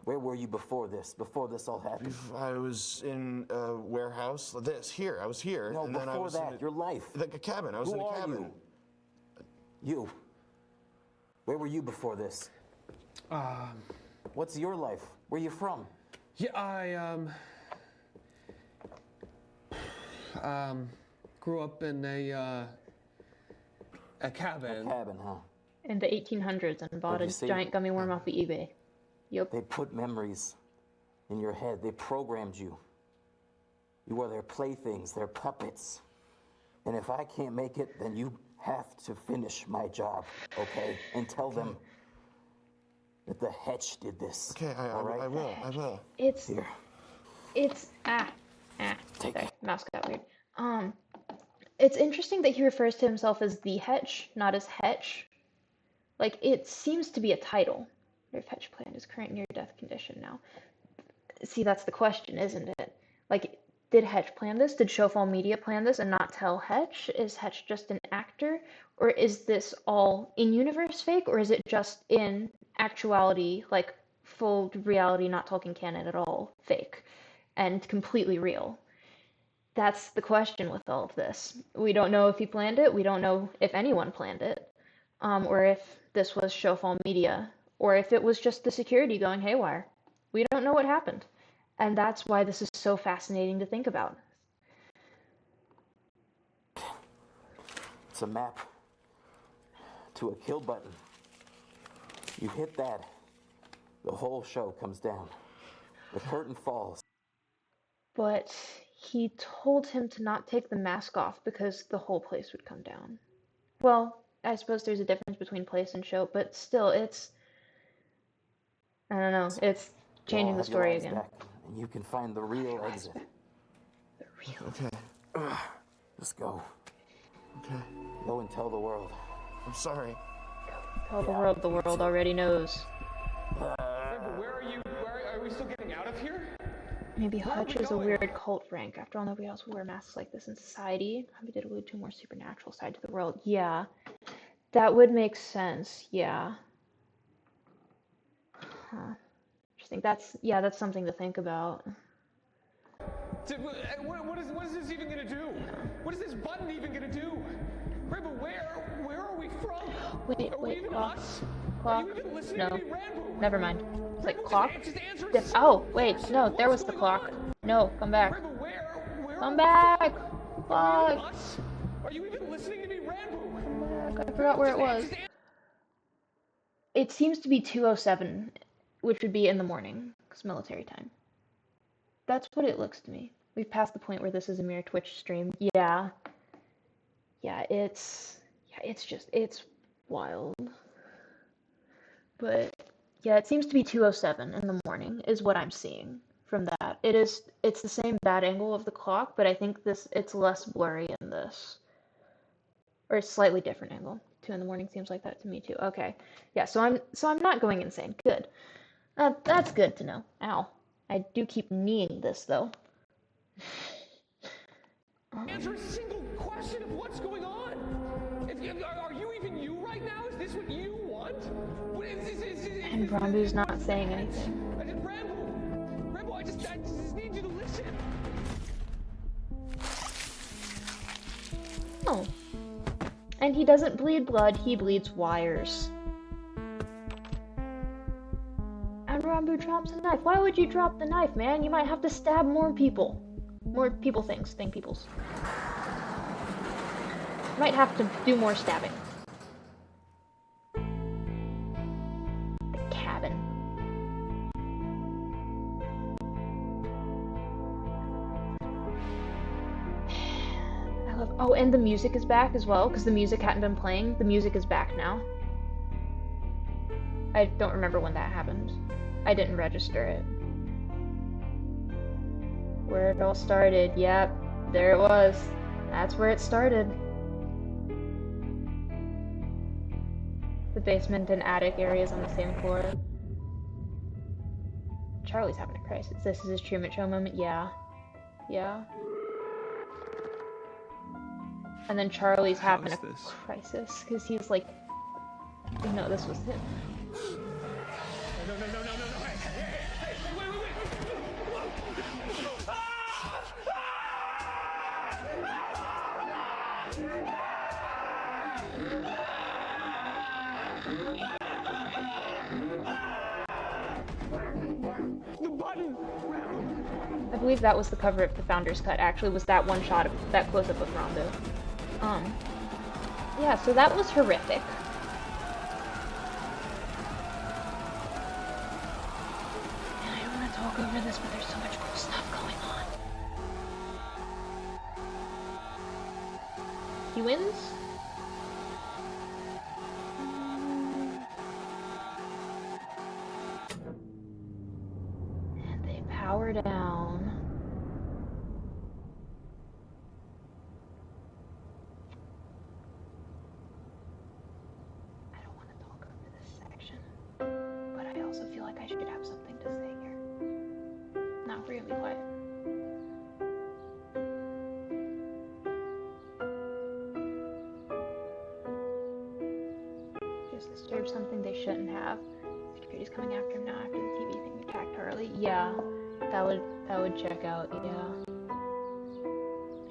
Where were you before this all happened? I was in a warehouse. I was here. No, and then I before was that, in your life. Like a cabin. I was in a cabin. Who are you? Where were you before this? What's your life? Where you from? Yeah, I grew up in a cabin. A cabin, huh? In the 1800s and bought a giant gummy worm off of eBay. Yep. They put memories in your head. They programmed you. You are their playthings, their puppets. And if I can't make it, then you have to finish my job, okay? And tell them that the Hetch did this. Okay, I will. It's Here. Sorry, mouse got weird. It's interesting that he refers to himself as the Hetch, not as Hetch. Like, it seems to be a title. If Hetch planned his current near-death condition now. See, that's the question, isn't it? Like, did Hetch plan this? Did Showfall Media plan this and not tell Hetch? Is Hetch just an actor? Or is this all in-universe fake? Or is it just in actuality, like, full reality, not talking canon at all, fake? And completely real? That's the question with all of this. We don't know if he planned it. We don't know if anyone planned it. Or if this was Showfall Media. Or if it was just the security going haywire. We don't know what happened. And that's why this is so fascinating to think about. It's a map to a kill button. You hit that, the whole show comes down. The curtain falls. But he told him to not take the mask off because the whole place would come down. Well, I suppose there's a difference between place and show, but still, it's... I don't know, it's changing the story again. Back, and you can find the real exit. The real. Okay. Just go. Okay. Go and tell the world. I'm sorry. Tell the world already knows. Where are you? Are we still getting out of here? Maybe Hutch is a weird cult rank. After all, nobody else will wear masks like this in society. Maybe did allude to a more supernatural side to the world. Yeah. That would make sense, yeah. Huh. Interesting. That's something to think about. What is this even gonna do? What is this button even gonna do? Right, but where are we from? Wait, clock. Are you even listening to me, Rambo? Never mind. It's like clock? Just answer Oh, wait, no, there was the clock. No, come back. Rambo, where Come back! Clock! Are you even listening to me, Rambo? Come back. I forgot where it was. It seems to be 2:07, which would be in the morning, because military time. That's what it looks to me. We've passed the point where this is a mere Twitch stream. Yeah. Yeah, it's wild. But yeah, it seems to be 2:07 in the morning is what I'm seeing from that. It's the same bad angle of the clock, but I think it's less blurry in this. Or a slightly different angle. 2 in the morning seems like that to me too. Okay. Yeah, so I'm not going insane. Good. That's good to know. Ow. I do keep kneeing this though. Answer a single question of what's going on. Are you even you right now? Is this what you want? What is this? And Rambu's not saying anything. Rambo, I just need you to listen. Oh. And he doesn't bleed blood, he bleeds wires. And Rambu drops a knife. Why would you drop the knife, man? You might have to stab more people. More people things, thing peoples. Might have to do more stabbing. The cabin. and the music is back as well, because the music hadn't been playing. The music is back now. I don't remember when that happened. I didn't register it. Where it all started. Yep, there it was. That's where it started. The basement and attic areas on the same floor. Charlie's having a crisis. This is his Truman Show moment. Yeah. Yeah. And then Charlie's having a crisis because he's like, no, this was him. No, hey, wait. The button! I believe that was the cover of the Founder's Cut, actually, was that one shot of that close-up of Rondo. Yeah, so that was horrific. And I don't want to talk over this, but there's so much cool stuff going on. He wins? And they power down. I don't want to talk over this section, but I also feel like I should have something to say here. Not really quiet. Just disturbed something they shouldn't have. Security's coming after him now after the TV thing attacked Harley. Yeah, that would check out. Yeah.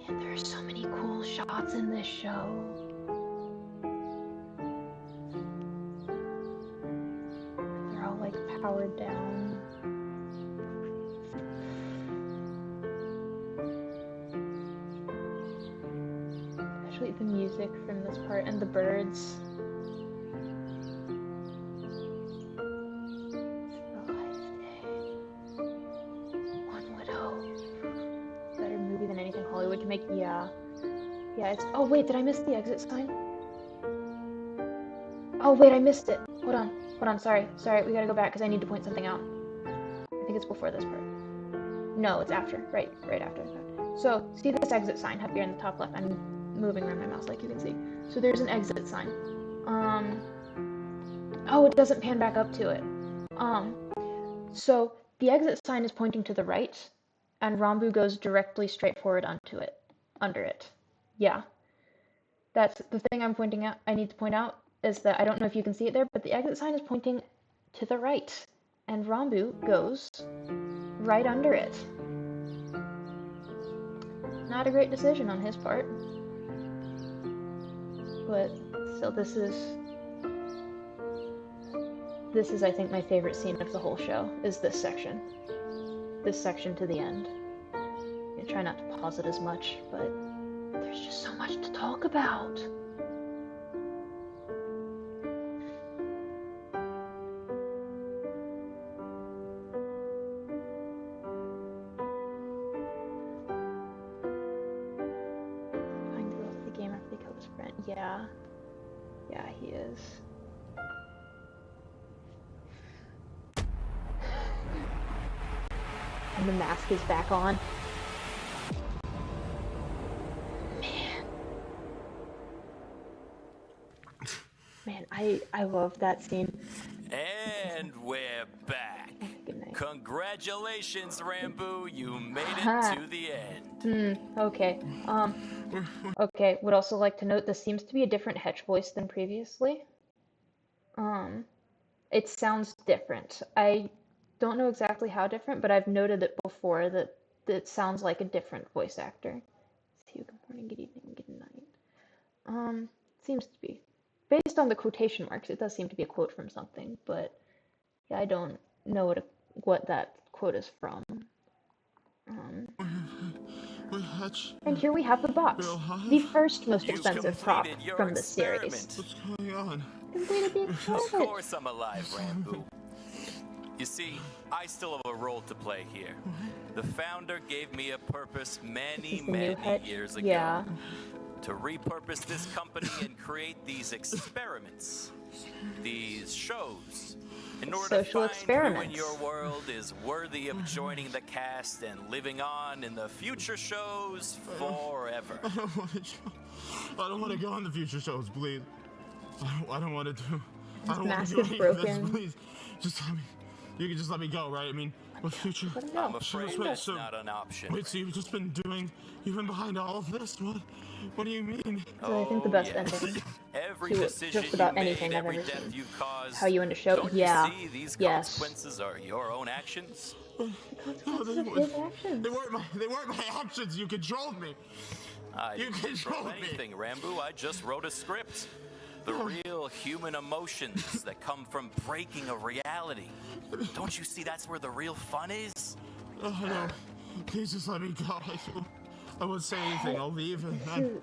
Man, there are so many cool shots in this show. They're all like powered down. Especially the music from this part and the birds. Yeah, it's... Oh, wait, did I miss the exit sign? Oh, wait, I missed it. Hold on, sorry, we gotta go back because I need to point something out. I think it's before this part. No, it's after, right after. So, see this exit sign up here in the top left? I'm moving around my mouse like you can see. So there's an exit sign. Oh, it doesn't pan back up to it. So the exit sign is pointing to the right, and Rambu goes directly straight forward under it. Yeah. That's the thing I need to point out is that I don't know if you can see it there, but the exit sign is pointing to the right, and Rambu goes right under it. Not a great decision on his part. But still, this is I think my favorite scene of the whole show, is this section. This section to the end. I try not to pause it as much, but there's just so much to talk about. Trying to go off the game after they kill his friend. Yeah. Yeah, he is. And the mask is back on. Man, I love that scene. And we're back. Good night. Congratulations, Rambu. You made it to the end. Okay. Okay, would also like to note this seems to be a different Hetch voice than previously. It sounds different. I don't know exactly how different, but I've noted it before that it sounds like a different voice actor. See you, good morning, good evening, good night. Seems to be. Based on the quotation marks, it does seem to be a quote from something, but yeah, I don't know what that quote is from. And here we have the box, the first most expensive prop from the series. What's going on? Completed the Of experiment. course I'm alive, Rambu. You see, I still have a role to play here. The founder gave me a purpose many Is the new years ago. Yeah. to repurpose this company and create these experiments, these shows, in order Social to find who in experiments. your world is worthy of joining the cast and living on in the future shows forever. I don't want to go on the future shows, please. I don't want to do. I don't want to do mask is any of this, broken. please. Just let me. You can just let me go, right? I mean, what future? Let him go. I'm afraid Wait, that's so- not an option. Wait, so you've just been doing. You've been behind all of this? What do you mean? So I think the best yes. ending Every to decision just about you made, anything I've every ever death seen. you've caused. How you end a show? Don't Yeah. you see these Yes. consequences are your own actions? Consequences of his actions. They weren't my actions. You controlled me. I You didn't control control me. anything, Rambo. I just wrote a script. The real human emotions that come from breaking a reality. Don't you see that's where the real fun is? Oh no! Please just let me go. I won't say anything. I'll leave, and then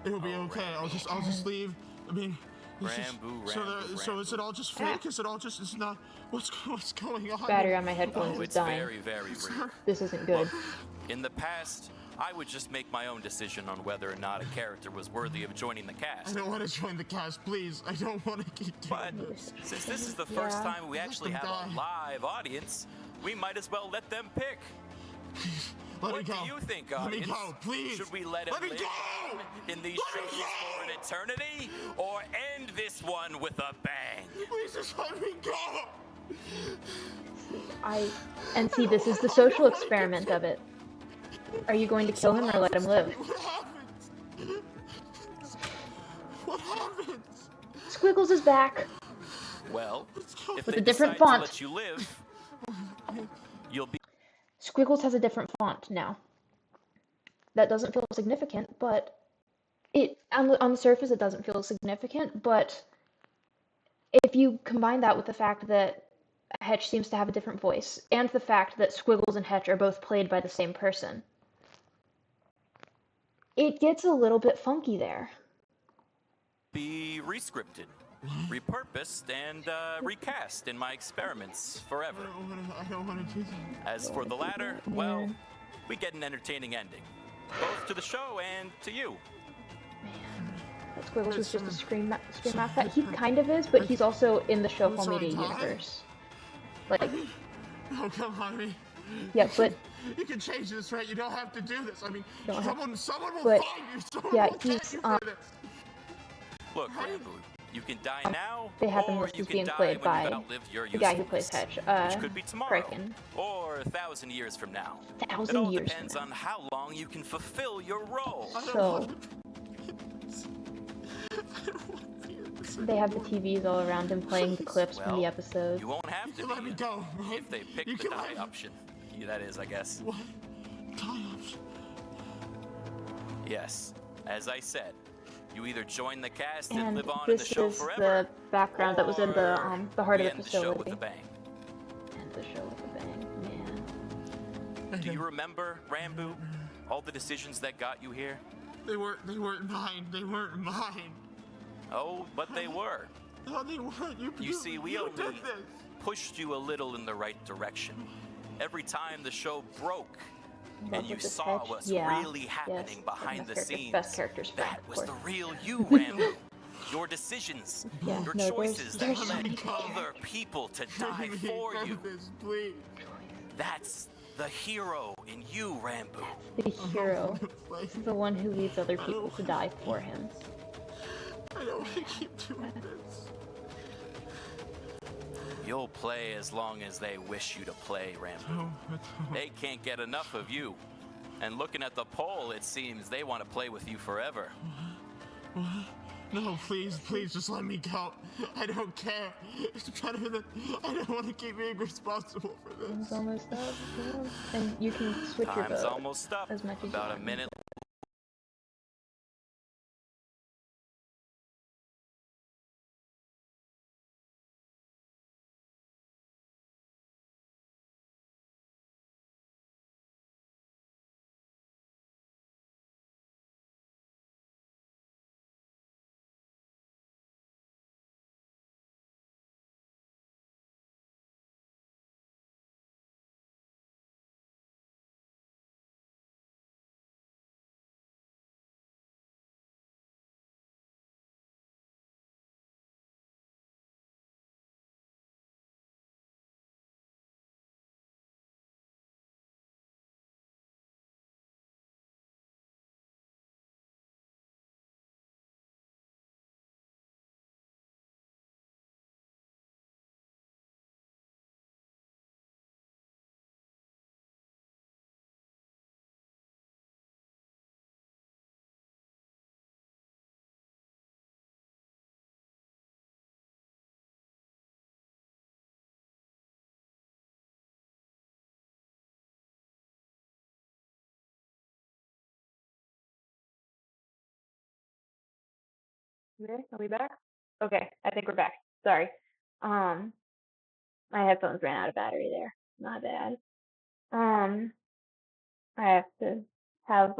it'll be okay. I'll just leave. I mean, it's just- Rambo, so Rambo, so is it all just fake? Is it all just? It's not. What's going on? Battery on my headphones Oh, is it's dying. very, very real. This isn't good. In the past, I would just make my own decision on whether or not a character was worthy of joining the I cast. don't want to join the cast, please. I don't want to keep doing But this. since this is the first Yeah. time we actually Let have them a die. live audience, we might as well let them pick. Let What me do go. you think, Let audience? me go, please. Should we let him Let me live go. in these Let me shows go. for an eternity, or end this one with a bang? Please just let me go. And see, this is the social experiment of it. Are you going to kill him or let him live? What happens? What happens? Squiggles is back. Well, if With they a different decide font. to let you live, you'll be. Squiggles has a different font now. That doesn't feel significant, but it on the surface it doesn't feel significant, but if you combine that with the fact that Hetch seems to have a different voice, and the fact that Squiggles and Hetch are both played by the same person, it gets a little bit funky there. Be rescripted, repurposed, and recast in my experiments forever. I don't want to do that. As for the latter, well, we get an entertaining ending, both to the show and to you. That Squiggles was just a scream mascot. He kind of is, but he's also in the show Home Media universe. Like, Oh, come on, me. yeah, but You can change this, right? You don't have to do this. I mean, Don't have- someone will but, find you. Someone yeah, will get he's, you for this. Look, Rambo, you can die now, they have him or listed you as can being die played when by you've outlived your the guy who plays usefulness, Hetch, which could be tomorrow, Kraken. or 1,000 years from now. 1,000 It all years depends from on how long you can fulfill your role. So they have the TVs all around him playing the clips from the Well, episodes. You won't have to Let me be go, right? if they pick You the can die let- option. Yeah, that is, I guess. What? Die option. Yes, as I said, you either join the cast and, And live on in the this show is forever, the background that was in the heart we of the end the show with facility. a bang. And the show with a bang, man. Do you remember, Rambo, all the decisions that got you here? They weren't mine. They weren't mine. Oh, but they were. No, they weren't. You see, we you only did this. pushed you a little in the right direction. Every time the show broke and Love you with this saw Hetch. what's Yeah, really happening yes, behind the scenes, best characters friend, that of was course. the real you, Rambo. Your decisions, Yeah, your no, choices there's that so led many other people to die Save me for from you. this, please. That's the hero in you, Rambo. The hero, Like, the one who leads other people to die for him. I don't want to keep doing this. You'll play as long as they wish you to play, Rambo. No, I don't. They can't get enough of you. And looking at the poll, it seems they want to play with you forever. No, please, just let me go. I don't care. It's better than. I don't want to keep being responsible for this. It's almost up, yeah. And you can switch your Time's vote almost up. as much as you About a want. minute Okay, are we back? Okay, I think we're back. Sorry. My headphones ran out of battery there. My bad. I have to have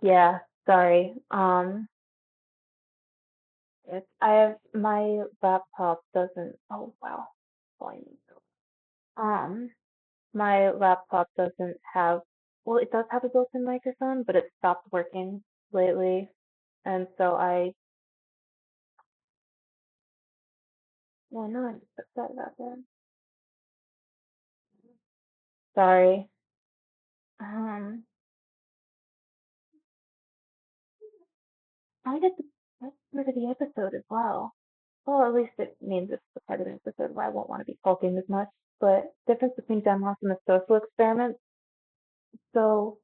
yeah, sorry. I have my laptop doesn't oh wow. Volume. My laptop doesn't have well, it does have a built-in microphone, but it stopped working lately. And so yeah, no, I'm upset about that. Sorry. Um, I get that's part of the episode as well. Well, at least it means it's the part of the episode where I won't want to be talking as much. But difference between GENLOSS and the social experiment. So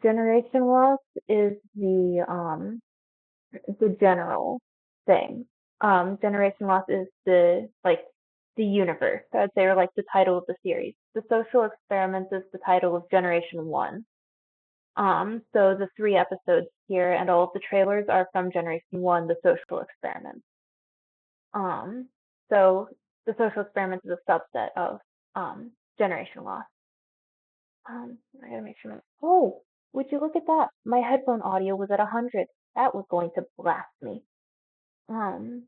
generation loss is the general thing. Generation loss is the universe, I'd say, or like the title of the series. The social experiment is the title of Generation One. So the 3 episodes here and all of the trailers are from Generation One, the social experiment. So the social experiment is a subset of Generation Loss. I gotta make sure. Oh, would you look at that? My headphone audio was at 100. That was going to blast me. Um,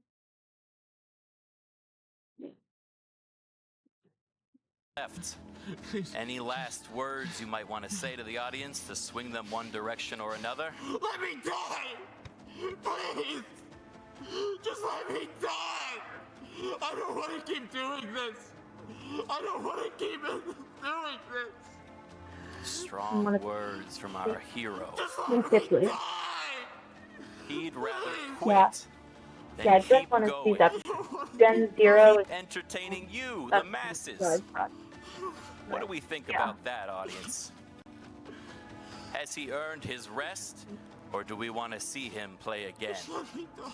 Left. Any last words you might want to say to the audience to swing them one direction or another? Let me die! Please! Just let me die! I don't want to keep doing this! I don't want to keep doing this! Strong words from our hero. Just let me die! He'd rather yeah, quit yeah. than Just keep want to see going. that Gen Zero is Entertaining you, that's the masses. good. What do we think about that, audience? Has he earned his rest, or do we want to see him play again? Just let me die.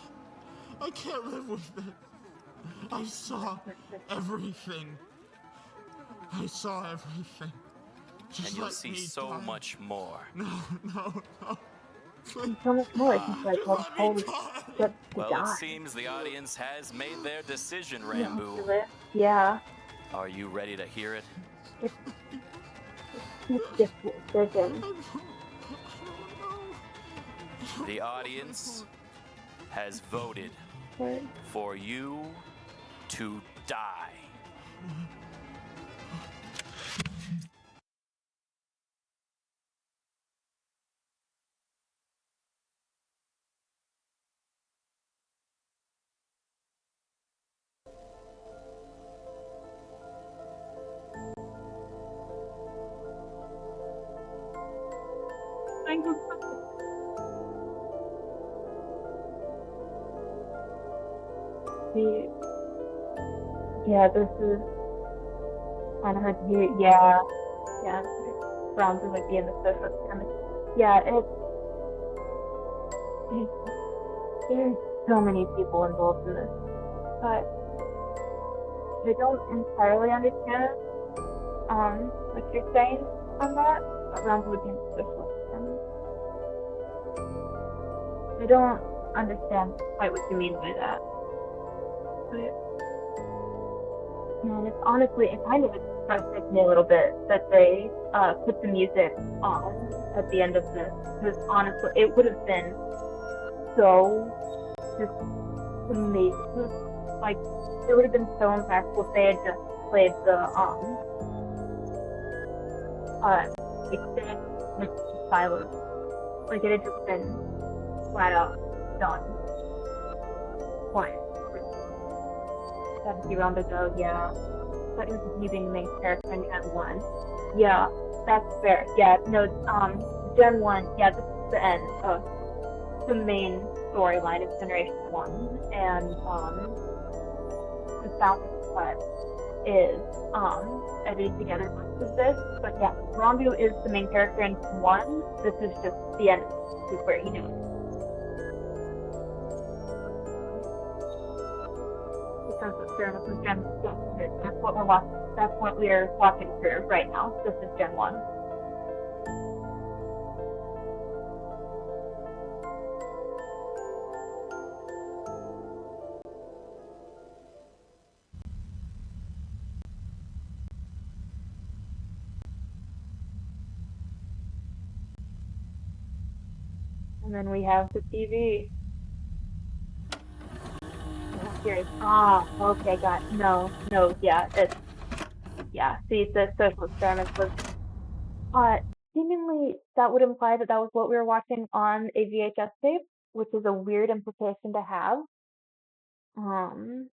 I can't live with this. I saw everything. I saw everything. Just And you'll let see me so die. much more. No. And so much more. He's like, oh, holy shit, to Well, die. it seems the audience has made their decision, Yeah, Rambo. yeah. Are you ready to hear it? It's just decision. The audience has voted for you to die. Yeah, this is kind of hard to hear. Yeah, Browns are like being the social experiment. Yeah, there's so many people involved in this, but I don't entirely understand what you're saying on that. But Browns would be in the social experiment. I don't understand quite what you mean by that. But and it's honestly, it kind of frustrates me a little bit that they put the music on at the end of this, because honestly, it would have been so just amazing. Like, it would have been so impactful if they had just played the extended like silence. Like, it had just been flat out done. Quiet. That'd be round to go, yeah. But it was you being the main character in Gen 1. Yeah, that's fair. Yeah, no, Gen 1, yeah, this is the end of the main storyline of Generation 1. And, the sound cut is, edited together most of this. But yeah, Rambu is the main character in 1. This is just the end. This is where he knows. That's what we're watching. That's what we're watching through right now. This is Gen 1. And then we have the TV. Here's okay, no, yeah, see, the social experiments was uh seemingly that would imply that that was what we were watching on a VHS tape, which is a weird implication to have. Um,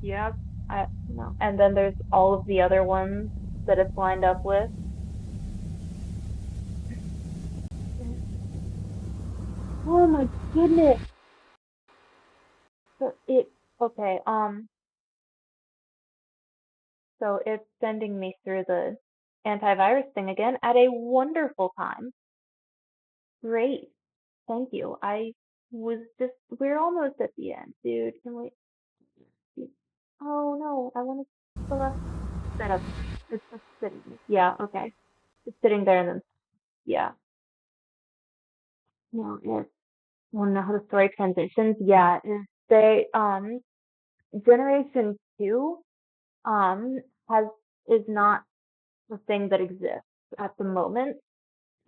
yeah, I no, and then there's all of the other ones that it's lined up with. Oh my goodness. So okay, so it's sending me through the antivirus thing again at a wonderful time. Great. Thank you. We're almost at the end, dude. Can we, oh no, I want to select setup. It's just sitting. Yeah, okay. It's sitting there and then, yeah. No, it's, well, know how the story transitions. Yeah, Generation 2, um, has, is not the thing that exists at the moment.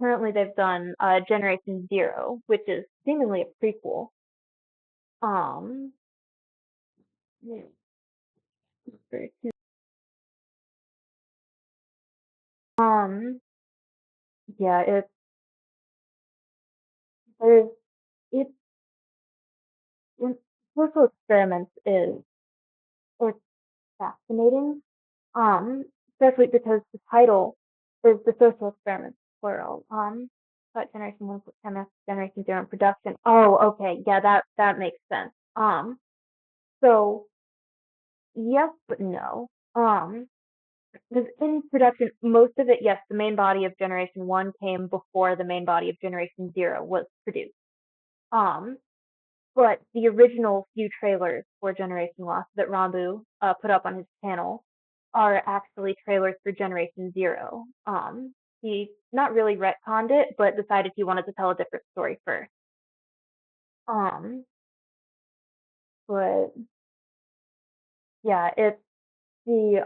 Currently, they've done Generation Zero, which is seemingly a prequel. Um, yeah, um, yeah, there's, it's, social experiments is fascinating. Especially because the title is the social experiments plural. But Generation One, MS, Generation Zero in production. Oh, okay, yeah, that makes sense. So yes, but no. Because in production, most of it, yes, the main body of Generation One came before the main body of Generation Zero was produced. Um, but the original few trailers for Generation Lost that Rambu put up on his channel are actually trailers for Generation Zero. He not really retconned it, but decided he wanted to tell a different story first. Um, but yeah, it's the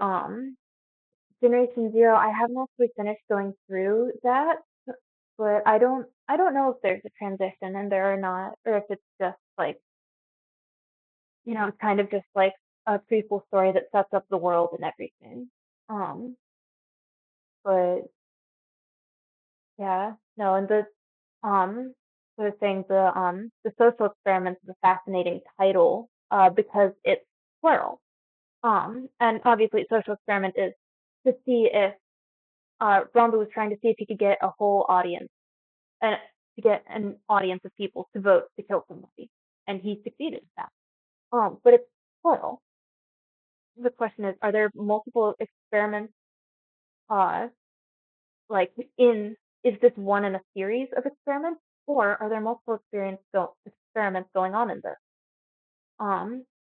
Generation Zero. I haven't actually finished going through that, but I don't know if there's a transition in there or not, or if it's just like, it's kind of just like a prequel story that sets up the world and everything. Um, but yeah, no, and um the social experiments is a fascinating title, because it's plural. And obviously social experiment is to see if Rhonda was trying to see if he could get a whole audience, and to get an audience of people to vote to kill somebody, and he succeeded at that. But it's plural. The question is, are there multiple experiments, uh, like in, is this one in a series of experiments, or are there multiple experiments going on in this?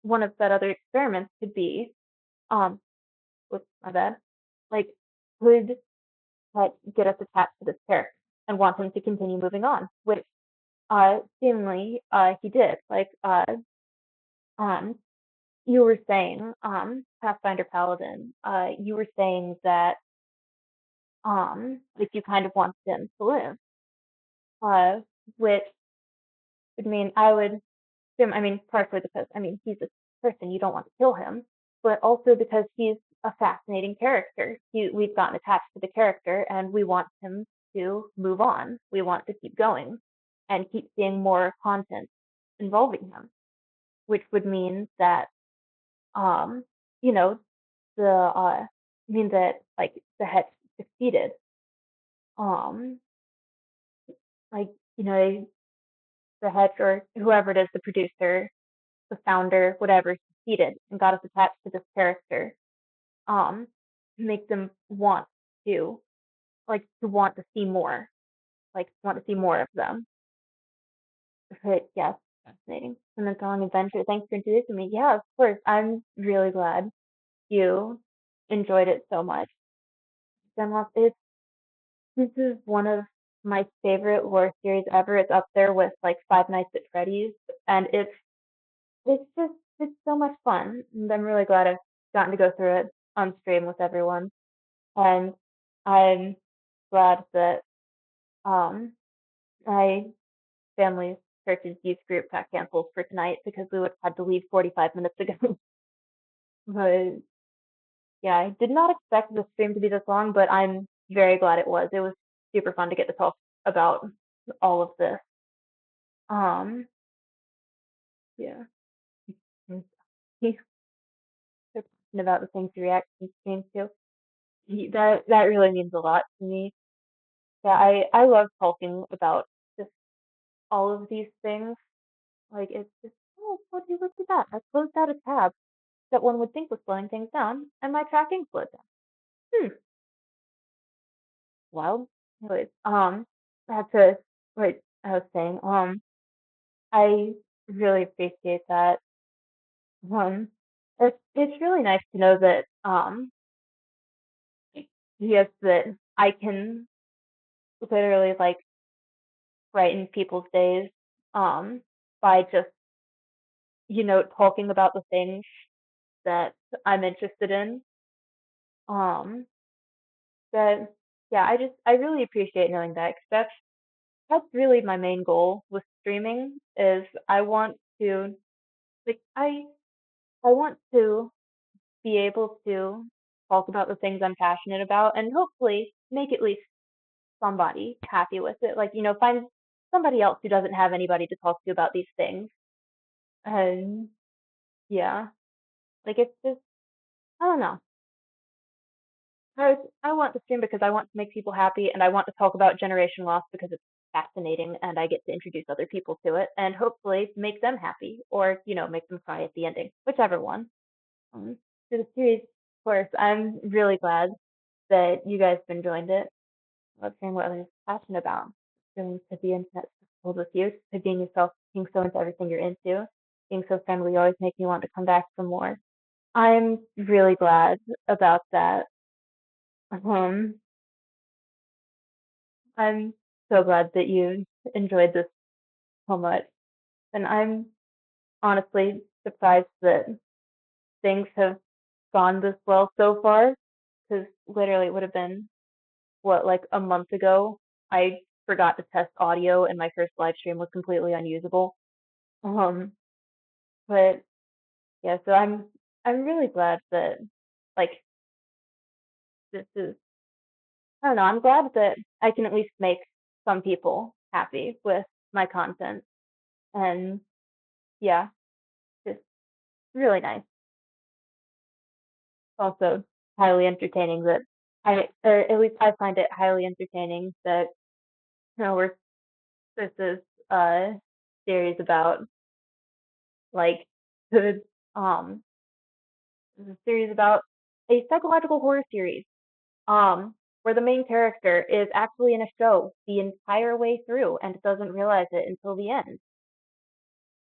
One of that other experiments could be, um, whoops, my bad, like, could get us attached to this character and want him to continue moving on, which seemingly he did. Like, um, you were saying, Pathfinder Paladin, you were saying that like you kind of want him to live, which would mean I would assume, I mean, partially because, I mean, he's a person, you don't want to kill him, but also because he's a fascinating character. We've gotten attached to the character and we want him to move on. We want to keep going and keep seeing more content involving him, which would mean that, um, you know, mean that like the head succeeded. Um, like, the head or whoever it is, the producer, the founder, whatever, succeeded and got us attached to this character. Um, make them want to, to want to see more, want to see more of them. But yes, fascinating. And then Long Adventure. Thanks for introducing me. Yeah, of course. I'm really glad you enjoyed it so much. GENLOSS, this is one of my favorite lore series ever. It's up there with like Five Nights at Freddy's, and it's so much fun. And I'm really glad I've gotten to go through it on stream with everyone. And I'm glad that Um, my family's church's youth group got canceled for tonight because we would have had to leave 45 minutes ago. But yeah, I did not expect the stream to be this long, but I'm very glad it was. It was super fun to get to talk about all of this. Um, yeah. And he's talking about the things he reacts to streams to. That really means a lot to me. Yeah, I love talking about just all of these things. Like it's just, oh, what do you look at that? I closed out a tab that one would think was slowing things down, and my tracking slowed down. Wild. Anyways, that's to what I was saying. I really appreciate that. Um, it's really nice to know that yes, that I can literally like brighten people's days by just talking about the things that I'm interested in. Um, that yeah, I really appreciate knowing that 'cause that's really my main goal with streaming is I want to like I want to be able to talk about the things I'm passionate about and hopefully make at least somebody happy with it. Like, find somebody else who doesn't have anybody to talk to about these things. And yeah, like it's just I don't know. I want to stream because I want to make people happy and I want to talk about generation loss because it's fascinating and I get to introduce other people to it and hopefully make them happy or, make them cry at the ending, whichever one. For the series, of course, I'm really glad that you guys have enjoyed it. I love hearing what others are passionate about. Feeling to the internet filled with you, to being yourself, being so into everything you're into, being so friendly, you always make me want to come back for more. I'm really glad about that. Um, I'm so glad that you enjoyed this so much. And I'm honestly surprised that things have gone this well so far, because literally it would have been, what, like a month ago, I forgot to test audio and my first live stream was completely unusable. Um, but yeah, so I'm really glad that like this is I don't know, I'm glad that I can at least make some people happy with my content. And yeah, just really nice. Also highly entertaining that or at least I find it highly entertaining that we're this is a series about like the um this is a series about a psychological horror series where the main character is actually in a show the entire way through and doesn't realize it until the end.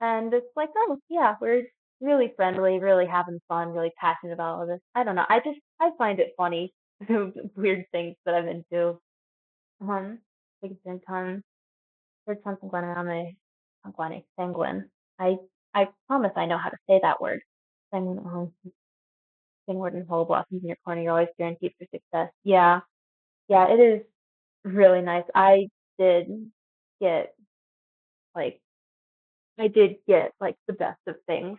And it's like, oh yeah, we're really friendly, really having fun, really passionate about all this. I don't know. I find it funny the weird things that I'm into. Like Zenton, there's something going around my sanguine. I I promise I know how to say that word. Sanguine, word and whole blossoms in your corner. You're always guaranteed for success. Yeah, yeah, it is really nice. Did get like I did get like the best of things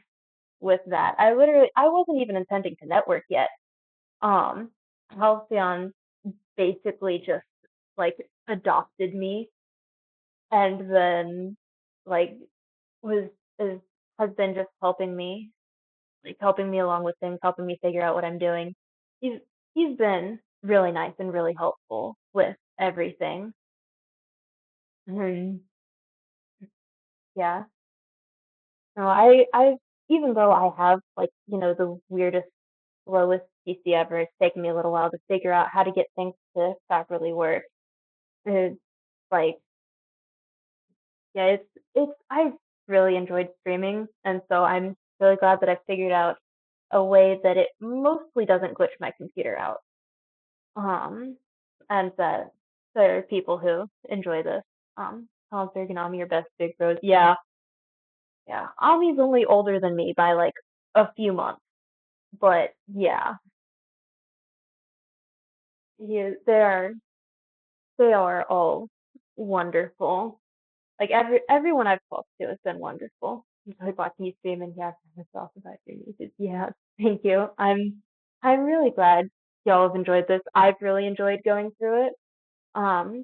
with that. I wasn't even intending to network yet. Halcyon basically just like adopted me and then like was is has been just helping me along with things, helping me figure out what I'm doing. He's he's been really nice and really helpful with everything. And yeah. No, I even though I have like, the weirdest, slowest PC ever, it's taken me a little while to figure out how to get things to properly work. It's like, yeah, I've really enjoyed streaming, and so I'm really glad that I figured out a way that it mostly doesn't glitch my computer out. Um, and that there are people who enjoy this. How's ergonomy your best big bros? Yeah, yeah. Ami's only older than me by like a few months. But yeah, they are all wonderful. Like everyone I've talked to has been wonderful. Like watching you stream and yeah, myself about your music. Yeah, thank you. I'm really glad y'all have enjoyed this. I've really enjoyed going through it. Um,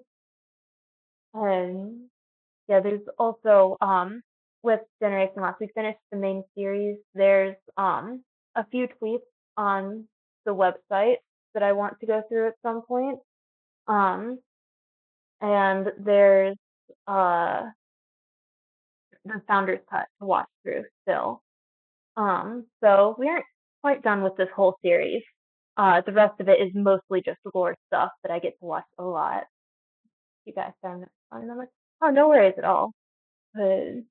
and yeah, there's also with Generation Lost, we finished the main series. There's a few tweets on the website that I want to go through at some point. And there's uh the Founder's Cut to watch through still. So we aren't quite done with this whole series. The rest of it is mostly just lore stuff that I get to watch a lot. You guys found it fun? And I'm like, oh, no worries at all. But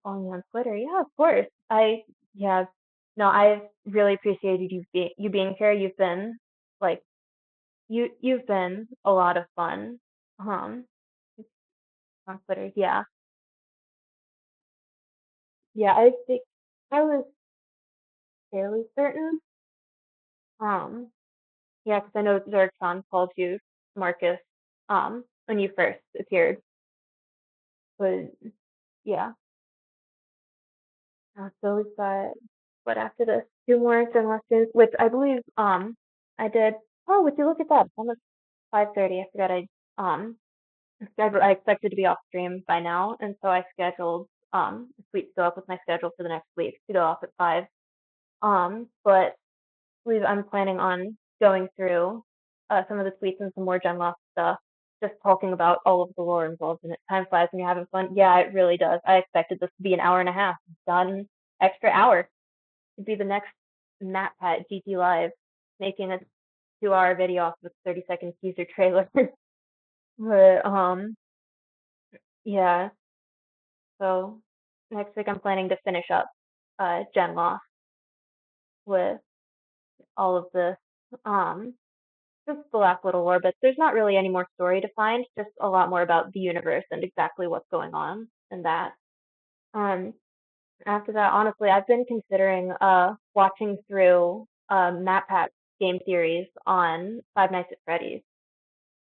following me on Twitter, yeah, of course. Yeah, no, I really appreciated you being here. You've been like you've been a lot of fun. Um, on Twitter, yeah, yeah. I think I was fairly certain. Um, yeah, because I know Zertron called you Marcus when you first appeared. But yeah, so we've got what after this? Two more GENLOSS streams, which I believe I did. Oh, would you look at that? It's almost 5:30. I forgot I expected to be off stream by now, and so I scheduled a tweet to go up with my schedule for the next week to go off at 5. But believe I'm planning on going through some of the tweets and some more GenLoft stuff, just talking about all of the lore involved in it. Time flies when you're having fun. Yeah, it really does. I expected this to be an hour and a half. Done. Extra hour. It'd be the next MatPat GT Live, making a 2-hour video off of a 30-second teaser trailer. But yeah. So next week I'm planning to finish up GenLoft with all of this. Just the last little lore, but there's not really any more story to find, just a lot more about the universe and exactly what's going on in that. Um, After that, honestly, I've been considering watching through MatPat's game series on Five Nights at Freddy's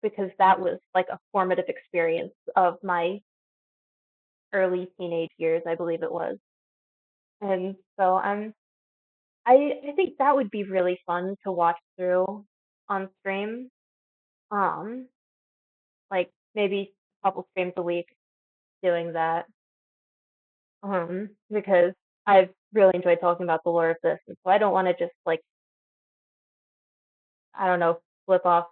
because that was like a formative experience of my early teenage years, I believe it was. And so I think that would be really fun to watch through on stream. Um, like maybe a couple streams a week doing that. Because I've really enjoyed talking about the lore of this, and so I don't want to just like I don't know flip off.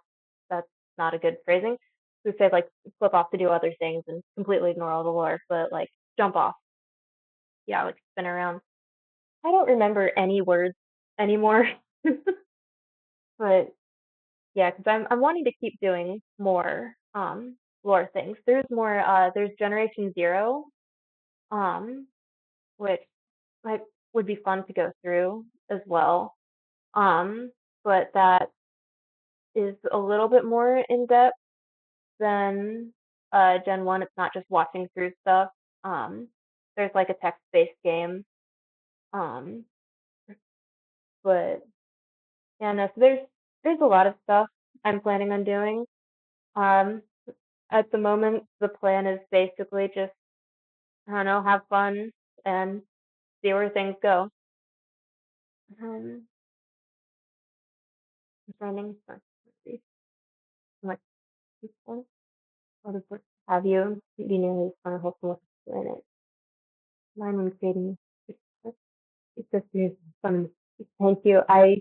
That's not a good phrasing. We say like flip off to do other things and completely ignore all the lore, but like jump off. Yeah, like spin around. I don't remember any words anymore, but yeah, because I'm wanting to keep doing more lore things. There's more. There's Generation Zero, um, which might would be fun to go through as well. But that is a little bit more in depth than Gen 1. It's not just watching through stuff. Um, there's like a text-based game. Um, but yeah, no, so there's a lot of stuff I'm planning on doing. Um, at the moment, the plan is basically just I don't know, have fun and see where things go. Um, finding let's see, what people other books have you be nearly fun and wholesome with the planet. Mine when creating it's just really fun. Thank you. I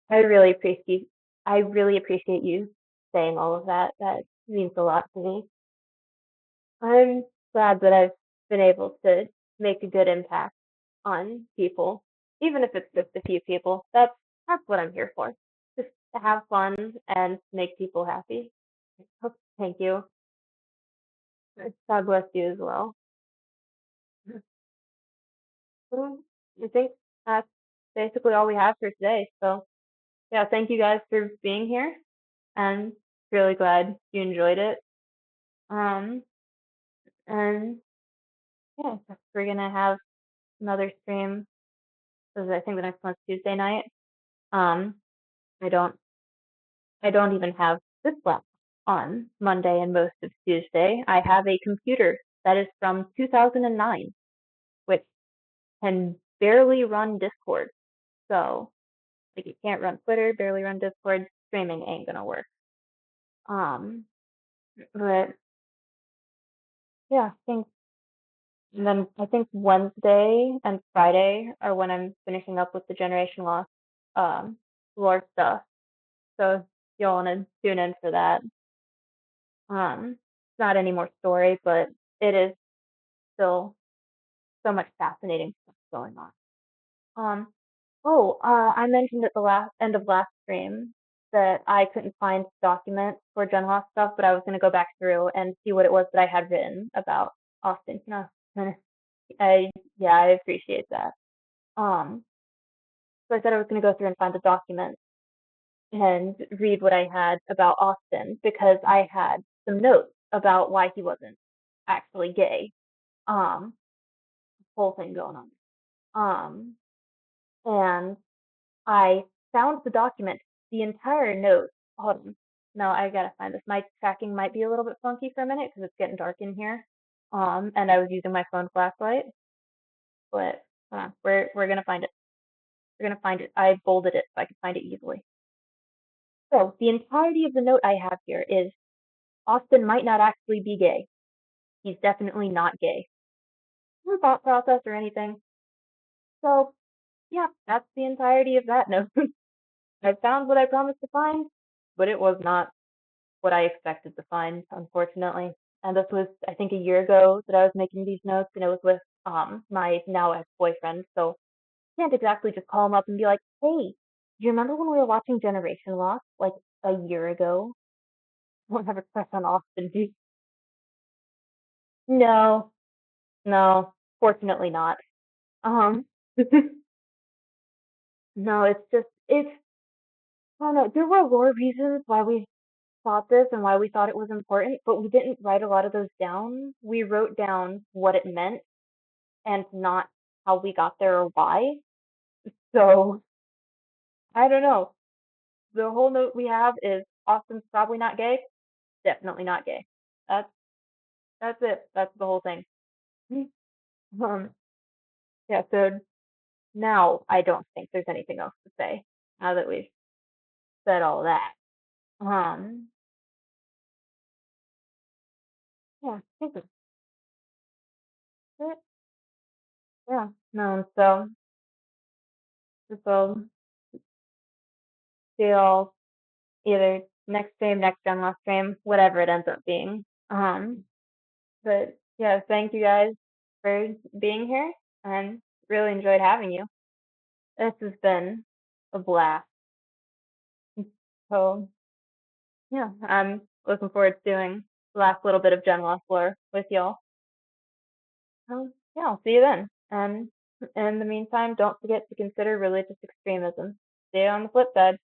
really appreciate you saying all of that. That means a lot to me. I'm glad that I've been able to make a good impact on people, even if it's just a few people. That's what I'm here for. Just to have fun and make people happy. Thank you. God bless you as well. Well, I think that's basically all we have for today. So yeah, thank you guys for being here and really glad you enjoyed it. Um, and yeah, we're gonna have another stream because I think the next one's Tuesday night. Um, I don't even have this left. on Monday and most of Tuesday. I have a computer that is from 2009, which can barely run Discord. So, like, it can't run Twitter, barely run Discord. Streaming ain't gonna work. But yeah, I think Wednesday and Friday are when I'm finishing up with the Generation Loss lore stuff. So if y'all want to tune in for that. It's not any more story, but it is still so much fascinating stuff going on. I mentioned at the end of last stream that I couldn't find documents for GenLoss stuff, but I was going to go back through and see what it was that I had written about Austin. I appreciate that. So I said I was going to go through and find the documents and read what I had about Austin because I had some notes about why he wasn't actually gay. Whole thing going on. And I found the document, the entire note. Hold on. No, I gotta find this. My tracking might be a little bit funky for a minute because it's getting dark in here. And I was using my phone flashlight. But we're gonna find it. We're gonna find it. I bolded it so I can find it easily. So the entirety of the note I have here is Austin might not actually be gay. He's definitely not gay. No thought process or anything. So yeah, that's the entirety of that note. I found what I promised to find, but it was not what I expected to find, unfortunately. And this was, I think, a year ago that I was making these notes, and it was with my now ex-boyfriend. So I can't exactly just call him up and be like, "Hey, do you remember when we were watching Generation Loss like a year ago?" I don't have a crush on Austin, do you? No, no, fortunately not. Um, no, it's I don't know. There were lore reasons why we thought this and why we thought it was important, but we didn't write a lot of those down. We wrote down what it meant and not how we got there or why. So I don't know. The whole note we have is Austin's probably not gay. Definitely not gay. That's that's it. That's the whole thing. Um, yeah. So now I don't think there's anything else to say. Now that we've said all that. Um. Yeah. I think that's it. Yeah. No. So see y'all either next stream, next gen, last stream, whatever it ends up being. But yeah, thank you guys for being here and really enjoyed having you. This has been a blast. So yeah, I'm looking forward to doing the last little bit of Gen Loss lore with y'all. Yeah, I'll see you then. And in the meantime, don't forget to consider religious extremism. See you on the flip side.